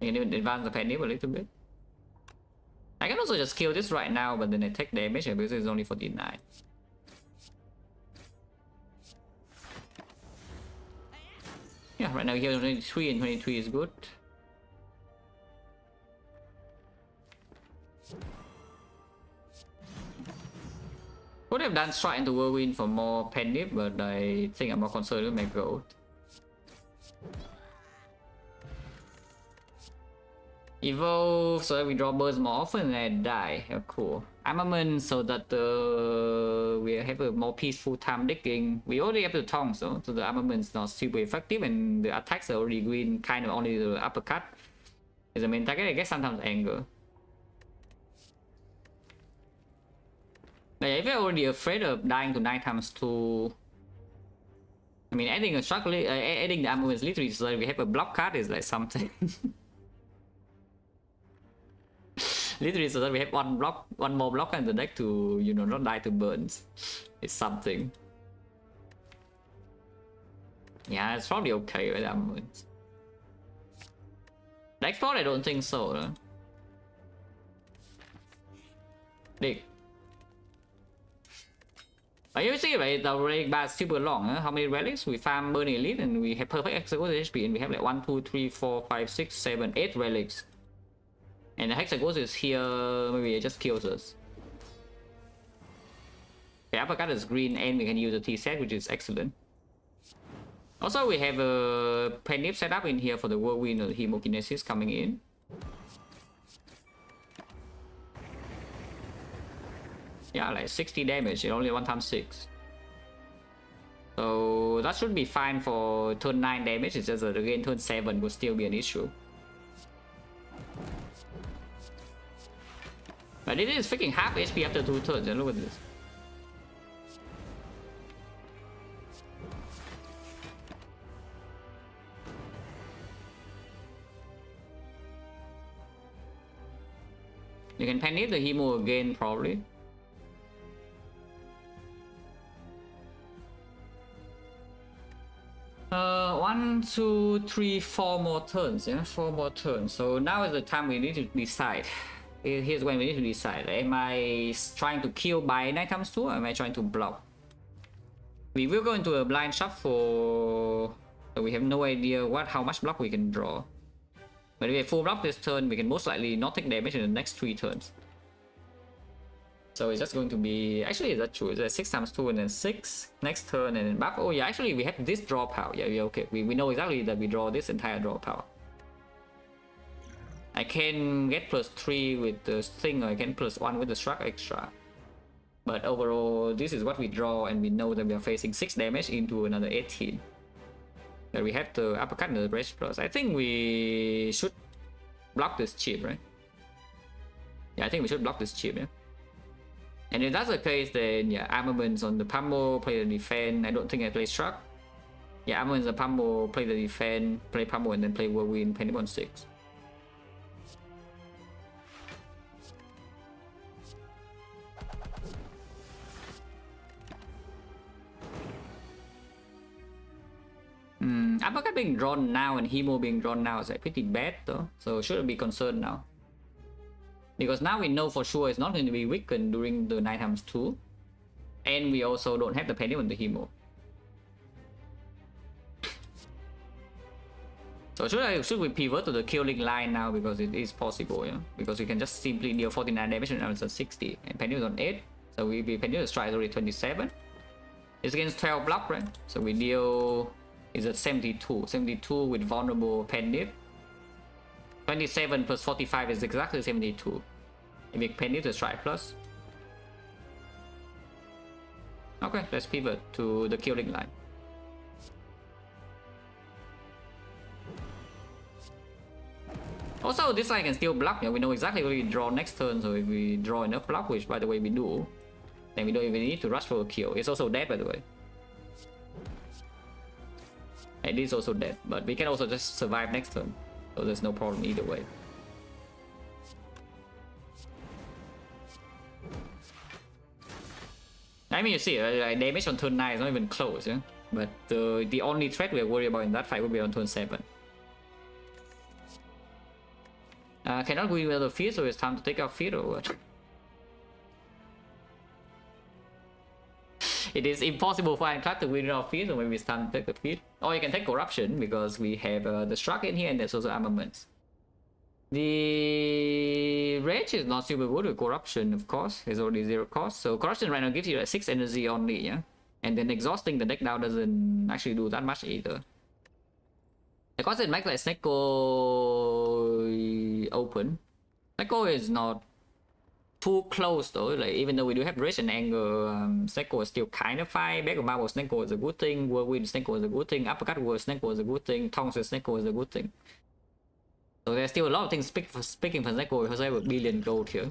We can even advance the Penny a little bit. I can also just kill this right now, but then I take damage because it's only 49. Yeah, right now here 23 and 23 is good. Could have done strike into Whirlwind for more penny, but I think I'm more concerned with my gold. Evolve so that we draw birds more often and I die. Oh, cool. Armament so that we have a more peaceful time digging. We already have the tongue, so the armament is not super effective and the attacks are already green, kind of only the uppercut is the main target. I guess sometimes anger. But if you're already afraid of dying to 9x2, I mean, adding a struggle, adding the armament is literally so that we have a block card is like something. Literally so that we have one more block in the deck to, you know, not die to burns. It's something. Yeah, it's probably okay with armaments. The export, I don't think so. Dig. But you see, right, the relic bar is super long. Huh? How many relics? We farm Burning Elite and we have perfect execution HP, and we have like 1, 2, 3, 4, 5, 6, 7, 8 relics. And the Hexaghost is here, maybe it just kills us. The uppercut is green and we can use the T-set, which is excellent. Also, we have a Penip set up in here for the Whirlwind or Hemokinesis coming in. Yeah, like 60 damage, it only 1 times 6. So that should be fine for turn 9 damage, it's just that again turn 7 will still be an issue. But it is freaking half HP after 2 turns, and look at this. You can panic the Hemo again, probably. One, two, three, 4 more turns. Yeah, 4 more turns. So now is the time we need to decide. Here's when we need to decide. Am I trying to kill by 9 times 2 or am I trying to block? We will go into a blind shuffle. So we have no idea how much block we can draw. But if we have full block this turn, we can most likely not take damage in the next 3 turns. So it's just going to be... Actually, is that true? It's 6 times 2 and then 6 next turn and then buff. Oh yeah, actually we have this draw power. Yeah, okay. We know exactly that we draw this entire draw power. I can get +3 with the thing, or I can +1 with the struck extra. But overall, this is what we draw, and we know that we are facing 6 damage into another 18. But we have the uppercut and the breast plus. I think we should block this chip, right? Yeah, I think we should block this chip, yeah. And if that's the case, then yeah, armaments on the pummel, play the defense. I don't think I play struck. Yeah, armaments on the pummel, play the defense, play pummel, and then play whirlwind, penny on 6. Uppercut being drawn now and Hemo being drawn now is like pretty bad though, so shouldn't be concerned now. Because now we know for sure it's not going to be weakened during the 9 times 2. And we also don't have the penny on the Hemo. So should we pivot to the killing line now, because it is possible, yeah? Because we can just simply deal 49 damage and now it's at 60. And penny is on 8. So we penny strike already 27. It's against 12 block, right? So we deal is at 72. 72 with vulnerable penny. 27 plus 45 is exactly 72. If we penny to strike plus. Okay, let's pivot to the killing line. Also, this line can still block. Yeah, we know exactly what we draw next turn, so if we draw enough block, which by the way we do, then we don't even need to rush for a kill. It's also dead, by the way. It is also dead, but we can also just survive next turn. So there's no problem either way. I mean, you see, like, damage on turn 9 is not even close, yeah? But the only threat we're worried about in that fight will be on turn 7. Cannot win with the feed, so it's time to take out feed or what? It is impossible for Ironclad to win without feed, so maybe it's time to take the feed. Or you can take corruption, because we have the struck in here and there's also armaments. The rage is not super good with corruption, of course. It's already 0 cost. So corruption right now gives you like 6 energy only, yeah? And then exhausting the deck now doesn't actually do that much either. The cost it makes like Snecko open. Snecko is not too close though, like even though we do have rage and anger, Snecko is still kind of fine. Back of Marble Snecko is a good thing, Whirlwind Snecko is a good thing, Uppercut Whirl Snecko is a good thing, Tongs Snecko is a good thing. So there's still a lot of things speaking for Snecko because I have a billion gold here.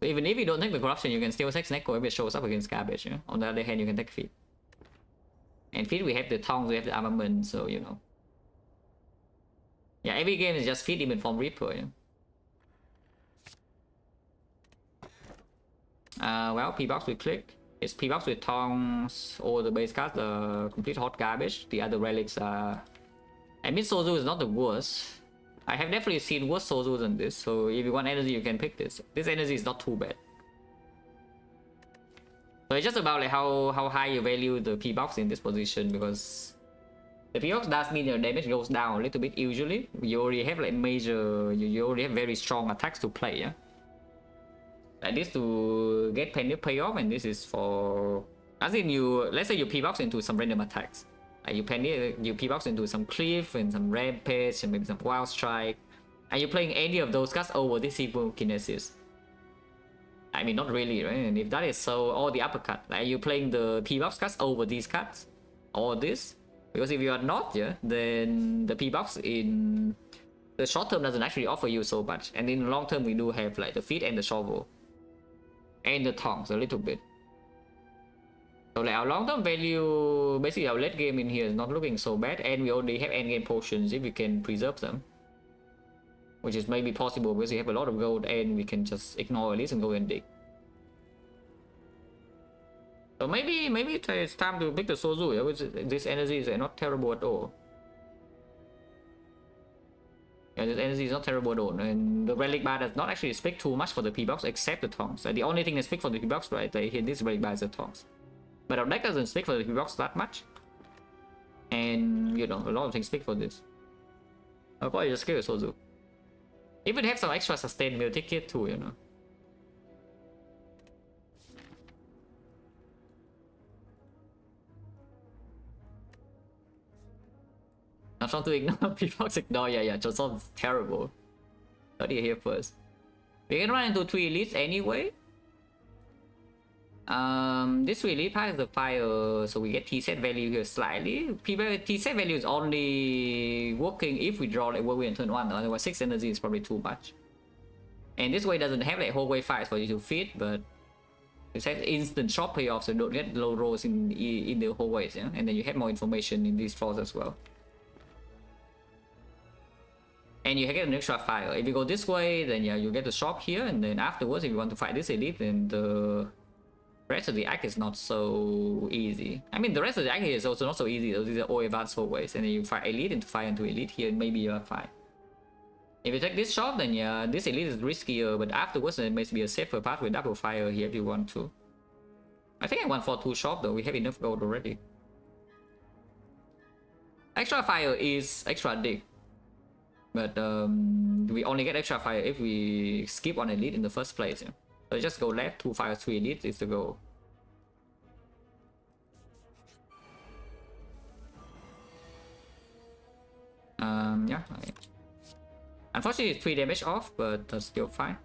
So even if you don't take the corruption, you can still take Snecko if it shows up against garbage, yeah? On the other hand, you can take feed. And feed we have the Tongs, we have the armament, so you know. Yeah, every game is just feed even from Reaper, yeah? Well, P-Box we click. It's P-Box with Tongs, or the base card, the complete hot garbage. The other relics are... I mean, Sozu is not the worst. I have definitely seen worse Sozu than this, so if you want energy, you can pick this. This energy is not too bad. So it's just about like how high you value the P-box in this position, because the P-box does mean your damage goes down a little bit usually. You already have like major, you already have very strong attacks to play, yeah? Like this to get penny payoff, and this is for, as in you, let's say you P-box into some random attacks. Like you P-box into some Cliff and some Rampage and maybe some Wild Strike. And you're playing any of those cards over this equal Kinesis. I mean, not really, right? And if that is so, or the uppercut, like you're playing the P-box cards over these cards, or this. Because if you are not, yeah, then the P-box in the short term doesn't actually offer you so much. And in the long term, we do have like the feet and the shovel. And the tongs a little bit. So like our long-term value, basically our late game in here is not looking so bad, and we already have endgame potions if we can preserve them. Which is maybe possible because we have a lot of gold and we can just ignore at least and go and dig. So maybe it's time to pick the Sozu, yeah, which this energy is not terrible at all. Yeah, this energy is not terrible at all, and the Relic bar does not actually speak too much for the P-box except the tongs. The only thing that speaks for the P-box right here in this Relic bar is the tongs. But our deck doesn't speak for the P-box that much. And, you know, a lot of things speak for this. I'll probably just kill Sozu. Even have some extra sustain meal ticket too, you know. I'm trying to ignore P-box ignore, yeah, Joseon's terrible. Heard it here first. We can run into 3 elites anyway. This 3 elite has the fire, so we get T-set value here slightly. T-set value is only working if we draw like Whirlwind turn 1, otherwise 6 energy is probably too much. And this way doesn't have like whole way fights for you to feed, but it has instant shot payoff, so you don't get low rolls in the whole ways, yeah? And then you have more information in these floors as well. And you get an extra fire. If you go this way, then yeah, you get the shop here, and then afterwards, if you want to fight this elite, then the rest of the act is not so easy. I mean, the rest of the act is also not so easy. These are all advanced hallways, and then you fight elite into fire into elite here, and maybe you are fine. If you take this shop, then yeah, this elite is riskier, but afterwards there may be a safer path with double fire here if you want to. I think I want for 2 shop though. We have enough gold already. Extra fire is extra dig. But we only get extra fire if we skip one elite in the first place. Yeah? So just go left, 2 fire, 3 elites is the goal. Yeah. Okay. Unfortunately, it's 3 damage off, but that's still fine.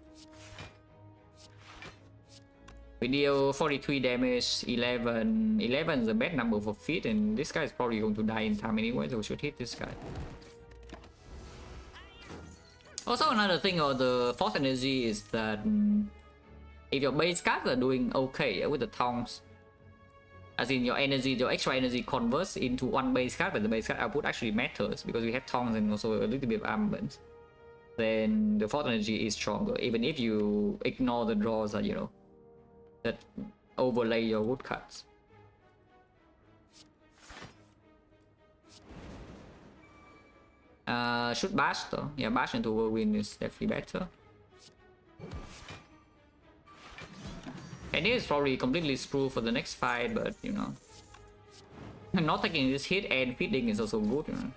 We deal 43 damage, 11. 11 is a bad number for feet, and this guy is probably going to die in time anyway, so we should hit this guy. Also, another thing of the force energy is that if your base cards are doing okay with the tongs, as in your energy, your extra energy converts into one base card, but the base card output actually matters because we have tongs and also a little bit of armament. Then the force energy is stronger, even if you ignore the draws that, you know, that overlay your woodcuts. Should bash though. Yeah, bash into whirlwind is definitely better. And it is probably completely screwed for the next fight, but you know, not taking this hit and feeding is also good, you know.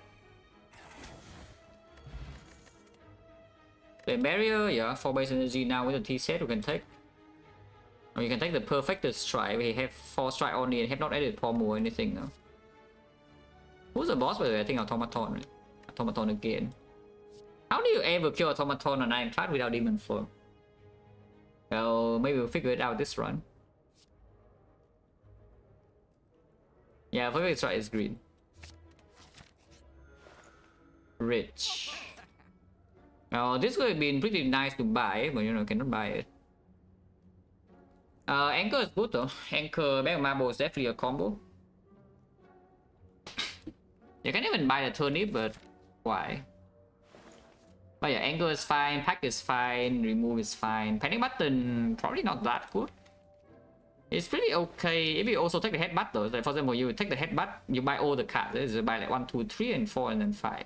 The barrier, yeah, 4 base energy now with the T set we can take. Or you can take the perfected strike. We have 4 strike only and have not added pommel or anything now. Who's the boss by the way? I think Automaton. Right? Automaton again. How do you ever kill Automaton on Ironclad without Demon Flow? Well, maybe we'll figure it out this run. Yeah, perfect strike is green. Rich. Well, this would have been pretty nice to buy, but you know, cannot buy it. Anchor is good though. Anchor, Bag of Marble is definitely a combo. You can even buy the turnip, but why? But yeah, Anchor is fine, Pack is fine, Remove is fine. Panic Button, probably not that good. It's pretty okay. If you also take the headbutt though, like for example, you take the headbutt, you buy all the cards. You buy like 1, 2, 3, and 4, and then 5.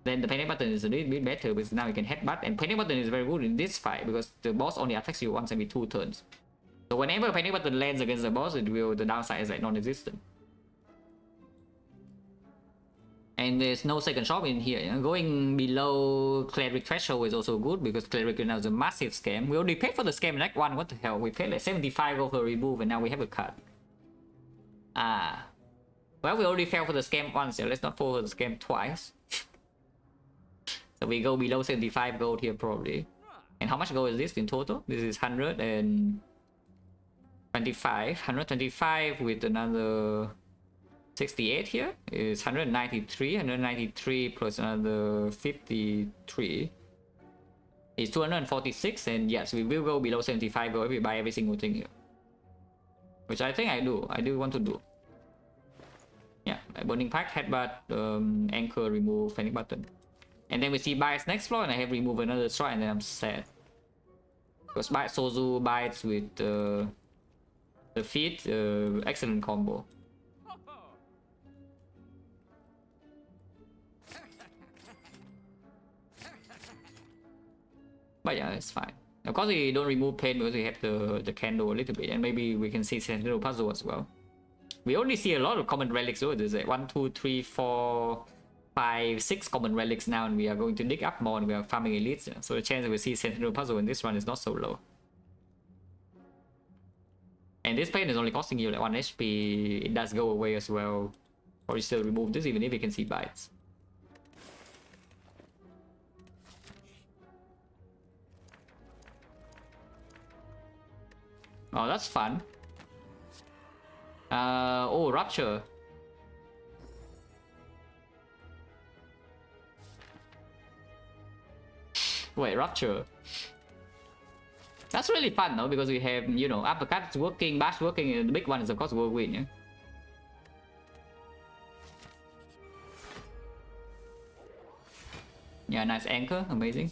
then the panic button is a little bit better because now you can headbutt, and panic button is very good in this fight because the boss only attacks you once every 2 turns. So whenever panic button lands against the boss, the downside is like non-existent. And there's no second shop in here. You know? Going below Cleric threshold is also good because Cleric now is a massive scam. We already paid for the scam in Act 1. What the hell? We paid like 75 gold for remove and now we have a cut. Well, we already fell for the scam once, so let's not fall for the scam twice. So we go below 75 gold here probably. And how much gold is this in total? This is 125. 125 with another 68 here is 193. 193 plus another 53 is 246. And yes, we will go below 75 gold if we buy every single thing here. Which I think I do want to do. Yeah, burning pack, headbutt, anchor, remove, panic button. And then we see bites next floor and I have remove another strike and then I'm sad. Because bite Sozu bites with the feet, excellent combo. But yeah, it's fine. Of course we don't remove pain because we have the candle a little bit, and maybe we can see Sentinel Puzzle as well. We only see a lot of common relics though. There's like 1, 2, 3, 4, 5, 6 common relics now, and we are going to dig up more and we are farming elites. Yeah. So the chance that we see Sentinel Puzzle in this run is not so low. And this pain is only costing you like 1 HP. It does go away as well. Or you still remove this even if you can see bites. Oh, that's fun. Oh, Rupture. Wait, Rupture. That's really fun though, because we have, you know, uppercuts working, bash working, and the big one is of course whirlwind, yeah? Yeah, nice anchor, amazing.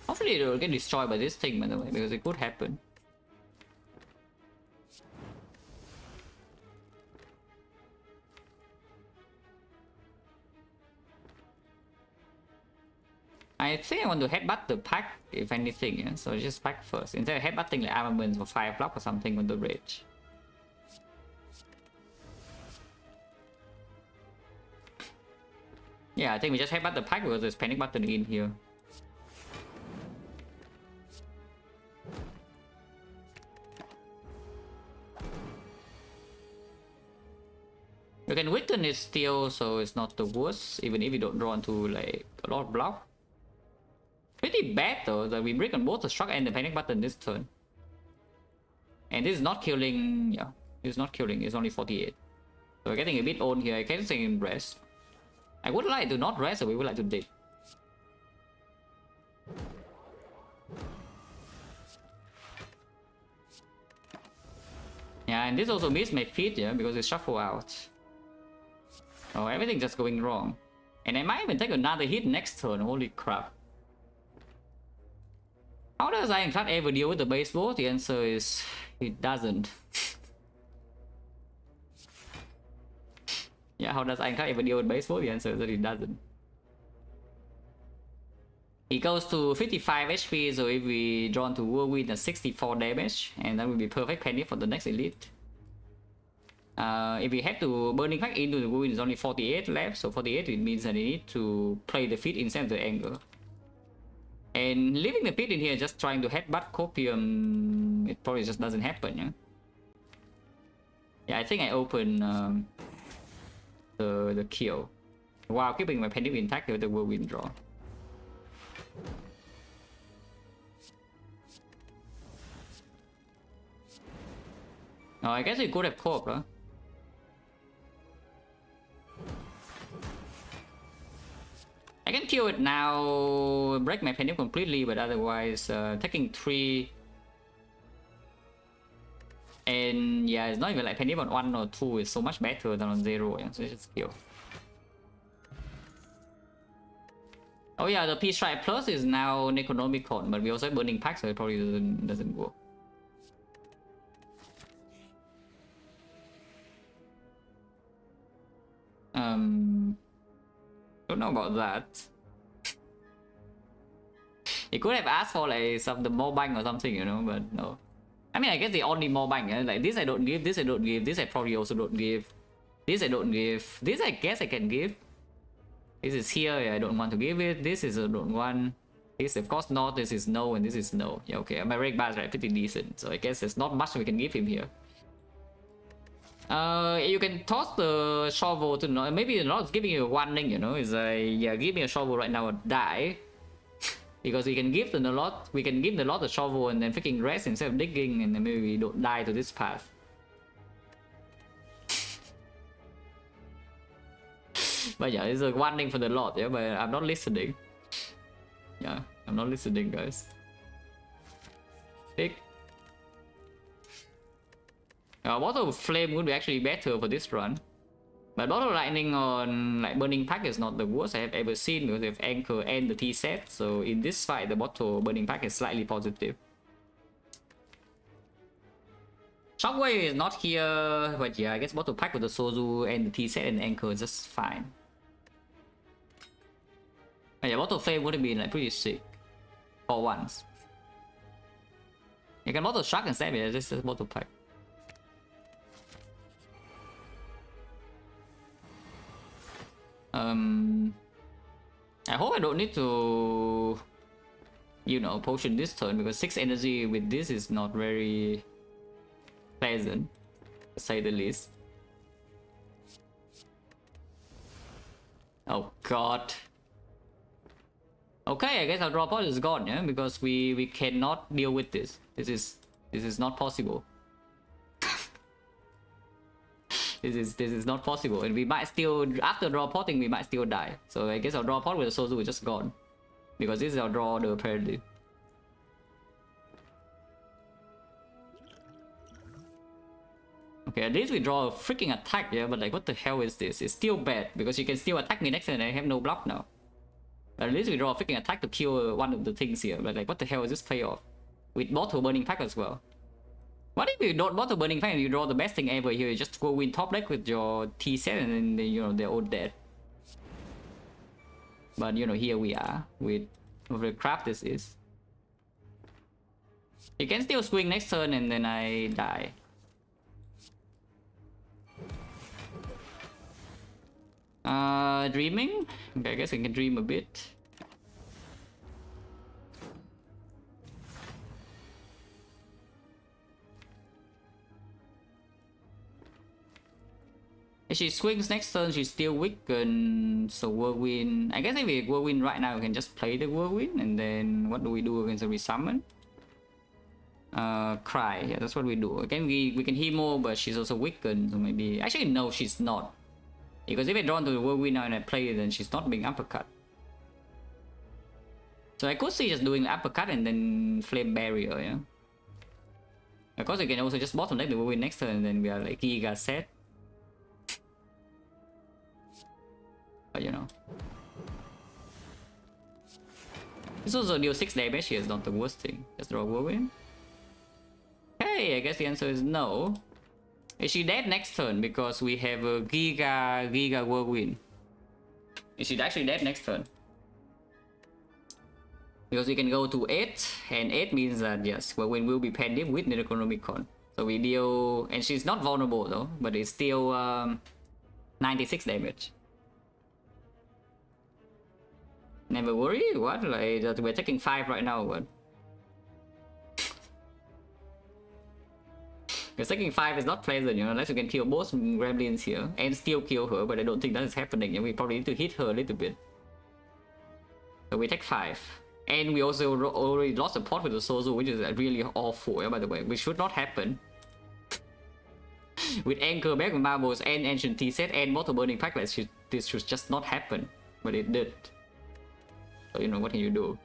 Hopefully it will get destroyed by this thing, by the way, because it could happen. I think I want to headbutt the pack, if anything, yeah? So just pack first. Instead of headbutting like armaments for 5 block or something on the rage. Yeah, I think we just headbutt the pack because there's panic button in here. You can witten it still, so it's not the worst, even if you don't draw into like a lot of block. Pretty bad though that we break on both the struck and the panic button this turn. And this is not killing, yeah, it's not killing, it's only 48. So we're getting a bit old here. I can't say in rest. I would like to not rest, so we would like to dig. Yeah, and this also missed my feet, yeah, because it shuffle out. Oh, everything just going wrong. And I might even take another hit next turn, holy crap. How does Ironclad ever deal with the baseball? The answer is it doesn't. Yeah, how does Ironclad ever deal with baseball? The answer is that it doesn't. He goes to 55 HP, so if we draw into whirlwind at 64 damage, and that will be perfect penny for the next elite. If we have to burning back into the whirlwind, is only 48 left, so 48 it means that I need to play the feet instead of the angle. And leaving the pit in here just trying to headbutt Copium, it probably just doesn't happen, yeah? Yeah, I think I open the kill while keeping my pendulum intact with the whirlwind draw. Oh, I guess it could have coped, huh? I can kill it now, break my pendulum completely, but otherwise taking 3. And yeah, it's not even like pendulum on 1 or 2 is so much better than on 0, yeah? So just kill. Oh yeah, the P-Strike Plus is now Necronomicon, but we also have Burning Pack, so it probably doesn't work. Don't know about that. He could have asked for like some the more bank or something, you know, but no. I mean, I guess they only more bank. Like this I don't give, this I don't give, this I probably also don't give. This I don't give. This I guess I can give. This is here, I don't want to give it. This is I don't want. This of course not. This is no, and this is no. Yeah, okay. My rank bar is like pretty decent, so I guess there's not much we can give him here. You can toss the shovel to no. Maybe the Lord's giving you a warning, you know. It's like, yeah, give me a shovel right now or die. Because we can give the Lord, we can give the Lord the shovel and then freaking rest instead of digging, and then maybe we don't die to this path. But yeah, it's a warning for the Lord, yeah, but I'm not listening. Yeah, I'm not listening, guys. Tick. Bottle of Flame would be actually better for this run. But Bottle of Lightning on like Burning Pack is not the worst I have ever seen because they have Anchor and the T set. So in this fight, the Bottle Burning Pack is slightly positive. Shockwave is not here, but yeah, I guess Bottle Pack with the Sozu and the T set and Anchor is just fine. But yeah, Bottle Flame would have been like pretty sick for once. You can Bottle Shark instead, yeah, this is Bottle Pack. I hope I don't need to, you know, potion this turn because 6 energy with this is not very pleasant, to say the least. Oh god. Okay, I guess our draw pod is gone, yeah, because we cannot deal with this. This is not possible. This is not possible, and we might still, after draw potting, we might still die. So I guess our draw pot with the Sozu is just gone, because this is our draw order apparently. Okay, at least we draw a freaking attack, yeah, but like what the hell is this? It's still bad because you can still attack me next turn and I have no block now. But at least we draw a freaking attack to kill one of the things here. But like what the hell is this payoff? With Bottle Burning Pack as well. What if you don't Bottle Burning Pack and you draw the best thing ever here? You just go win top deck with your T set and then, you know, they're all dead. But you know, here we are with whatever crap this is. You can still swing next turn and then I die. Dreaming? Okay, I guess I can dream a bit. If she swings next turn, she's still weakened. So Whirlwind. I guess if we Whirlwind right now, we can just play the Whirlwind. And then what do we do against the Resummon? Cry. Yeah, that's what we do. Again, we can heal more, but she's also weakened. So maybe. Actually, no, she's not. Because if I draw into the Whirlwind now and I play it, then she's not being uppercut. So I could see just doing the uppercut and then Flame Barrier, yeah. Of course, we can also just bottom deck the Whirlwind next turn and then we are like Giga set. But you know. This also deal 6 damage here is not the worst thing. Just draw Whirlwind. Hey, I guess the answer is no. Is she dead next turn because we have a Giga Whirlwind? Is she actually dead next turn? Because we can go to 8, and 8 means that yes, Whirlwind will be pending with Necronomicon. So we deal, and she's not vulnerable though, but it's still 96 damage. Never worry, what? Like that we're taking 5 right now, what? Because taking 5 is not pleasant, you know, unless you can kill both gremlins here and still kill her, but I don't think that is happening. We probably need to hit her a little bit. So we take 5. And we also already lost a pot with the Sozu, which is really awful, yeah, by the way, which should not happen. With Anchor back with Marbles and Ancient T set and Bottle Burning Pack, like this should just not happen. But it did. So you know, what can you do?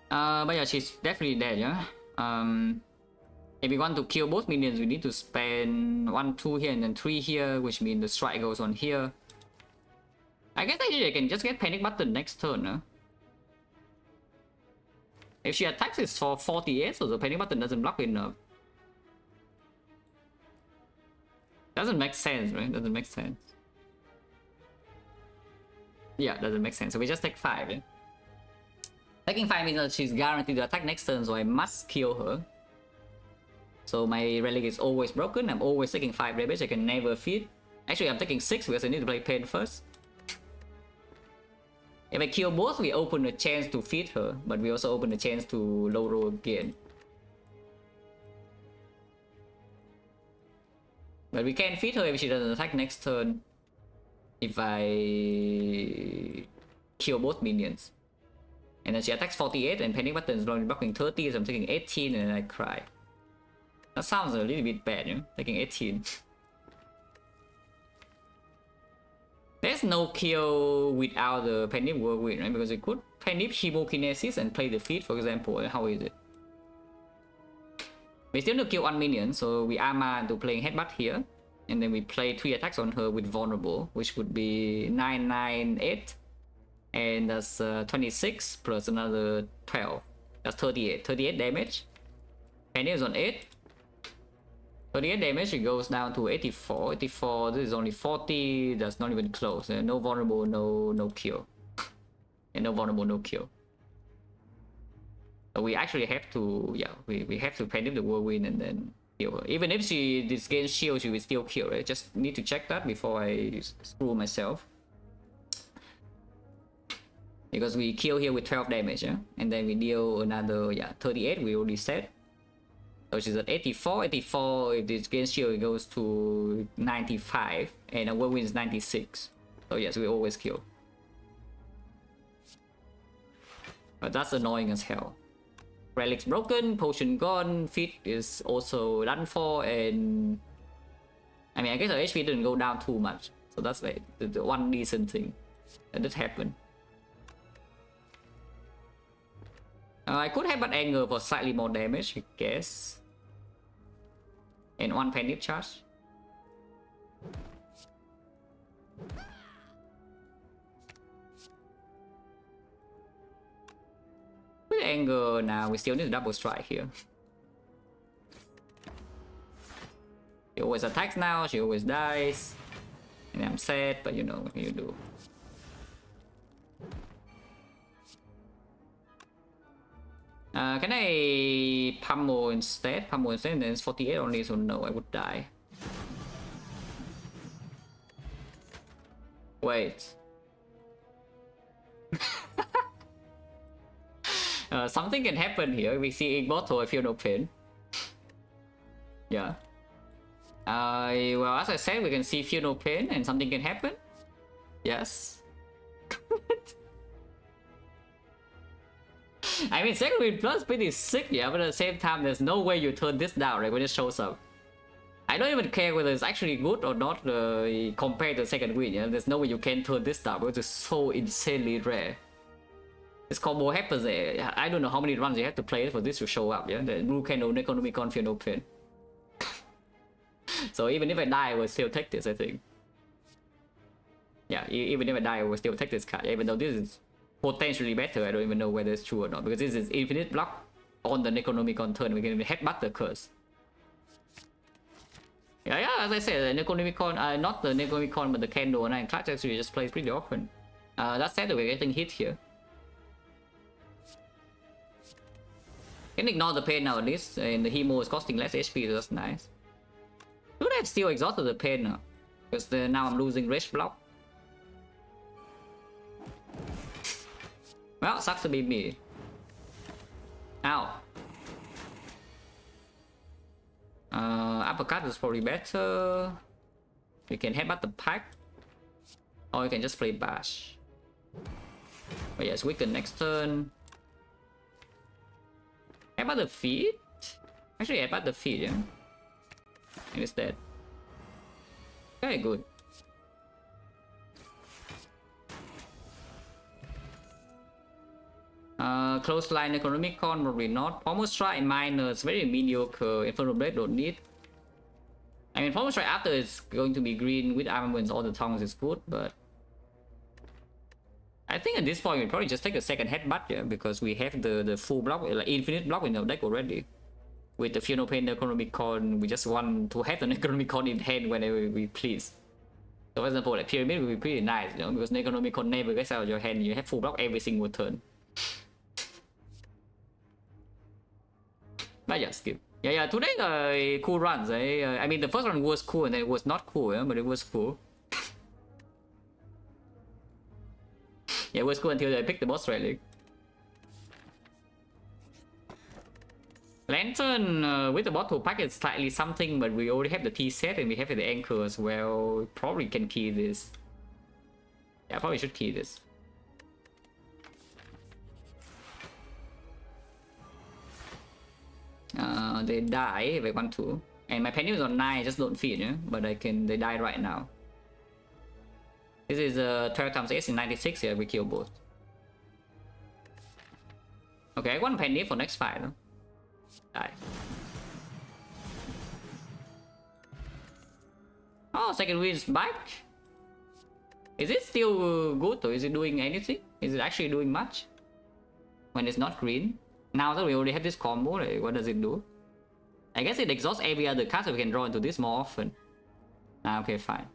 But yeah, she's definitely dead, yeah? If we want to kill both minions, we need to spend 1, 2 here and then 3 here, which means the strike goes on here. I guess actually I can just get Panic Button next turn, huh? If she attacks it's for 48, so the Panic Button doesn't block enough. Doesn't make sense, right? Doesn't make sense. Yeah, doesn't make sense. So we just take 5. Yeah? Taking 5 means that she's guaranteed to attack next turn, so I must kill her. So my relic is always broken. I'm always taking 5 damage. I can never feed. Actually, I'm taking 6 because I need to play pain first. If I kill both, we open a chance to feed her, but we also open a chance to low roll again. But we can feed her if she doesn't attack next turn. If I kill both minions. And then she attacks 48 and panic button is only blocking 30, so I'm taking 18 and then I cry. That sounds a little bit bad, you know? Taking 18. There's no kill without the panic whirlwind, right? Because we could panic chemokinesis and play the feed, for example. How is it? We still need to kill 1 minion, so we armor into playing headbutt here. And then we play 3 attacks on her with vulnerable, which would be 9, 9, 8. And that's 26 plus another 12. That's 38. 38 damage. Panic is on 8. 38 damage, it goes down to 84. 84, this is only 40. That's not even close. No vulnerable, no kill. And no vulnerable, no kill. So we actually have to, yeah, we have to panic the whirlwind and then kill her. Even if she disgains shield, she will still kill, right? Just need to check that before I screw myself. Because we kill here with 12 damage, yeah? And then we deal another, yeah, 38, we already said. So she's at 84, 84, if this gains shield, it goes to 95, and a whirlwind is 96. So yes, we always kill. But that's annoying as hell. Relic's broken, potion gone, feet is also done for, and I mean, I guess our HP didn't go down too much. So that's like the one decent thing that did happen. I could have an anger for slightly more damage, I guess. And 1 panic charge. With anger now, we still need to double strike here. She always attacks now, she always dies. And I'm sad, but you know what you do. Can I pummel instead? Pummel instead, and then it's 48 only, so no, I would die. Wait. Something can happen here. We see immortal, I feel no pain. Yeah. Well, as I said, we can see feel no pain and something can happen. Yes. I mean, second wind plus pretty sick, yeah, but at the same time, there's no way you turn this down, right, when it shows up. I don't even care whether it's actually good or not compared to second wind, yeah. There's no way you can turn this down because it's so insanely rare. This combo happens, I don't know how many runs you have to play for this to show up, yeah. The blue candle, Necronomicon, feel no pain. So even if I die, I will still take this, I think. Yeah, even if I die, I will still take this card, even though this is potentially better. I don't even know whether it's true or not, because this is infinite block on the Necronomicon turn. We can even headbutt the curse. Yeah, as I said, the Necronomicon, not the Necronomicon, but the candle and Ironclad actually just plays pretty often. That said, we're getting hit here. Can ignore the pain now at least, and the Hemo is costing less HP, so that's nice. Should have still exhausted the pain now, because now I'm losing rage block. Well, sucks to be me. Ow. Uppercut is probably better. We can headbutt the pack. Or you can just play bash. But yes, weaken next turn. Headbutt the feet? Actually, headbutt the feet, yeah. And it's dead. Very good. Close line Necronomicon, probably not. Pommel Strike minor, it's very mediocre. Infernal Blade don't need. I mean, Pommel Strike after is going to be green with armaments, all the tongues is good, but I think at this point we probably just take a second headbutt, yeah, because we have the full block, like infinite block in our deck already. With the Feel No Pain Necronomicon, we just want to have the Necronomicon in hand whenever we please. So for example, like Pyramid would be pretty nice, you know, because Necronomicon never gets out of your hand. You have full block every single turn. But yeah, skip. Yeah, today cool runs. I mean, the first one was cool and then it was not cool, yeah, but it was cool. Yeah, it was cool until I picked the boss Relic. Lantern with the bottle pack is slightly something, but we already have the T set and we have the anchor as well. Probably can key this. Yeah, probably should key this. They die if I want to. And my penny is on 9, I just don't feed, yeah? But they die right now. This is 12 times 8 in 96, yeah, we kill both. Okay, I want penny for next fight, though. Die. Oh, second wind's back. Is it still good or is it doing anything? Is it actually doing much? When it's not green? Now that we already have this combo, like, what does it do? I guess it exhausts every other card so we can draw into this more often. Okay, fine.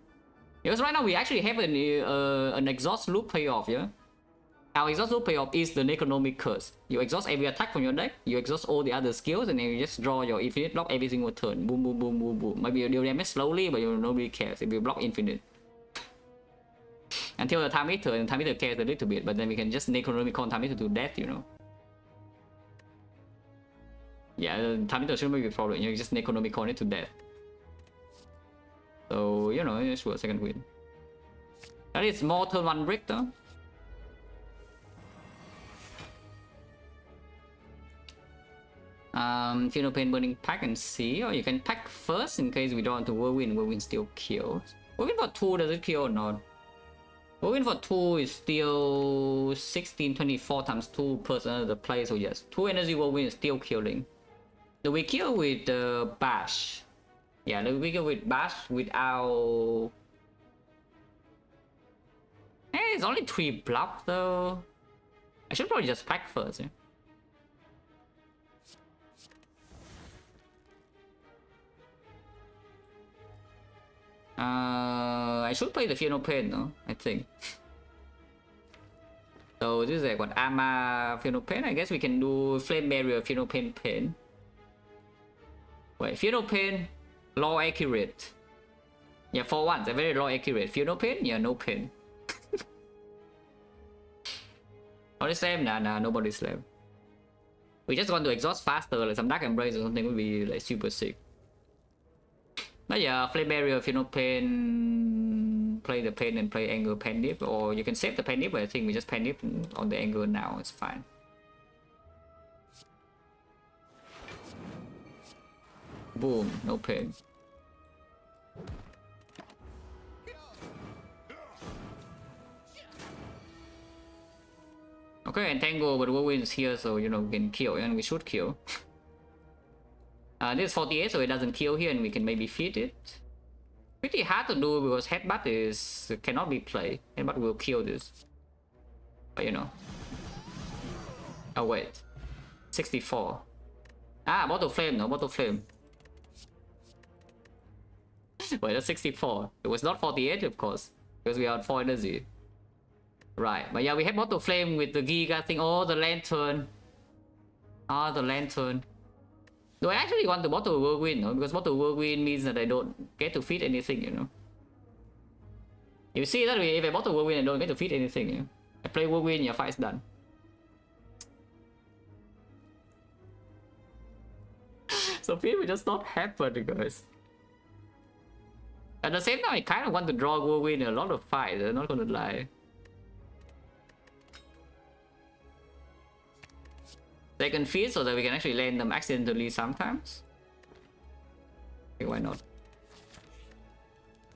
Because right now we actually have an exhaust loop payoff, yeah? Our exhaust loop payoff is the Necronomic Curse. You exhaust every attack from your deck, you exhaust all the other skills, and then you just draw your infinite block every single turn. Boom, boom, boom, boom, boom. Maybe you deal damage slowly, but nobody cares if you block infinite. Until the time meter, and time meter cares a little bit, but then we can just Necronomicon time meter to death, you know? Yeah, the time meter shouldn't be a problem, you just Necronomicon it to death. So, you know, sure, second win. That is more turn 1 brick though. Final Pain Burning Pack and see, or you can pack first in case we draw into Whirlwind. Whirlwind still kills. Whirlwind for 2, does it kill or not? Whirlwind for 2 is still 1624 times 2 per the play, so yes, 2 energy Whirlwind is still killing. Do we kill with Bash? Yeah, we kill with Bash without... it's only 3 block though. I should probably just pack first, yeah? I should play the Final Pain, no? I think. So this is like what, Ama Final Pain? I guess we can do Flame Barrier, Final Pain, Pain. Wait, Final Pain, low accurate. Yeah, for once, a very low accurate. Final Pain? Yeah, no pain. Only slam? Nah, nobody slam. We just want to exhaust faster, like some Dark Embrace or something would be like super sick. But yeah, Flame Barrier, Final Pain, play the Pain and play Anger Pen Dip, or you can save the Pen Dip, but I think we just Pen Dip on the Anger now, it's fine. Boom, no pain. Okay, Entangle, but Whirlwind is here, so you know we can kill, and we should kill. This is 48, so it doesn't kill here, and we can maybe feed it. Pretty hard to do because Headbutt cannot be played. Headbutt will kill this. But you know. Oh wait. 64. Bottle Flame, no, Bottle Flame. Wait, that's 64. It was not 48, of course. Because we are on 4 energy. Right, but yeah, we have Bottle Flame with the Giga thing. Oh, the Lantern. The Lantern. Do I actually want the Bottle Whirlwind? No? Because Bottle Whirlwind means that I don't get to feed anything, you know. You see that way, if I Bottle Whirlwind, I don't get to feed anything, you know. I play Whirlwind, your fight's done. So feed will just not happen, guys. At the same time, I kind of want to draw Whirlwind in a lot of fights, I'm not gonna lie. Second feed so that we can actually land them accidentally sometimes. Okay, why not?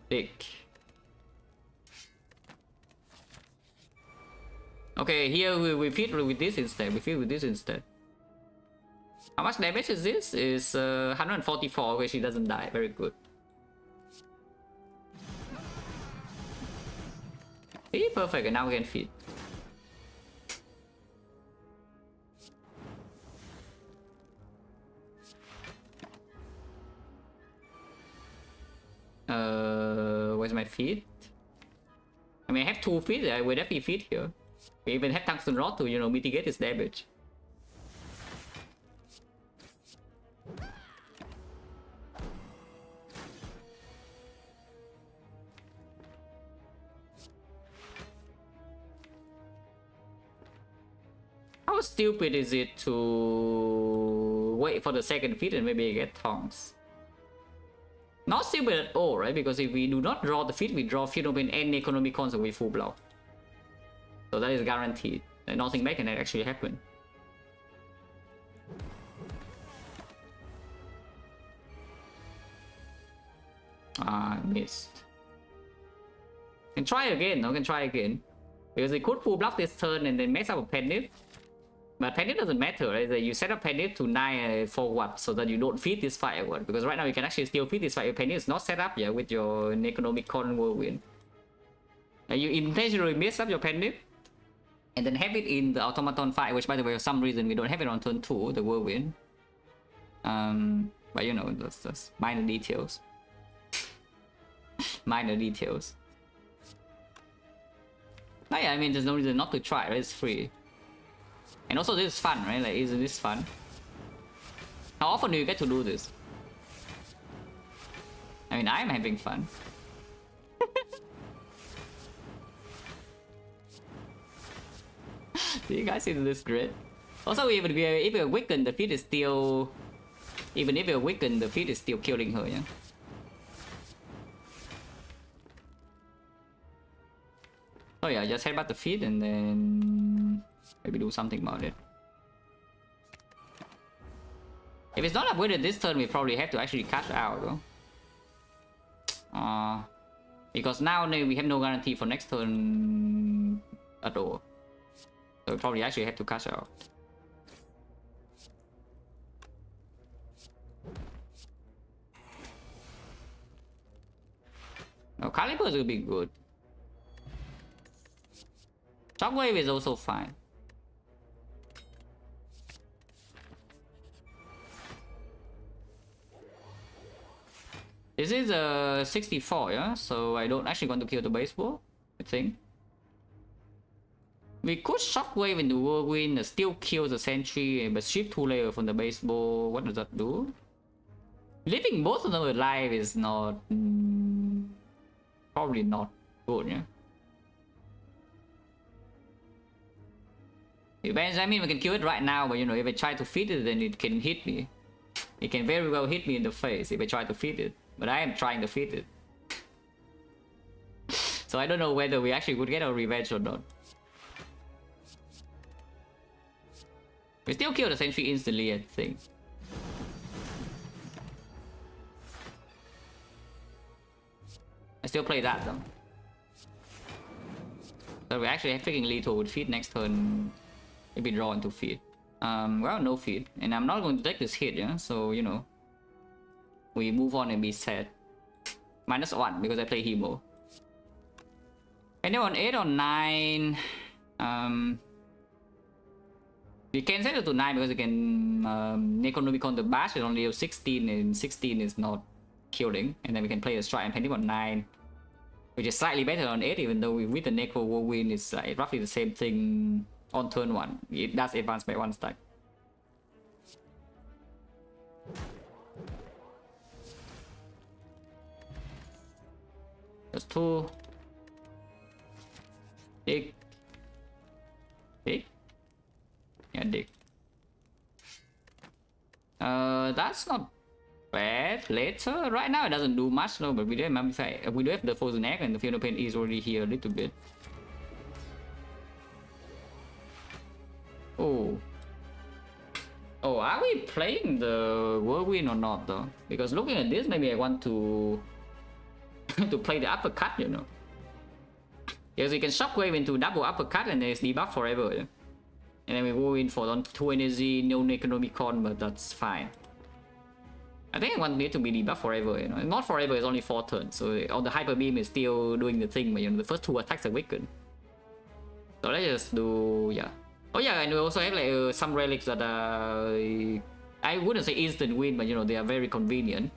Dick. Okay, here we feed with this instead. We feed with this instead. How much damage is this? Is 144. Okay, she doesn't die. Very good. Okay, perfect. And now we can feed. Where's my feed? I mean, I have 2 feet. I would have feet here. We even have tungsten rod to, you know, mitigate his damage. How stupid is it to wait for the second feed and maybe get tongs? Not stupid at all, right? Because if we do not draw the feed, we draw feed open and Necronomicon, so we full block. So that is guaranteed. And nothing bad can actually happen. Ah, missed. Can try again, no? Can try again. Because they could full block this turn and then mess up a Penip. But Penip doesn't matter, right? You set up Penip to 9 for what? So that you don't feed this firework. Because right now you can actually still feed this firework. Penip is not set up yet with your Necronomicon Whirlwind. And you intentionally mess up your Penip. And then have it in the Automaton fight, which by the way, for some reason we don't have it on turn 2, the Whirlwind. But you know, that's minor details. Minor details. No, yeah, I mean, there's no reason not to try, right? It's free. And also this is fun, right? Like, isn't this fun? How often do you get to do this? I mean, I'm having fun. Do you guys see this grid? Also, even if we weaken, the feed is still... Even if we weaken, the feed is still killing her, yeah? So yeah, just headbutt the feed and then... Maybe do something about it. If it's not upgraded this turn, we probably have to actually cash out, though. Because now we have no guarantee for next turn at all. So we probably actually have to cash out. No, Caliber will be good. Shockwave is also fine. This is a 64, yeah? So I don't actually want to kill the baseball, I think. We could Shockwave into Whirlwind, still kill the sentry, but shift 2 layer from the baseball. What does that do? Leaving both of them alive is not... probably not good, yeah? Depends, I mean, we can kill it right now, but you know, if I try to feed it, then it can hit me. It can very well hit me in the face if I try to feed it. But I am trying to feed it. So I don't know whether we actually would get our revenge or not. We still kill the sentry instantly, I think. I still play that though. So we actually have freaking lethal with feed next turn. Maybe draw into feed. Well, no feed. And I'm not going to take this hit, yeah? So, you know. We move on and be sad. -1 because I play Hemo. And then on 8 or 9... we can set it to 9 because you can Necronomicon the bash. It only deals 16 and 16 is not killing. And then we can play the strike and penny on 9. Which is slightly better on 8 even though with the Necro Whirlwind it's like roughly the same thing on turn 1. It does advance by 1 stack. That's 2. Dig. Dig? Yeah, dig. That's not bad. Later, right now it doesn't do much, no, but we do have the frozen egg and the Field of Pain is already here a little bit. Oh. Oh, are we playing the Whirlwind or not though? Because looking at this, maybe I want to to play the uppercut, you know. Because you can shockwave into double uppercut and there's debuff forever, yeah? And then we go in for 2 energy, no Necronomicon, but that's fine. I think I want it to be debuff forever, you know. Not forever, it's only 4 turns. So on the Hyper Beam is still doing the thing, but you know, the first 2 attacks are weakened. So let's just do, yeah. Oh yeah, and we also have like some relics that are... I wouldn't say instant win, but you know, they are very convenient.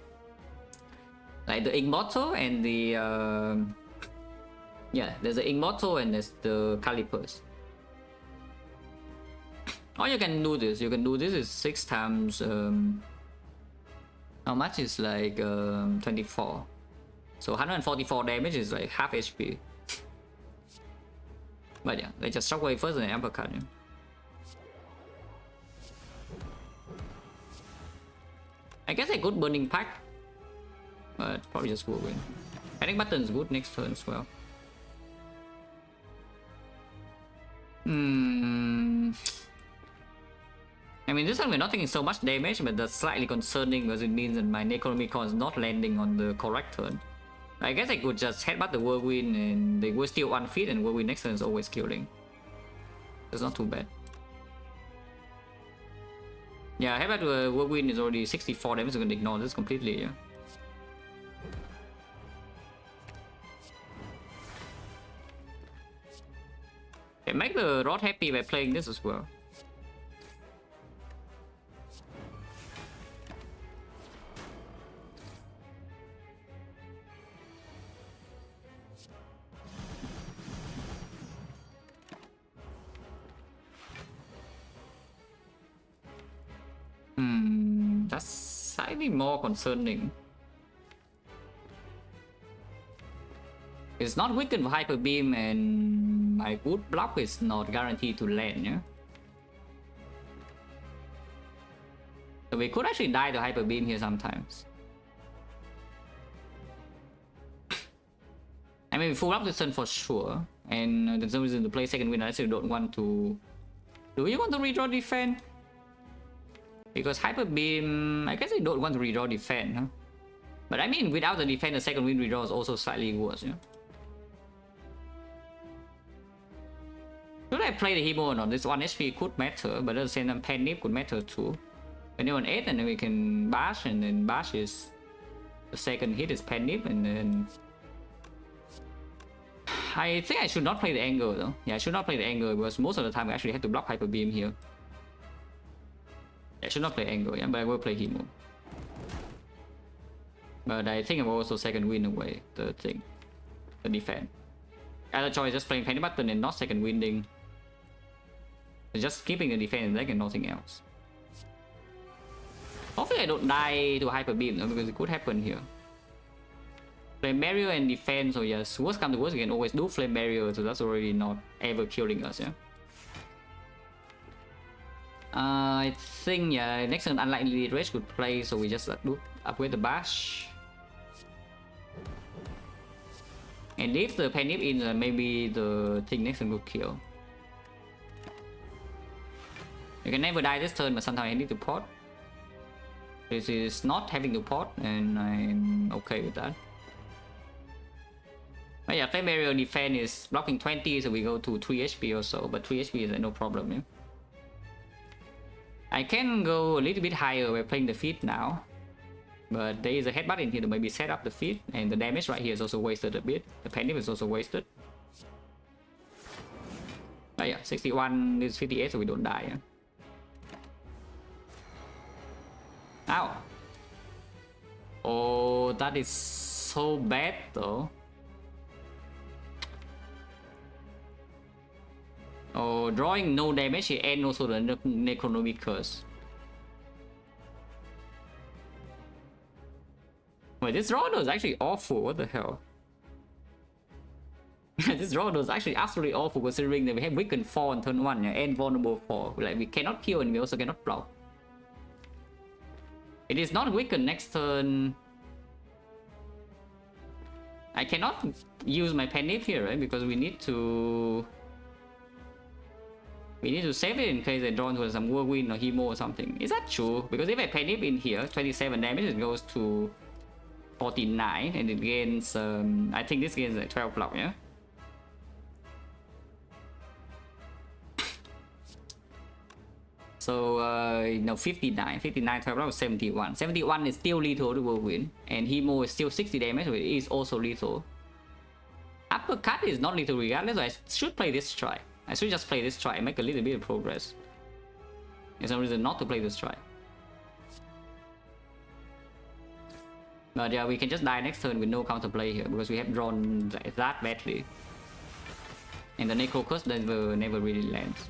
Like the Immortal and the Yeah, there's the Immortal and there's the Calipers. Or you can do this. You can do this is 6 times. How much is like 24? So 144 damage is like half HP. But yeah, they just shockwave first and then uppercut. Yeah. I guess a good burning pack, but probably just will win. Panic button is good next turn as well. I mean, this time we're not taking so much damage, but that's slightly concerning because it means that my Necronomicon is not landing on the correct turn. I guess I could just headbutt the Whirlwind and they will steal 1 feet and Whirlwind next turn is always killing. It's not too bad. Yeah, headbutt to Whirlwind is already 64 damage, so I'm gonna ignore this completely, yeah. Okay, make the Rod happy by playing this as well. That's slightly more concerning. It's not weakened for Hyper Beam and my wood block is not guaranteed to land, yeah? So we could actually die to Hyper Beam here sometimes. I mean, we full up this turn for sure. And there's no reason to play second wind unless you don't want to... Do you want to redraw defend? Because Hyper Beam, I guess I don't want to redraw defend, huh? But I mean, without the defend, the second wind redraw is also slightly worse, yeah? Should I play the Hemo or not? This 1 HP could matter, but at the same time, Pen Nip could matter too. When you're on 8, and then we can bash, and then bash is... The second hit is Pen Nip, and then... I think I should not play the angle though. Yeah, I should not play the angle because most of the time I actually had to block Hyper Beam here. I should not play angle, yeah, but I will play Hemo. But I think I will also second win away the thing. The defense. Other choice just playing Panic Button and not second winding. Just keeping the defense deck and nothing else. Hopefully I don't die to Hyper Beam though, because it could happen here. Flame Barrier and defense, so yes, worst come to worst, we can always do Flame Barrier, so that's already not ever killing us, yeah. I think, yeah, next turn unlikely Rage could play, so we just do upgrade the Bash. And if the Panic in, maybe the thing next turn will kill. You can never die this turn, but sometimes I need to pot. This is not having to pot, and I'm okay with that. But yeah, Flame Barrier defense is blocking 20, so we go to 3 HP or so, but 3 HP is no problem, yeah. I can go a little bit higher by playing the feet now. But there is a headbutt in here to maybe set up the feet, and the damage right here is also wasted a bit. The panic is also wasted. But yeah, 61 is 58, so we don't die, yeah. Ow! Oh, that is so bad though. Oh, drawing no damage here and also the Necronomic Curse. Wait, this draw was actually awful, what the hell? This draw was actually absolutely awful considering that we have Weaken 4 on turn 1, yeah, and Vulnerable 4. Like, we cannot kill and we also cannot block. It is not Weaken next turn. I cannot use my Panic here, right? Because we need to... We need to save it in case they draw into some Whirlwind or Hemo or something. Is that true? Because if I Panic in here, 27 damage, it goes to 49 and it gains, I think this gains like 12 block, yeah? So, no, 59, 12 block, 71. 71 is still lethal to Whirlwind, and Hemo is still 60 damage, so it is also lethal. Uppercut is not lethal regardless, so I should play this try. I should just play this try and make a little bit of progress. There's no reason not to play this try. But yeah, we can just die next turn with no counterplay here because we have drawn that badly. And the Necro Curse never really lands.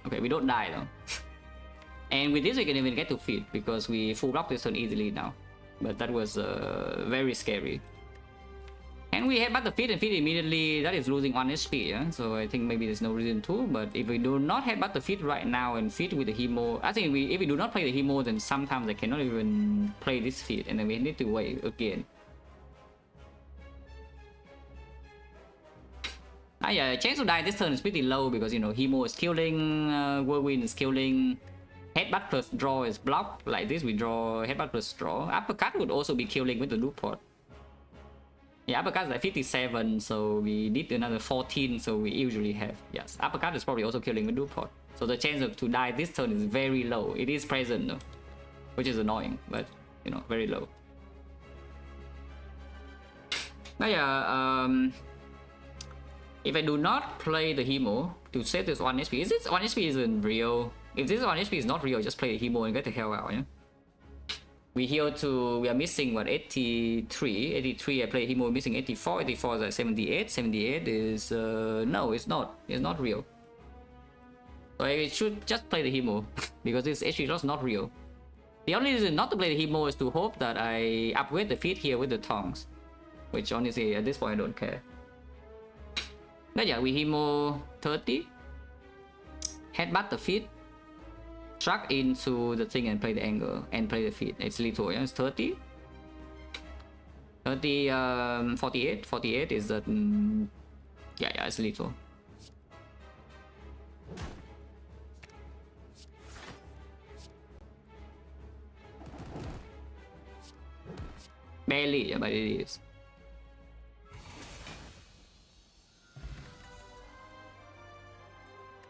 Okay, we don't die though. And with this we can even get to feed because we full block this turn easily now. But that was very scary. And we headbutt the feed and feed immediately, that is losing 1 HP, yeah? So I think maybe there's no reason to, but if we do not headbutt the feed right now and feed with the Hemo, I think if we do not play the Hemo, then sometimes I cannot even play this feed and then we need to wait again. Yeah, chance to die this turn is pretty low because, you know, Hemo is killing, Whirlwind is killing, headbutt plus draw is blocked. Like this we draw headbutt plus draw. Uppercut would also be killing with the loop pod. Yeah, uppercut is like 57, so we need another 14, so we usually have. Yes, uppercut is probably also killing with loop pod. So the chance to die this turn is very low. It is present though, which is annoying, but you know, very low. Yeah, if I do not play the Hemo to save this 1 HP, is this 1 HP isn't real? If this 1 HP is not real, just play the Hemo and get the hell out, yeah? We heal to, we are missing what, 83, 83 I play Hemo, missing 84, 84 is like 78, 78 is, no, it's not real. So I should just play the Hemo, because this HP loss is not real. The only reason not to play the Hemo is to hope that I upgrade the feed here with the tongs, which honestly at this point I don't care. But yeah, we Hemo 30, headbutt the feed, struck into the thing and play the angle and play the feed. It's lethal, yeah? It's 30. 30, 48. 48 is that. Yeah, it's lethal. Barely, yeah, but it is.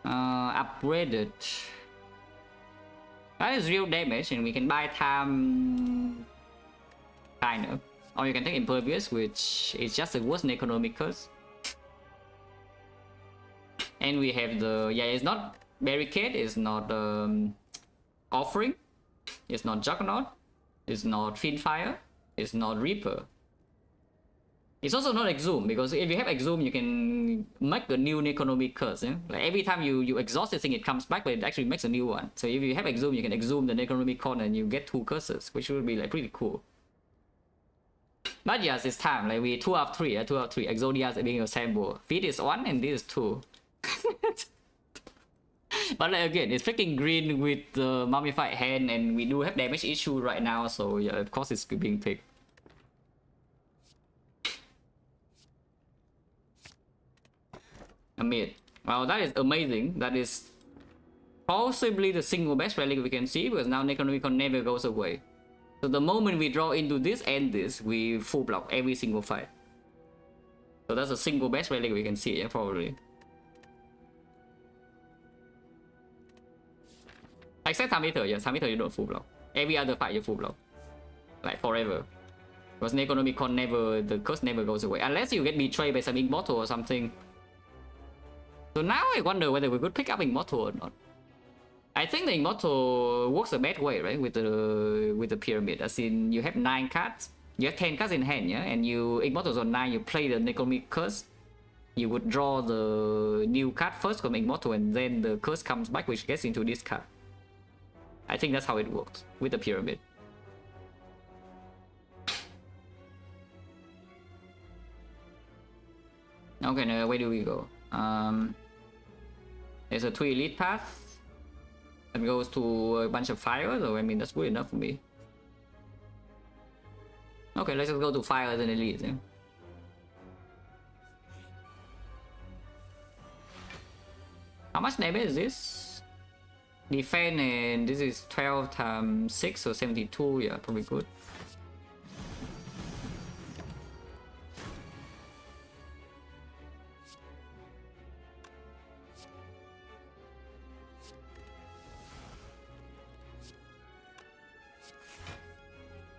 Upgraded. That is real damage, and we can buy time, kind of. Or you can take Impervious, which is just the worst economic curse. And we have the, yeah, it's not Barricade, it's not Offering, it's not Juggernaut, it's not Fiendfire, it's not Reaper. It's also not Exhume, because if you have Exhume, you can make a new Necronomic Curse. Yeah? Like every time you exhaust this thing, it comes back, but it actually makes a new one. So if you have Exhume, you can Exhume the Necronomic Corner and you get 2 curses, which would be like pretty cool. But yes, it's time. Like we 2 out of 3, 2 out of 3. Exodias being a sample. Feed is 1 and this is 2. But like, again, it's freaking green with the mummified hand, and we do have damage issue right now, so yeah, of course it's being picked. Amid. Well, that is amazing. That is possibly the single best relic we can see, because now Necronomicon never goes away. So the moment we draw into this and this, we full block every single fight. So that's the single best relic we can see, yeah, probably. Except Timeter, yes, Timeter you don't full block. Every other fight you full block. Like forever. Because Necronomicon never, the curse never goes away. Unless you get betrayed by some Immortal or something. So now I wonder whether we could pick up Immortal or not. I think the Immortal works the best way, right? With the pyramid. As in, you have 9 cards. You have 10 cards in hand, yeah? And you Immortals on 9, you play the Necronomic Curse. You would draw the new card first from Immortal, and then the curse comes back, which gets into this card. I think that's how it works with the pyramid. Okay, now where do we go? There's a 3 elite path that goes to a bunch of fires, so I mean that's good enough for me. Okay, let's just go to fires and elites. Yeah? How much damage is this? Defense, and this is 12 times 6, so 72. Yeah, probably good.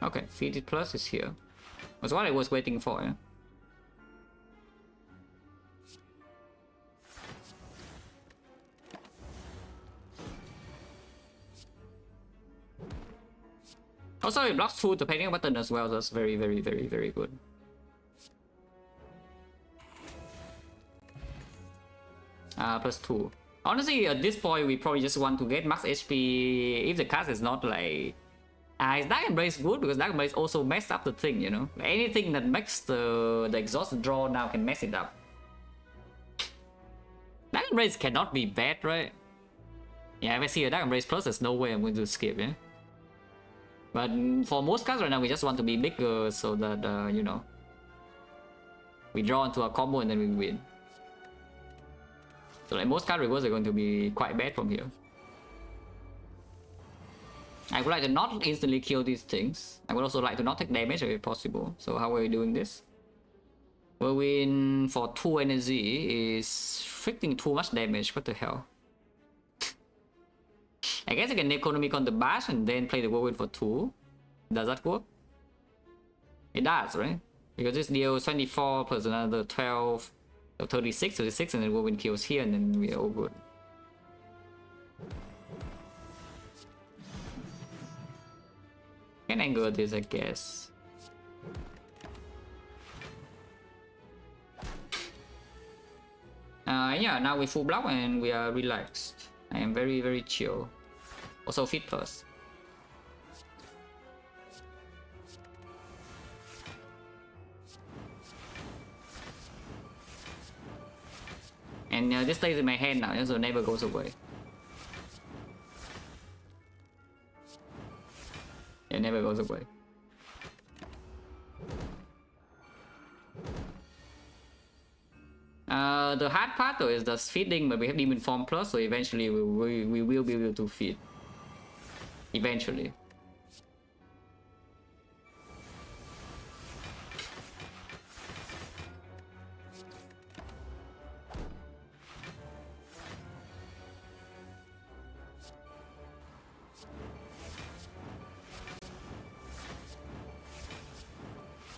Okay, 50 plus is here. That's what I was waiting for, yeah? Also, it blocks 2 depending on button as well, so that's very, very, very, very good. +2. Honestly, at this point, we probably just want to get max HP if the cast is not like... is Dark Embrace good? Because Dark Embrace also messed up the thing, you know? Anything that makes the exhaust draw now can mess it up. Dark Embrace cannot be bad, right? Yeah, if I see a Dark Embrace Plus, there's no way I'm going to skip, yeah? But for most cards right now, we just want to be bigger so that, you know, we draw into a combo and then we win. So like most card rewards are going to be quite bad from here. I would like to not instantly kill these things. I would also like to not take damage if possible. So how are we doing this? Well, win for 2 energy is freaking too much damage. What the hell? I guess I can economic on the bash and then play the whirlwind for 2. Does that work? It does, right? Because this deals 24 plus another 12, so 36, and then whirlwind kills here, and then we are all good. Can angle this, I guess. Yeah, now we full block and we are relaxed. I am very, very chill. Also fit plus. And this stays in my hand now, so it never goes away. It never goes away. The hard part though is just feeding, but we have Demon Form Plus, so eventually we will be able to feed. Eventually.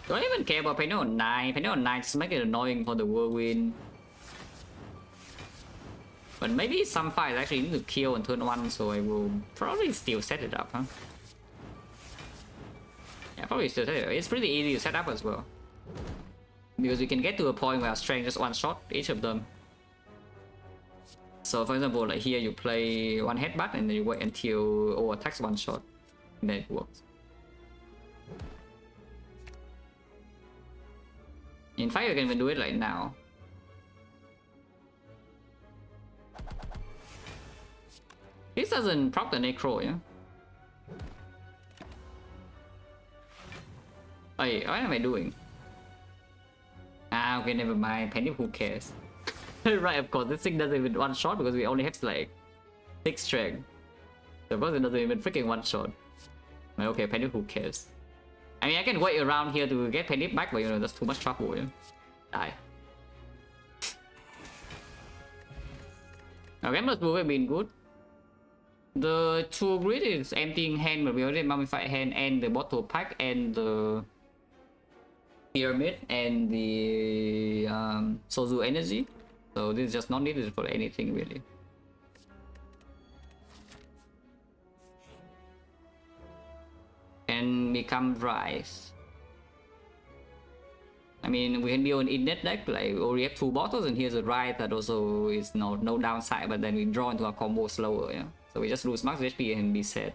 Don't even care about Penny on 9. Penny on 9 just make it annoying for the whirlwind. But maybe some fights actually need to kill on turn 1, so I will probably still set it up, huh? Yeah, probably still set it up. It's pretty easy to set up as well. Because you can get to a point where strength just one shot each of them. So for example, like here you play one headbutt and then you wait until all attacks one shot. And then it works. In fact, you can even do it like now. This doesn't proc the Necro, yeah? Wait, what am I doing? Okay, never mind. Penny, who cares? Right, of course, this thing doesn't even one shot because we only have like 6 strength. So of course it doesn't even freaking one shot. Like, okay, Penny, who cares? I mean, I can wait around here to get Penny back, but you know, that's too much trouble, yeah? Die. Okay, must move have been good. The 2 grid is emptying hand, but we already mummified hand and the bottle pack and the pyramid and the Sozu energy. So this is just not needed for anything really. And become Rise. I mean, we can be on in-net deck, like we already have 2 bottles and here's a Rise that also is no downside, but then we draw into a combo slower, yeah. So we just lose max HP and be set.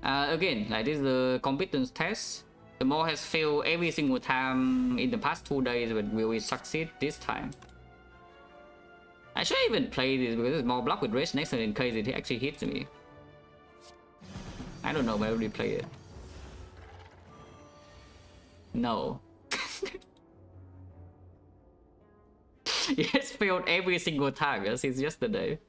Again, like this is the competence test. The mod has failed every single time in the past 2 days, but will we succeed this time? I should even play this because it's more block with Rage next turn in case it actually hits me. I don't know, but I already play it. No. It has failed every single time since yesterday.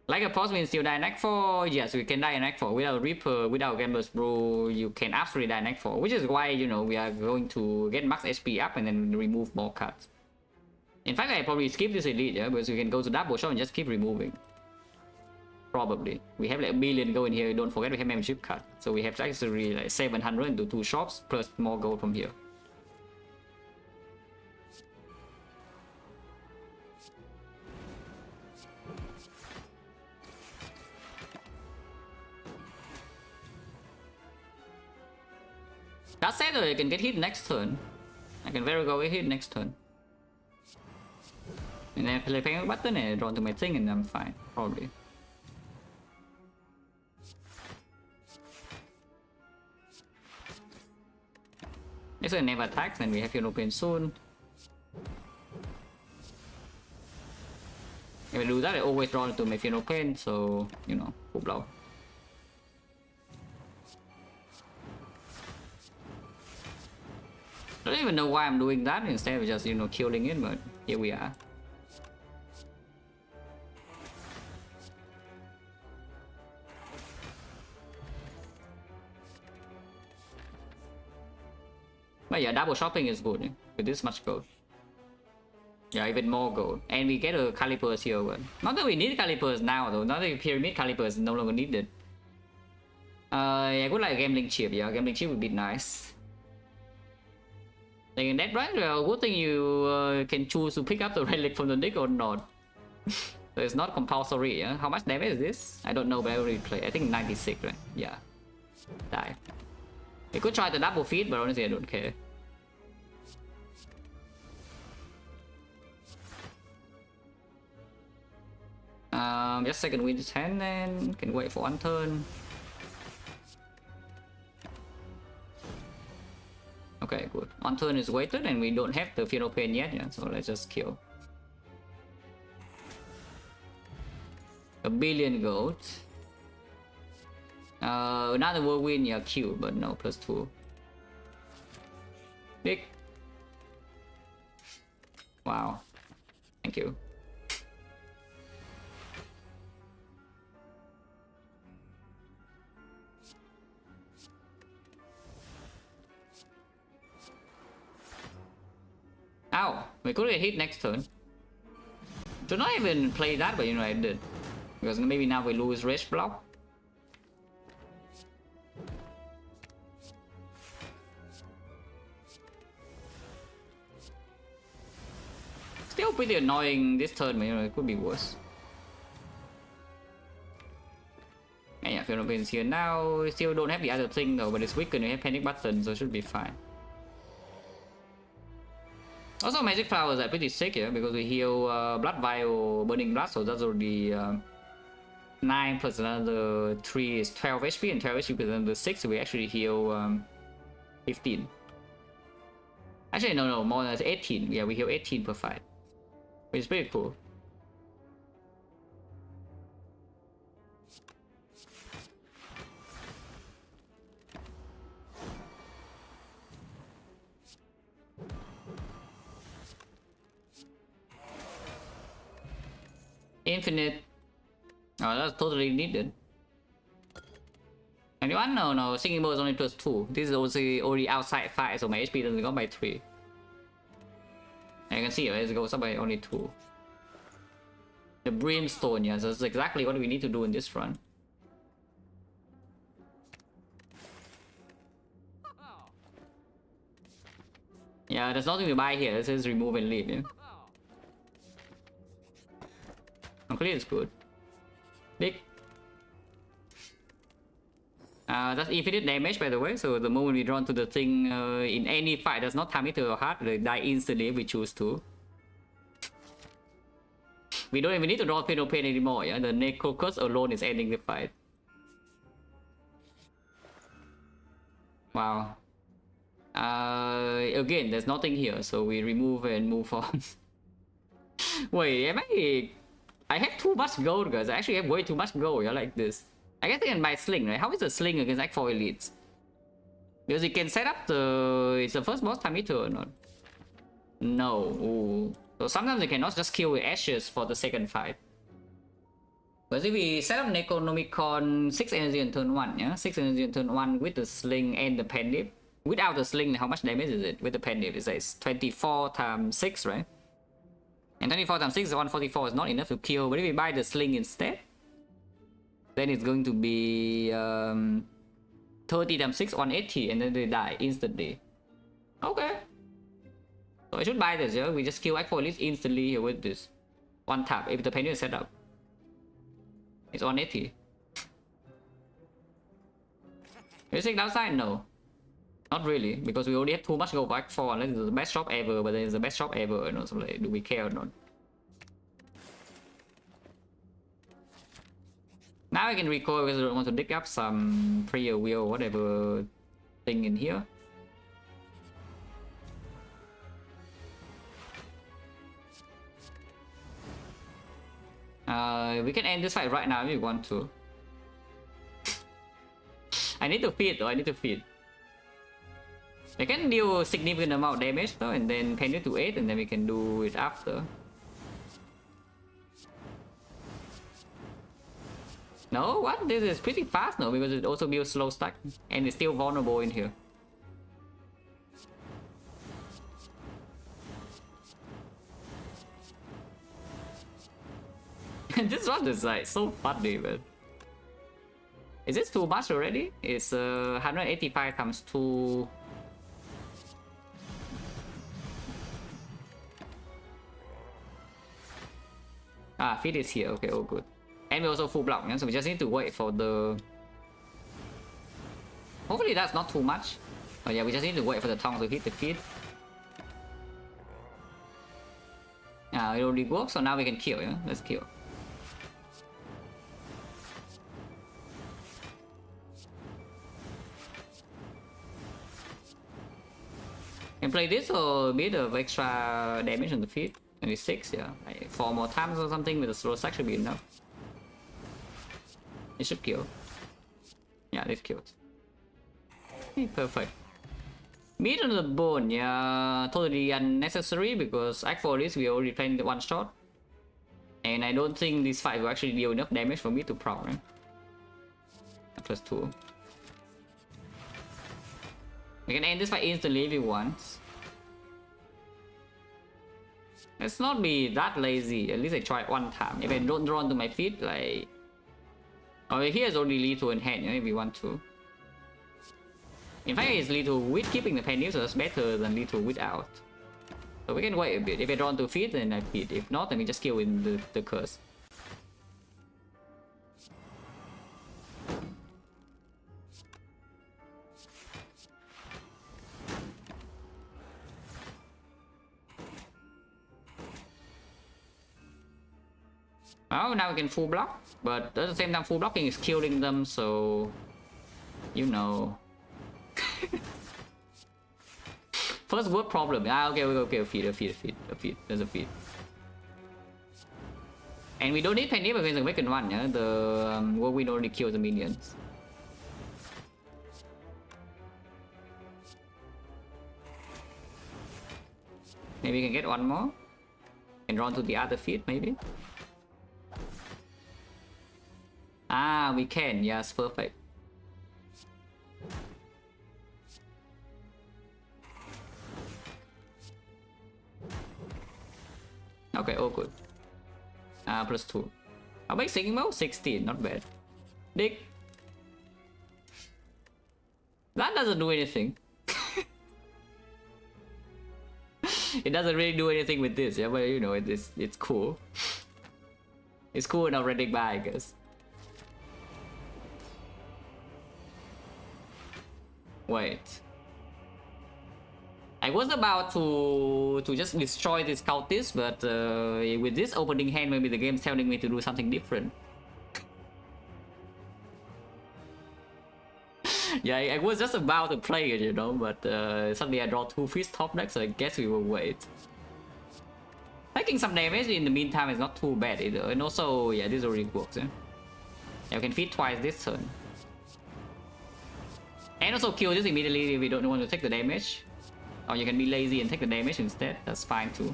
Like a pause means still die in Act 4. Yes, we can die in Act 4. Without Reaper, without Gambler's Brew, you can absolutely die in Act 4. Which is why, you know, we are going to get max HP up and then remove more cards. In fact, I probably skip this elite, yeah, because we can go to double shot and just keep removing. Probably. We have like a million gold in here. Don't forget we have membership card. So we have actually like 700 into 2 shops plus more gold from here. That said though, I can get hit next turn. I can very well get hit next turn. And then play panic button and draw to my thing and I'm fine, probably. This will never attacks and we have Hero Pain soon. If I do that, I always draw into my Hero Pain, so you know, full blow. I don't even know why I'm doing that instead of just, you know, killing it, but here we are. But yeah, double shopping is good with this much gold. Yeah, even more gold. And we get a calipers here. But not that we need calipers now though. Not that pyramid calipers is no longer needed. I would like a gambling chip. Yeah, gambling chip would be nice. Like in that right, well, good thing you can choose to pick up the relic from the deck or not. So it's not compulsory. Yeah? How much damage is this? I don't know, but I already play. I think 96, right? Yeah. Die. We could try the double feed, but honestly I don't care. Just second win his hand then can wait for one turn. Okay, good. One turn is waited and we don't have the Hero Pain yet, yeah, so let's just kill. A billion gold. Another whirlwind, yeah, Q, but no, +2. Big. Wow. Thank you. Ow! We could get hit next turn. Should not even play that, but you know I did. Because maybe now we lose Rage Block. Still pretty annoying this turn, but you know, it could be worse. And yeah, Hero Pain is here now. We still don't have the other thing though, but it's weakened. We have Panic Button, so it should be fine. Also, Magic Flowers are pretty sick here because we heal Blood Vial, Burning Blood, so that's already 9 plus another 3 is 12 HP, and 12 HP plus another 6, so we actually heal 15. Actually, no, more than 18. Yeah, we heal 18 per fight, which is pretty cool. Infinite. Oh, that's totally needed. Anyone? No. Singing Bowl is only +2. This is also already outside 5, so my HP doesn't go by 3. And you can see it goes up by only 2. The Brimstone, yeah, so that's exactly what we need to do in this run. Yeah, there's nothing to buy here. It says remove and leave, yeah. Clear is good. Big. That's infinite damage, by the way. So the moment we draw into the thing in any fight, does not time it to your heart. They die instantly if we choose to. We don't even need to draw Hero Pain anymore. Yeah, the Necrocus alone is ending the fight. Wow. Again, there's nothing here, so we remove and move on. Wait, I have too much gold, guys. I actually have way too much gold, yeah, like this. I guess I can buy Sling, right? How is the Sling against Act 4 Elites? Because you can set up the... It's the first boss time meter or not? No. Ooh. So sometimes you cannot just kill with Ashes for the second fight. But if we set up Necronomicon 6 energy on turn 1, yeah? 6 energy on turn 1 with the Sling and the Pendip. Without the Sling, how much damage is it? With the Pendip, it's 24 times 6, right? And 24 times 6 is 144 is not enough to kill, but if we buy the Sling instead, then it's going to be 30 times 6, 180, and then they die instantly. Okay. So I should buy this, yeah? We just kill Act 4 Elites instantly here with this. One tap, if the pendulum is set up. It's 180. You think downside? No. Not really, because we already have too much gold back for unless it's the best shop ever, but then it's the best shop ever, you know, so like, do we care or not? Now I can recoil because I don't want to dig up some prayer wheel or whatever thing in here. We can end this fight right now if you want to. I need to feed though, I need to feed. I can deal a significant amount of damage though, and then pen it to 8, and then we can do it after. No, what? This is pretty fast now because it also builds slow stack, and it's still vulnerable in here. This one is like so funny, man. Is this too much already? It's 185 times 2. Ah, feed is here. Okay, oh good. And we also full block, yeah? So we just need to wait for the... Hopefully that's not too much. Oh yeah, we just need to wait for the tongue to hit the feed. Ah, it already works, so now we can kill, yeah? Let's kill. Can play this or a bit of extra damage on the feed. 26, yeah. Like 4 more times or something with a slow stack should be enough. It should kill. Yeah, this kills. Okay, perfect. Meat on the bone, yeah, totally unnecessary because Act 4 this we already playing the one shot. And I don't think this fight will actually deal enough damage for me to proc, right? +2. We can end this fight instantly if you want. Let's not be that lazy. At least I tried one time. If I don't draw onto my feet, like... Oh, here's only lethal in hand, if we want to. In fact, it's lethal with keeping the pen, so that's better than lethal without. So we can wait a bit. If I draw onto feet, then I feed. If not, then we just kill in the curse. Well, now we can full block, but at the same time full blocking is killing them, so... You know... First world problem. Ah, okay, a feed. There's a feed. And we don't need Penny against the Awakened one, yeah? The whirlwind already kills the minions. Maybe we can get one more. And run to the other feed, maybe. Ah, we can. Yes, perfect. Okay, all good. +2. How big singing mode? 16, not bad. Dig. That doesn't do anything. It doesn't really do anything with this, yeah, but you know, it's cool. It's cool enough running by, I guess. Wait. I was about to just destroy this cultist, but with this opening hand, maybe the game's telling me to do something different. Yeah, I was just about to play it, you know, but suddenly I draw 2 feast top deck, so I guess we will wait. Taking some damage in the meantime is not too bad either, and also, yeah, this already works, yeah? Yeah, we can feed twice this turn. And also kill this immediately if we don't want to take the damage. Or you can be lazy and take the damage instead, that's fine too.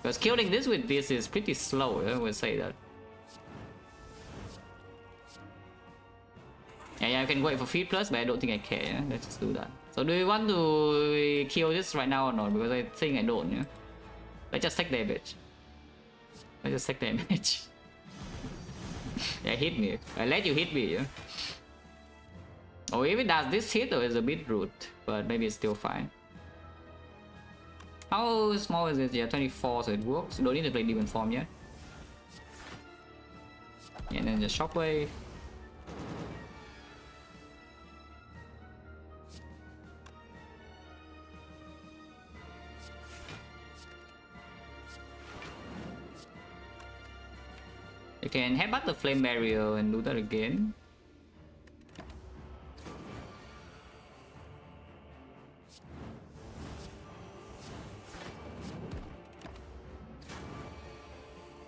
Because killing this with this is pretty slow, I would say that. Yeah, I can wait for feed plus, but I don't think I care, yeah? Let's just do that. So do we want to kill this right now or not? Because I think I don't, yeah? Let's just take damage. Let's just take damage. Yeah, hit me. I let you hit me, yeah? Or if it does this hit, though, it's a bit rude, but maybe it's still fine. How small is it? Yeah, 24, so it works. Don't need to play Demon Form yet. Yeah, and then just Shockwave. You can headbutt the flame barrier and do that again.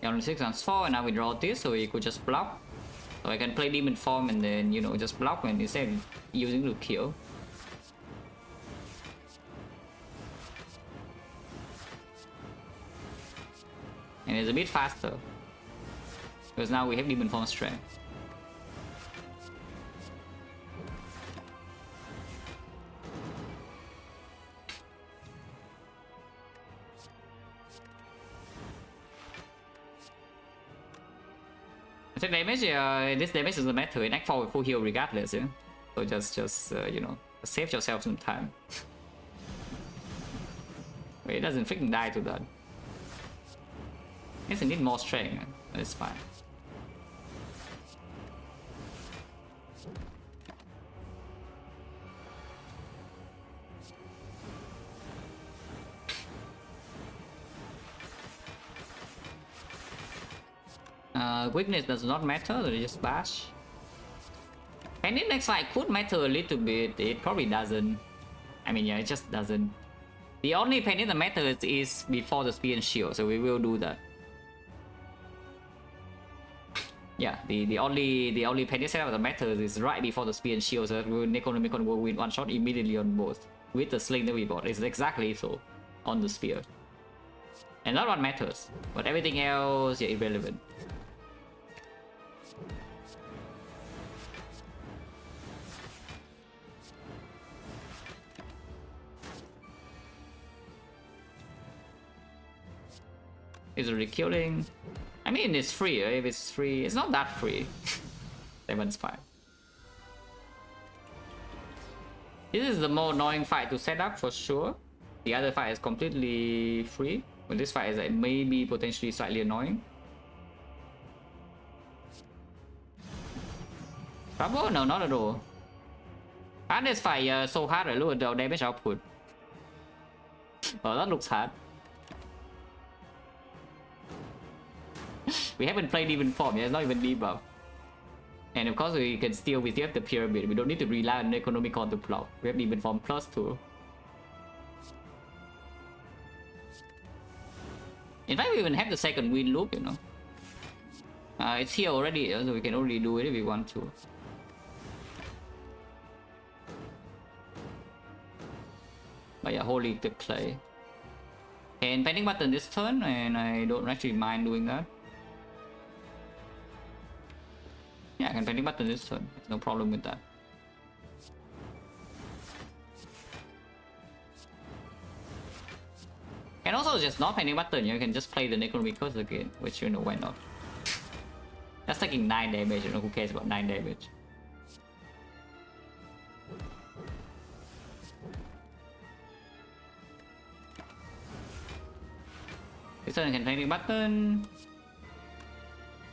Only 6 and 4, and now we draw this, so we could just block. So I can play demon form and then, you know, just block when instead of using to kill. And it's a bit faster because now we have demon form strength. Attack damage, this damage doesn't matter. In Act 4 with full heal regardless, yeah? So just you know, save yourself some time. Wait, it doesn't freaking die to that. I guess I need more strength, but it's fine. Weakness does not matter, so just bash. And in next fight could matter a little bit, it probably doesn't. I mean, yeah, it just doesn't. The only penny that matters is before the spear and shield, so we will do that. Yeah, the only penny setup that matters is right before the spear and shield, so that we will Necronomicon will win one shot immediately on both. With the sling that we bought, it's exactly so on the spear. And that one matters, but everything else, yeah, irrelevant. Is it really killing? I mean, it's free. If it's free, it's not that free. 7's fine. This is the more annoying fight to set up for sure. The other fight is completely free. But this fight is like maybe potentially slightly annoying. Trouble? No, not at all. And this fight so hard, I look at the damage output. Oh, that looks hard. We haven't played even form yet, it's not even debuff. And of course we still have the pyramid. We don't need to rely on Necronomicon to block. We have demon form +2. In fact, we even have the second wind loop, you know. It's here already, so we can already do it if we want to. But yeah, holy the clay. And pending button this turn, and I don't actually mind doing that. Yeah, I can pending button this turn. No problem with that. And also just not pending button, you can just play the Necronomicon again, which you know why not. That's taking 9 damage, you know, who cares about 9 damage. This turn you can pending button.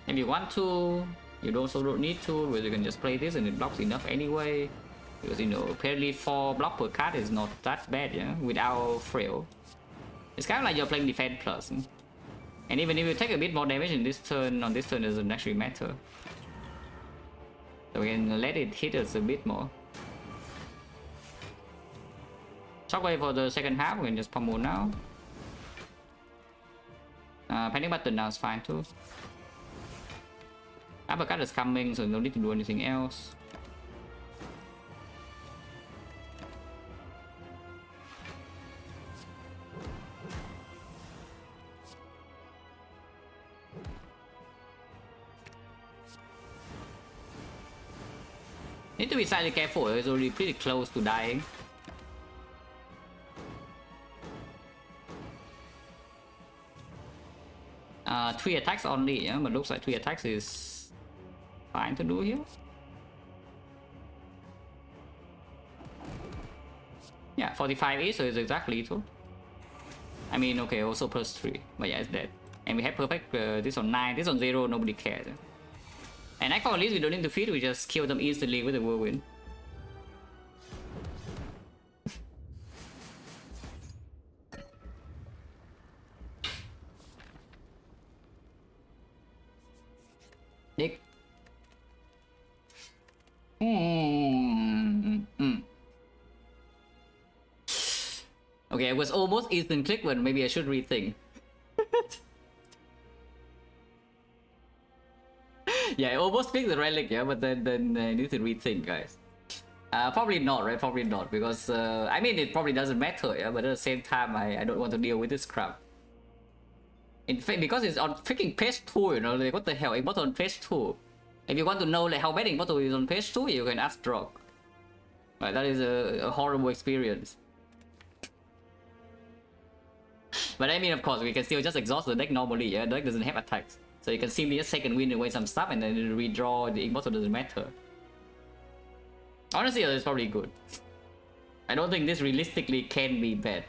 If you want to, you also don't need to, but you can just play this and it blocks enough anyway. Because you know, apparently 4 block per card is not that bad, yeah, without frail. It's kind of like you're playing defense plus. And even if you take a bit more damage in this turn, on this turn doesn't actually matter. So we can let it hit us a bit more. Shockwave for the second half, we can just pummel now. Pending button now is fine too. Uppercut is coming, so no need to do anything else. Need to be slightly careful, it's already pretty close to dying. Three attacks only, yeah, but looks like 3 attacks is fine to do here. Yeah, 45 each, so it's exactly lethal. I mean, okay, also +3, but yeah, it's dead. And we have perfect, this on 9, this on 0, nobody cares. And Act 4 at least we don't need to feed, we just kill them instantly with the whirlwind. Okay, I was almost instant click, but maybe I should rethink. Yeah, I almost picked the relic, yeah, but then I need to rethink, guys. Probably not, right? Probably not, because I mean, it probably doesn't matter, yeah, but at the same time, I don't want to deal with this crap. In fact, because it's on freaking page 2, you know, like what the hell, Immortal on page 2. If you want to know like how bad Immortal is on page 2, you can ask Drog. Right, that is a horrible experience. But I mean, of course, we can still just exhaust the deck normally, yeah, the deck doesn't have attacks. So you can simply just second wind away some stuff and then redraw the Immortal, doesn't matter. Honestly, it's probably good. I don't think this realistically can be bad.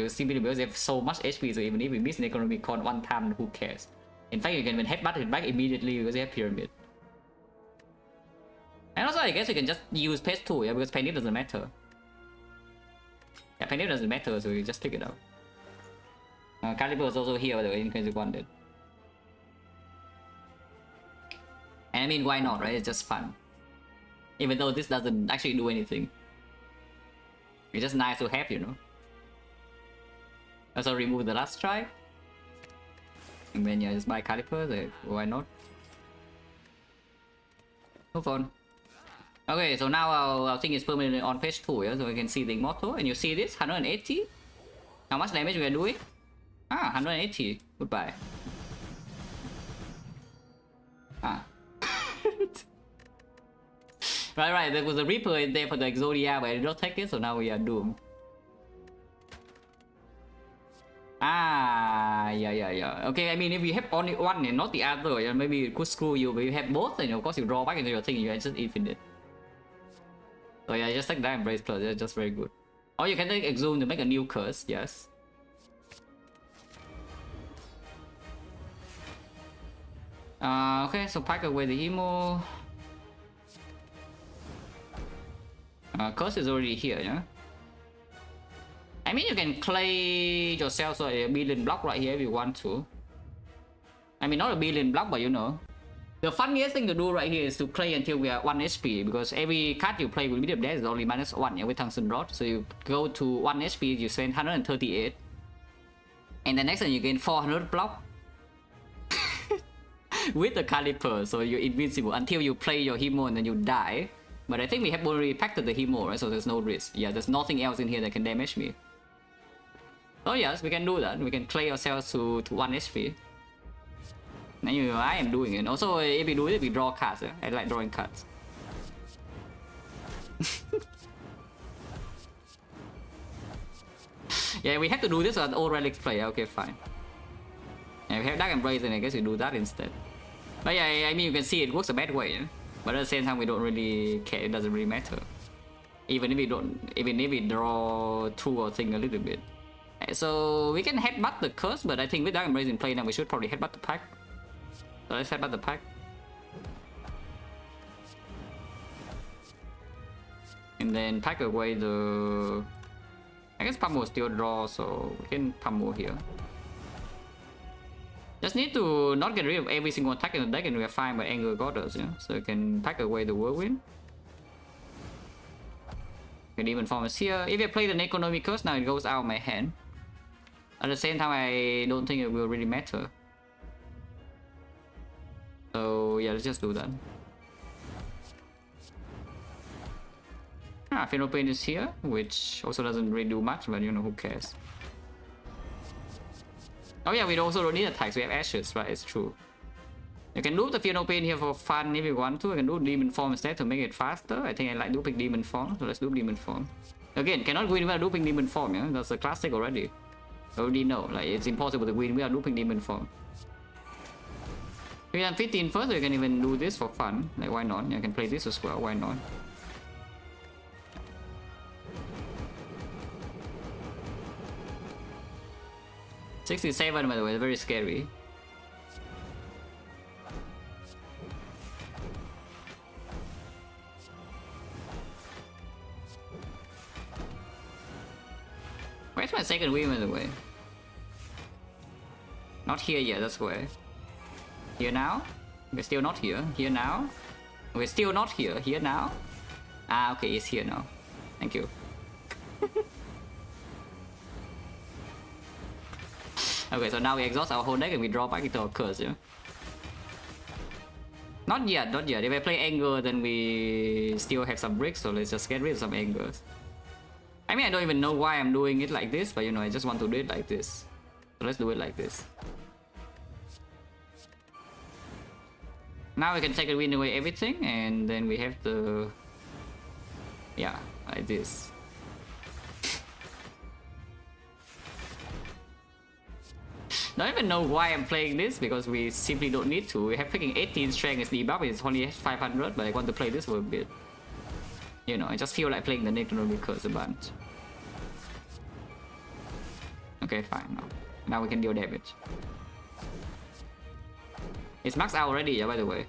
Simply because they have so much HP, so even if we miss an Necronomicon one time, who cares? In fact, you can even headbutt it back immediately because they have Pyramid. And also, I guess you can just use page 2, yeah, because Penny doesn't matter. Yeah, Penny doesn't matter, so you just pick it up. Caliber is also here, by the way, in case you wanted. And I mean, why not, right? It's just fun. Even though this doesn't actually do anything. It's just nice to have, you know. Also remove the last strike. And then yeah, just buy Caliper, like, why not? Move on. Okay, so now our thing is permanently on page 2, yeah? So we can see the Immortal, and you see this, 180? How much damage we are doing? Ah, 180. Goodbye. Ah. Right, there was a Reaper in there for the Exodia, but I did not take it, so now we are doomed. Ah, yeah. Okay, I mean, if you have only one and not the other, yeah, maybe it could screw you, but if you have both, then of course you draw back into your thing and you are just infinite. So yeah, just take that Embrace Plus, that's just very good. Or you can take Exhume to make a new curse, yes. Okay, so pack away the emo. Curse is already here, yeah? I mean, you can clay yourself so a billion block right here if you want to. I mean, not a billion block, but you know. The funniest thing to do right here is to play until we are 1 HP, because every card you play with medium death is only -1, yeah, with Tungsten Rod. So you go to 1 HP, you spend 138. And the next one you gain 400 block. With the Caliper, so you're invincible until you play your Hemo and then you die. But I think we have already packed the Hemo, right? So there's no risk. Yeah, there's nothing else in here that can damage me. So yes, we can do that. We can play ourselves to 1 HP. And I am doing it. Also, if we do it, we draw cards. I like drawing cards. Yeah, we have to do this on old Relics play. Okay, fine. Yeah, we have Dark Embrace, and I guess we do that instead. But yeah, I mean, you can see it works a bad way. Yeah? But at the same time, we don't really care. It doesn't really matter. Even if we draw true or thing a little bit. So we can headbutt the curse, but I think with Dark Embrace in play now, we should probably headbutt the pack. So let's headbutt the pack. And then pack away the... I guess Pummel still draw, so we can Pummel here. Just need to not get rid of every single attack in the deck and we are fine by Anger Goddess, yeah? So you can pack away the Whirlwind. Okay, Demon Form is here. If I play the Necronomic Curse now, it goes out of my hand. At the same time, I don't think it will really matter. So yeah, let's just do that. Ah, Final Pain is here, which also doesn't really do much, but you know, who cares. Oh yeah, we also don't need attacks, we have Ashes, right? It's true. You can do the Final Pain here for fun if you want to. I can do Demon Form instead to make it faster. I think I like looping Demon Form, so let's do Demon Form. Again, cannot win without looping Demon Form, yeah? That's a classic already. I already know, like, it's impossible to win without looping Demon Form. If you have 15 first, you can even do this for fun. Like, why not? You can play this as well, why not? $67, by the way, very scary. Where's my second wheel, by the way? Not here yet, that's where. Here now? We're still not here. Here now? We're still not here. Here now? Ah, okay, it's here now. Thank you. Okay, so now we exhaust our whole deck and we draw back into our curse, yeah? Not yet, not yet. If I play anger, then we still have some bricks, so let's just get rid of some angers. I mean, I don't even know why I'm doing it like this, but you know, I just want to do it like this. So let's do it like this. Now we can take a win away everything, and then we have the... Yeah, like this. Don't even know why I'm playing this, because we simply don't need to. We have freaking 18 strength as debuff, it's only 500, but I want to play this for a bit. You know, I just feel like playing the Necronomic Curse a bunch. Okay, fine. Now we can deal damage. It's maxed out already, yeah, by the way.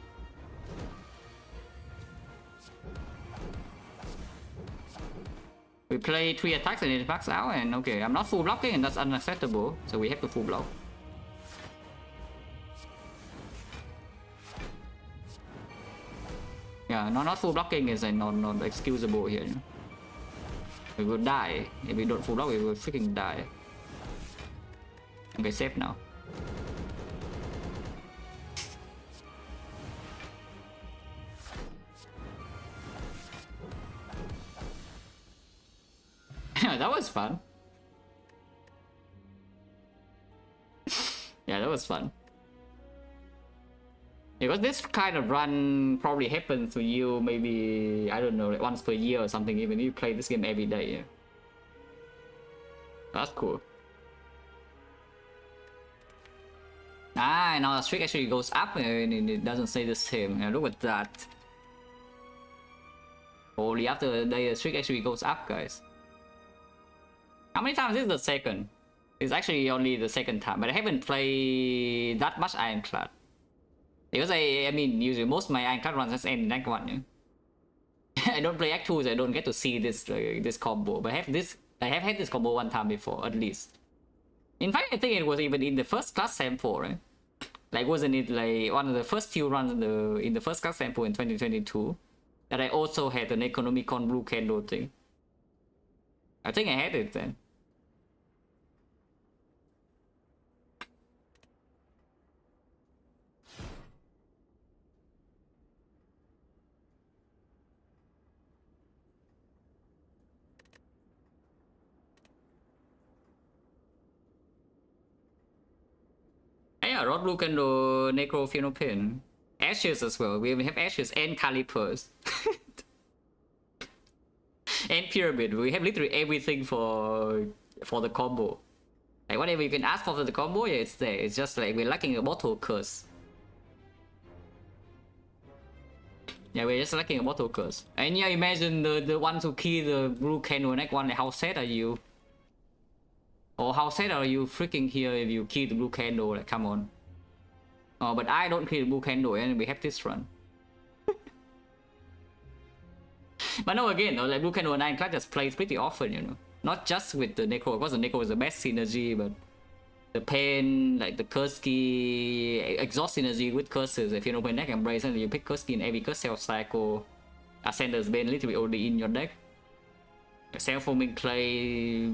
We play 3 attacks and it's maxed out, and okay, I'm not full blocking and that's unacceptable, so we have to full block. Yeah, not full blocking is not excusable here. We will die. If we don't full block, we will freaking die. Okay, safe now. That was fun. Yeah, that was fun. Because this kind of run probably happens to you maybe, I don't know, like once per year or something, even if you play this game every day. Yeah. That's cool. Ah, and our streak actually goes up and it doesn't stay the same. Yeah, look at that. Only after a day the streak actually goes up, guys. How many times is the second? It's actually only the second time, but I haven't played that much Ironclad. Because I mean, usually most of my Ironclad runs just end in Act 1. Yeah? I don't play Act 2, so I don't get to see this this combo. But I have had this combo one time before, at least. In fact, I think it was even in the first class sample, right? Like, wasn't it like one of the first few runs in the first class sample in 2022 that I also had an Economicon blue candle thing? I think I had it then. Yeah, Rod Blue Candle, Necro Phenopin. Ashes as well. We even have Ashes and Calipers. And Pyramid. We have literally everything for the combo. Like whatever you can ask for the combo, yeah, it's there. It's just like we're lacking a bottle curse. Yeah, we're just lacking a bottle curse. And yeah, imagine the ones who key the blue candle next one, like how sad are you? Or how sad are you freaking here if you key the blue candle? Like, come on. Oh, but I don't key the blue candle and we have this run. But no, again, though, like blue candle and Ironclad just plays pretty often, you know. Not just with the Necro, because the Necro is the best synergy, but the Pain, like the curse key, exhaust synergy with curses. If you know when deck embrace, and you pick curse key in every curse cell cycle, Ascender's Bane literally already in your deck. Self-forming clay,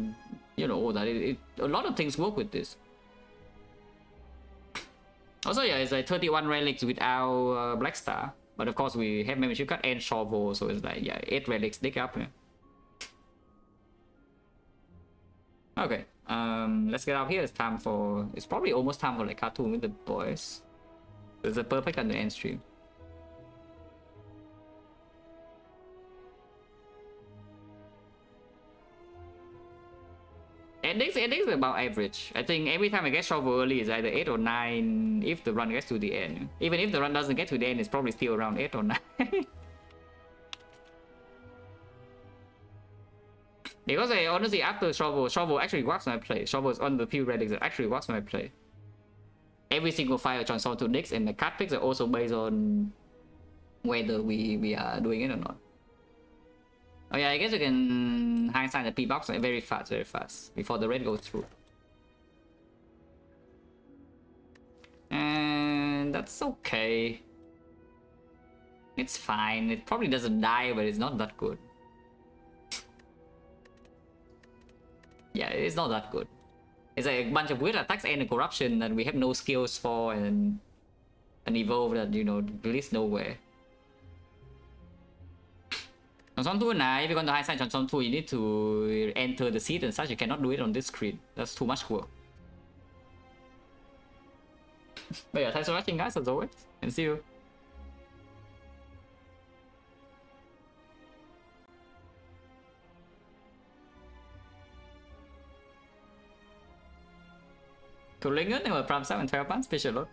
you know, that a lot of things work with this. Also, yeah, it's like 31 relics without Black Star, but of course we have membership card and shovel, so it's like, yeah, 8 relics dig up. Yeah. Okay, let's get out here. It's time for, it's probably almost time for like cartoon with the boys. It's a perfect on the end stream. Endings are about average. I think every time I get shovel early, it's either 8 or 9 if the run gets to the end. Even if the run doesn't get to the end, it's probably still around 8 or 9. Because I honestly, after shovel actually works my play. Shovel is on the few relics that actually works my play. Every single file transforms to Nyx, and the card picks are also based on whether we are doing it or not. Oh yeah, I guess you can hindsight the P-box very fast, before the red goes through. And that's okay. It's fine. It probably doesn't die, but it's not that good. Yeah, it's not that good. It's like a bunch of weird attacks and a corruption that we have no skills for, and an evolve that, you know, leads nowhere. Transform 2 now, if you're going to high side Transform 2, you need to enter the seed and such. You cannot do it on this screen. That's too much work. But yeah, thanks for watching, guys, as always, and see you. Cool, nhưng mà Prime 7 12 pounds special lot.